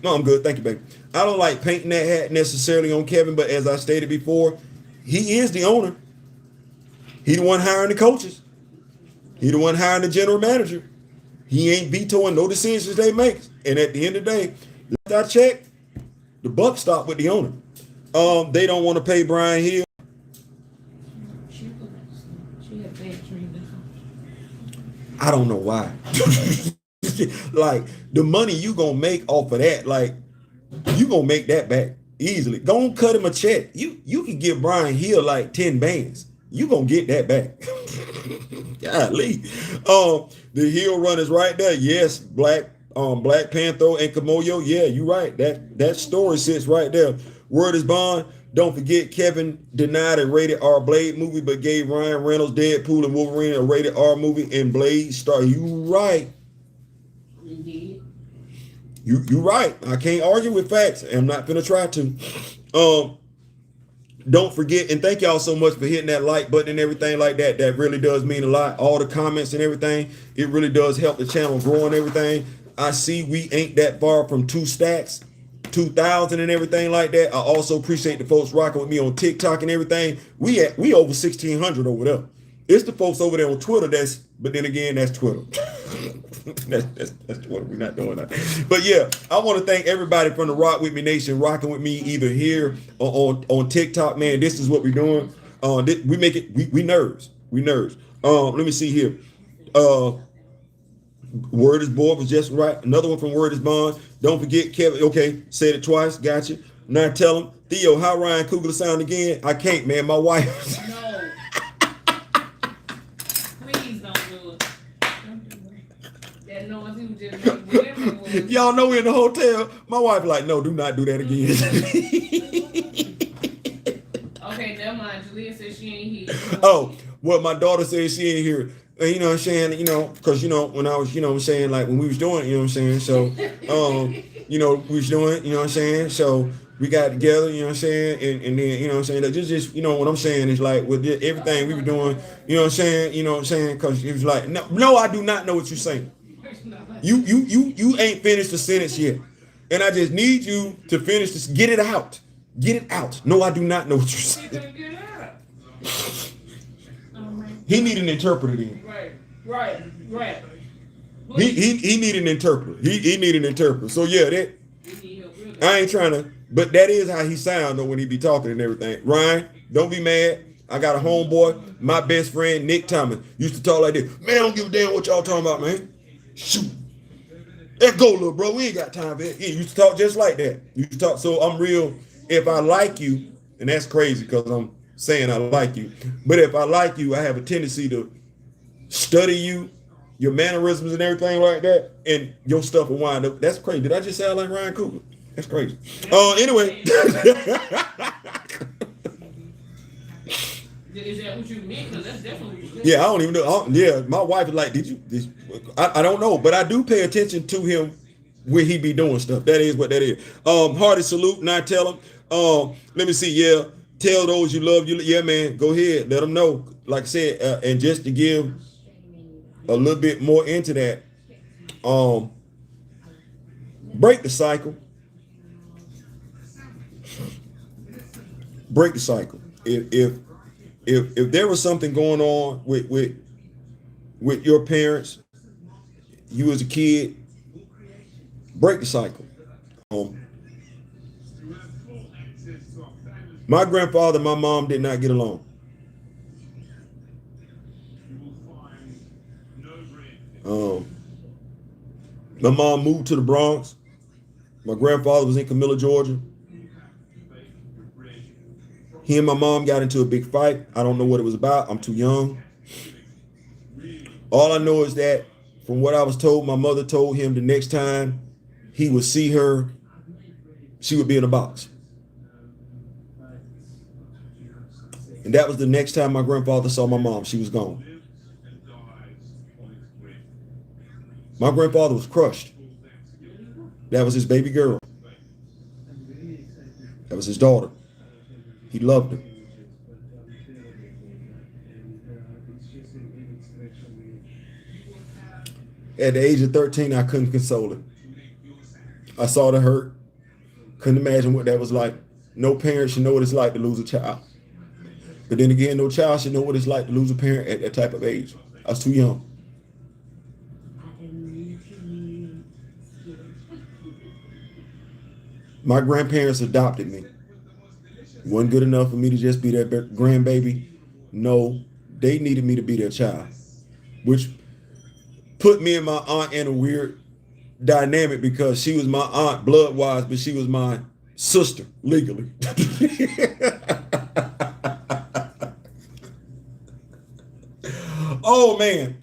No, I'm good. Thank you, baby. I don't like painting that hat necessarily on Kevin, but as I stated before, he is the owner. He the one hiring the coaches. He the one hiring the general manager. He ain't vetoing no decisions they make. And at the end of the day, last I checked, the buck stopped with the owner. They don't want to pay Brian Hill. I don't know why. Like the money you gonna make off of that, like you gonna make that back easily. Go and cut him a check. You can give Brian Hill like 10 bands. You gonna get that back. Golly. The Hill run is right there. Yes, Black Panther and Kamoyo. Yeah, you right. That story sits right there. Word is bond. Don't forget, Kevin denied a rated R Blade movie, but gave Ryan Reynolds Deadpool and Wolverine a rated R movie, and Blade star. You right.
Indeed.
You right. I can't argue with facts. I'm not gonna try to. Don't forget, and thank y'all so much for hitting that like button and everything like that. That really does mean a lot. All the comments and everything, it really does help the channel grow and everything. I see we ain't that far from 2 stacks. 2,000 and everything like that. I also appreciate the folks rocking with me on TikTok and everything. We over 1,600 over there. It's the folks over there on Twitter but then again, that's Twitter. that's Twitter. We're not doing that. But yeah, I want to thank everybody from the Rock With Me Nation rocking with me either here or on TikTok. Man, this is what we're doing. We make it. We nerds. We nerds. Let me see here. Word is Board was just right. Another one from Word is Bond. Don't forget Kevin. Okay, said it twice. Got you. Now tell him, Theo, how Ryan Coogler sound again? I can't, man. My wife.
No. Please don't do it. Don't do it. That noise he was just making, whatever it was.
Y'all know we're in the hotel. My wife like, no, do not do that again.
Okay, never mind. Julia said she ain't here.
Oh, well, my daughter said she ain't here. You know what I'm saying? You know, because, you know, when I was, you know what I'm saying, like when we was doing it, you know what I'm saying? So, you know, we was doing it, you know what I'm saying? So we got together, you know what I'm saying? And then, you know what I'm saying? Like, just, you know, what I'm saying is like with everything we were doing, you know what I'm saying? You know what I'm saying? Because it was like, no, I do not know what you're saying. You ain't finished the sentence yet. And I just need you to finish this. Get it out. Get it out. No, I do not know what you're saying. He need an interpreter then.
Right.
He need an interpreter. He need an interpreter. So yeah, that I ain't trying to, but that is how he sound though when he be talking and everything. Ryan, don't be mad. I got a homeboy, my best friend Nick Thomas used to talk like this. Man, I don't give a damn what y'all talking about, man. Shoot. Let's go, little bro. We ain't got time for it. He used to talk just like that. You used to talk. So I'm real. If I like you, and that's crazy because I'm saying I like you, but if I like you, I have a tendency to study you, your mannerisms and everything like that, and your stuff will wind up. That's crazy. Did I just sound like Ryan Coogler? That's crazy. Anyway.
Is that what you meant? Because that's definitely what you
Yeah, I don't even know. Yeah, my wife is like, I don't know, but I do pay attention to him when he be doing stuff. That is what that is. Hearty salute. Now tell him. Let me see. Yeah, tell those you love. Yeah, man. Go ahead. Let them know. Like I said, and just to give a little bit more into that, break the cycle. Break the cycle. If there was something going on with with your parents, you as a kid, break the cycle. Um, my grandfather and my mom did not get along. Um, my mom moved to the Bronx. My grandfather was in Camilla, Georgia. He and my mom got into a big fight. I don't know what it was about. I'm too young. All I know is that from what I was told, my mother told him the next time he would see her, she would be in a box. And that was the next time my grandfather saw my mom. She was gone. My grandfather was crushed. That was his baby girl. That was his daughter. He loved her. At the age of 13, I couldn't console her. I saw the hurt. Couldn't imagine what that was like. No parent should know what it's like to lose a child. But then again, no child should know what it's like to lose a parent at that type of age. I was too young. My grandparents adopted me. It wasn't good enough for me to just be their grandbaby. No, they needed me to be their child, which put me and my aunt in a weird dynamic because she was my aunt blood-wise, but she was my sister legally. Oh man,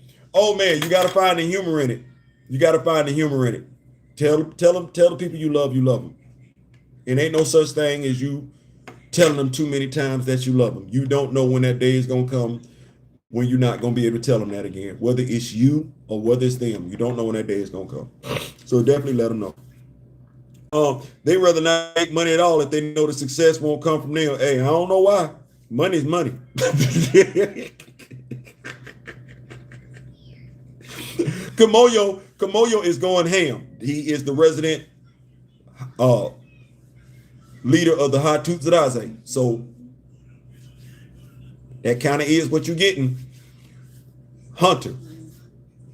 you got to find the humor in it. You got to find the humor in it. Tell the people you love them. It ain't no such thing as you telling them too many times that you love them. You don't know when that day is gonna come when you're not gonna be able to tell them that again. Whether it's you or whether it's them, you don't know when that day is gonna come. So definitely let them know. They rather not make money at all if they know the success won't come from them. Hey, I don't know why. Money's money. Kamoyo is going ham. He is the resident leader of the Hatutsi. So that kind of is what you're getting. Hunter.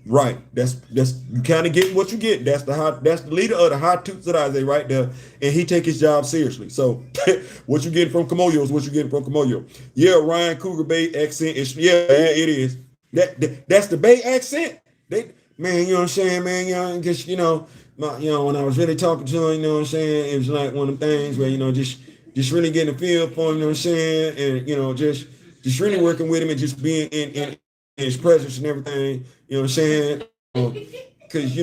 Right. That's you kind of getting what you get. That's the leader of the Hatutsi right there. And he take his job seriously. So what you getting from Kamoyo is what you getting from Kamoyo. Yeah, Ryan Cougar Bay accent is it is. That's the Bay accent. Man, you know what I'm saying, man, just when I was really talking to him, you know what I'm saying, it was like one of them things where, just really getting a feel for him, you know what I'm saying, and just really working with him and just being in his presence and everything, you know what I'm saying? Because,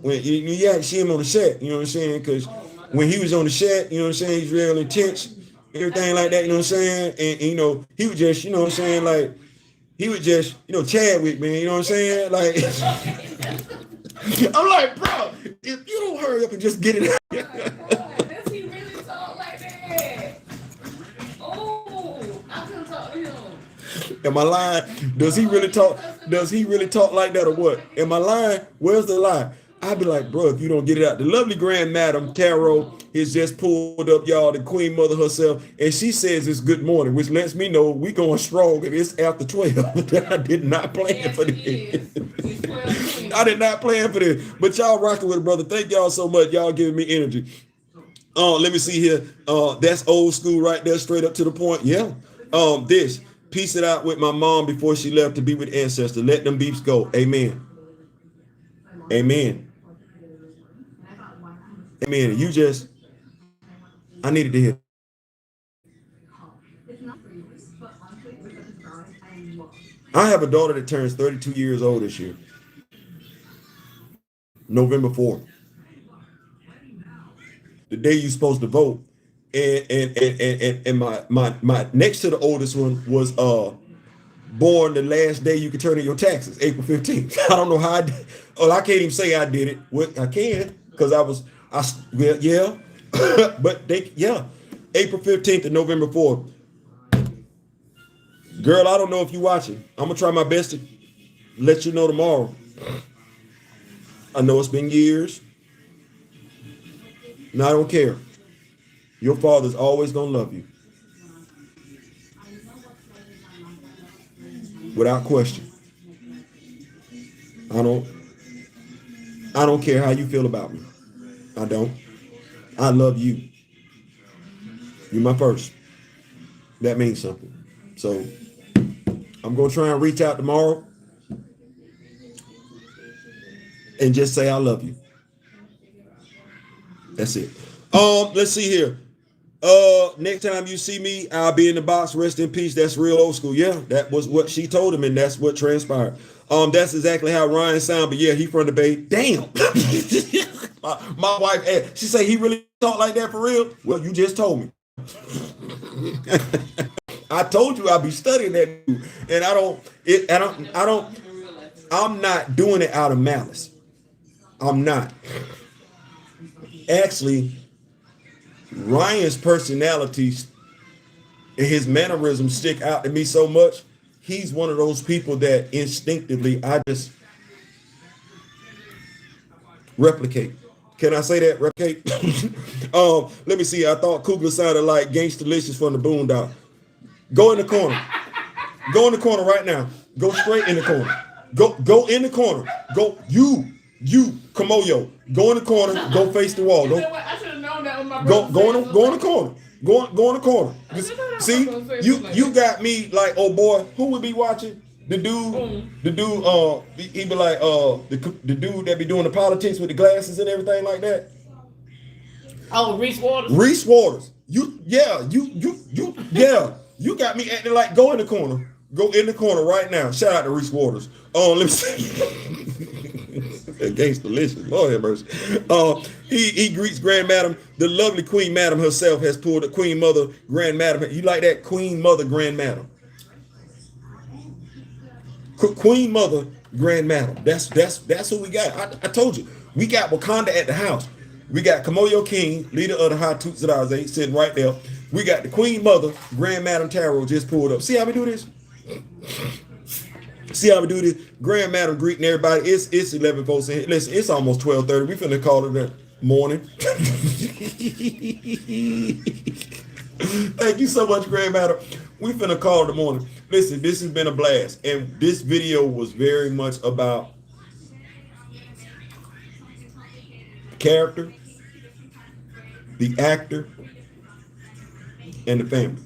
when you actually see him on the set, you know what I'm saying? Because when he was on the set, you know what I'm saying, he's real intense, everything like that, you know what I'm saying? And he was just, you know what I'm saying, like, he was just, Chadwick, man, you know what I'm saying? Like, I'm like, bro, if you don't hurry up and just get it out.
Oh my God, does he really talk like that? Oh, I couldn't talk to him.
Am I lying? Does he really talk? Does he really talk like that or what? Am I lying? Where's the lie? I'd be like, bro, if you don't get it out. The lovely grand madam Tarot has just pulled up, y'all, the queen mother herself, and she says it's good morning, which lets me know we going strong and it's after 12. I did not plan for this. I did not plan for this. But y'all rocking with it, brother. Thank y'all so much. Y'all giving me energy. Let me see here. That's old school right there, straight up to the point. Yeah. This. Piece it out with my mom before she left to be with ancestors. Let them beeps go. Amen. Amen. Amen. I needed to hear. I have a daughter that turns 32 years old this year. November 4th. The day you're supposed to vote. And my next to the oldest one was born the last day you could turn in your taxes, April 15th. I don't know how I did. Oh, I can't even say I did it. Well, I can because yeah. But April 15th and November 4th. Girl, I don't know if you're watching. I'm going to try my best to let you know tomorrow. I know it's been years. And I don't care. Your father's always going to love you. Without question. I don't care how you feel about me. I don't. I love you. You're my first. That means something. So I'm gonna try and reach out tomorrow and just say I love you. That's it. Let's see here. Next time you see me, I'll be in the box. Rest in peace. That's real old school. Yeah, that was what she told him, and that's what transpired. That's exactly how Ryan sounded. But yeah, he from the Bay. Damn. my wife asked, she said he really talk like that for real. Well, you just told me. I told you I'd be studying that dude, and I'm not doing it out of malice. I'm not. Actually, Ryan's personality and his mannerisms stick out to me so much. He's one of those people that instinctively I just replicate. Can I say that? Replicate? Let me see. I thought Cougar sounded like Gangstalicious from the Boondock. Go in the corner. Go in the corner right now. Go straight in the corner. Go in the corner. Go you Kamoyo. Go in the corner. Go face the wall.
You know what? I should have known that was my
Go
brother.
in the corner. Go in the corner. See, you got me like, oh boy, who would be watching? The dude, he be like, the dude that be doing the politics with the glasses and everything like that.
Oh, Reese Waters.
Reese Waters. You got me acting like go in the corner. Go in the corner right now. Shout out to Reese Waters. Let me see. Gangstalicious. Lord have mercy. He greets Grand Madam. The lovely Queen Madam herself has pulled a Queen Mother Grand Madam. You like that? Queen Mother Grand Madam. Queen Mother Grand Madam. That's who we got. I told you. We got Wakanda at the house. We got Kamoyo King, leader of the Hatuts Zadaze, sitting right there. We got the Queen Mother Grand Madam Tarot just pulled up. See how we do this? See how we do this? Grand Madam greeting everybody. It's 11 folks in here. Listen, it's almost 12:30. We finna call it a morning. Thank you so much, Grand Madam. We finna call it a morning. Listen, this has been a blast. And this video was very much about character, the actor, and the family.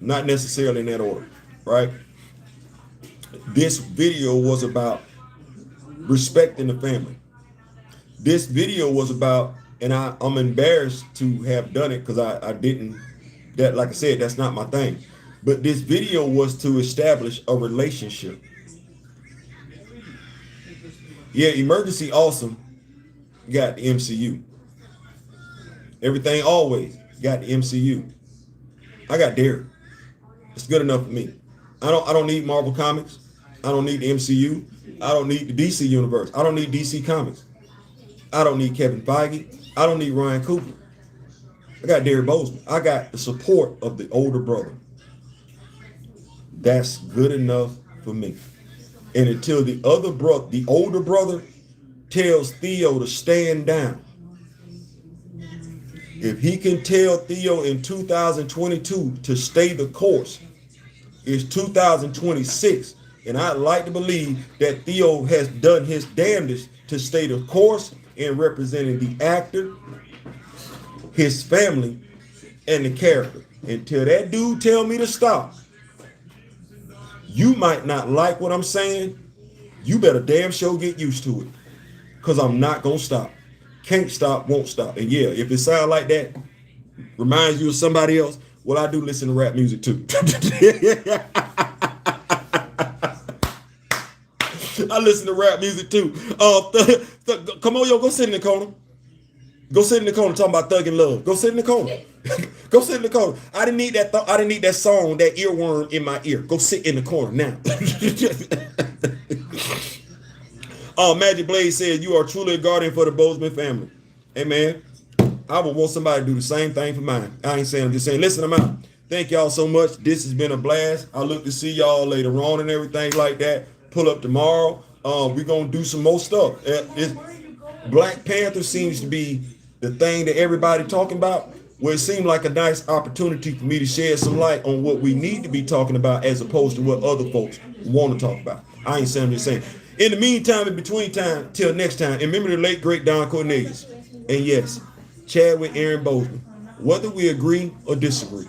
Not necessarily in that order, right? This video was about respecting the family. This video was about, and I'm embarrassed to have done it because I didn't, that like I said, that's not my thing. But this video was to establish a relationship. Yeah, Emergency Awesome got the MCU. Everything Always got the MCU. I got Derek. It's good enough for me. I don't need Marvel Comics. I don't need the MCU. I don't need the DC universe. I don't need DC Comics. I don't need Kevin Feige. I don't need Ryan Coogler. I got Derek Boseman. I got the support of the older brother. That's good enough for me. And until the older brother tells Theo to stand down, if he can tell Theo in 2022 to stay the course, it's 2026. And I'd like to believe that Theo has done his damnedest to stay the course in representing the actor, his family, and the character. Until that dude tell me to stop, you might not like what I'm saying. You better damn sure get used to it. Because I'm not going to stop. Can't stop, won't stop. And yeah, if it sounds like that, reminds you of somebody else, well, I do listen to rap music too. I listen to rap music too. Come on, yo, go sit in the corner. Go sit in the corner talking about Thug and Love. Go sit in the corner. Go sit in the corner. I didn't need that. I didn't need that song, that earworm in my ear. Go sit in the corner now. Magic Blade says you are truly a guardian for the Boseman family. Hey man, I would want somebody to do the same thing for mine. I ain't saying, I'm just saying, listen, I'm out. Thank y'all so much. This has been a blast. I look to see y'all later on and everything like that. Pull up tomorrow. We're gonna do some more stuff. Black Panther seems to be the thing that everybody talking about. Well, it seemed like a nice opportunity for me to shed some light on what we need to be talking about as opposed to what other folks want to talk about. I ain't saying, I'm just saying. In the meantime, in between time, till next time, and remember the late great Don Cornelius. And yes, Chadwick, Aaron Boseman. Whether we agree or disagree,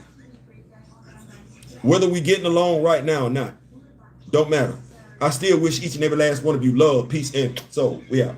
whether we getting along right now or not, don't matter. I still wish each and every last one of you love, peace, and soul. We out.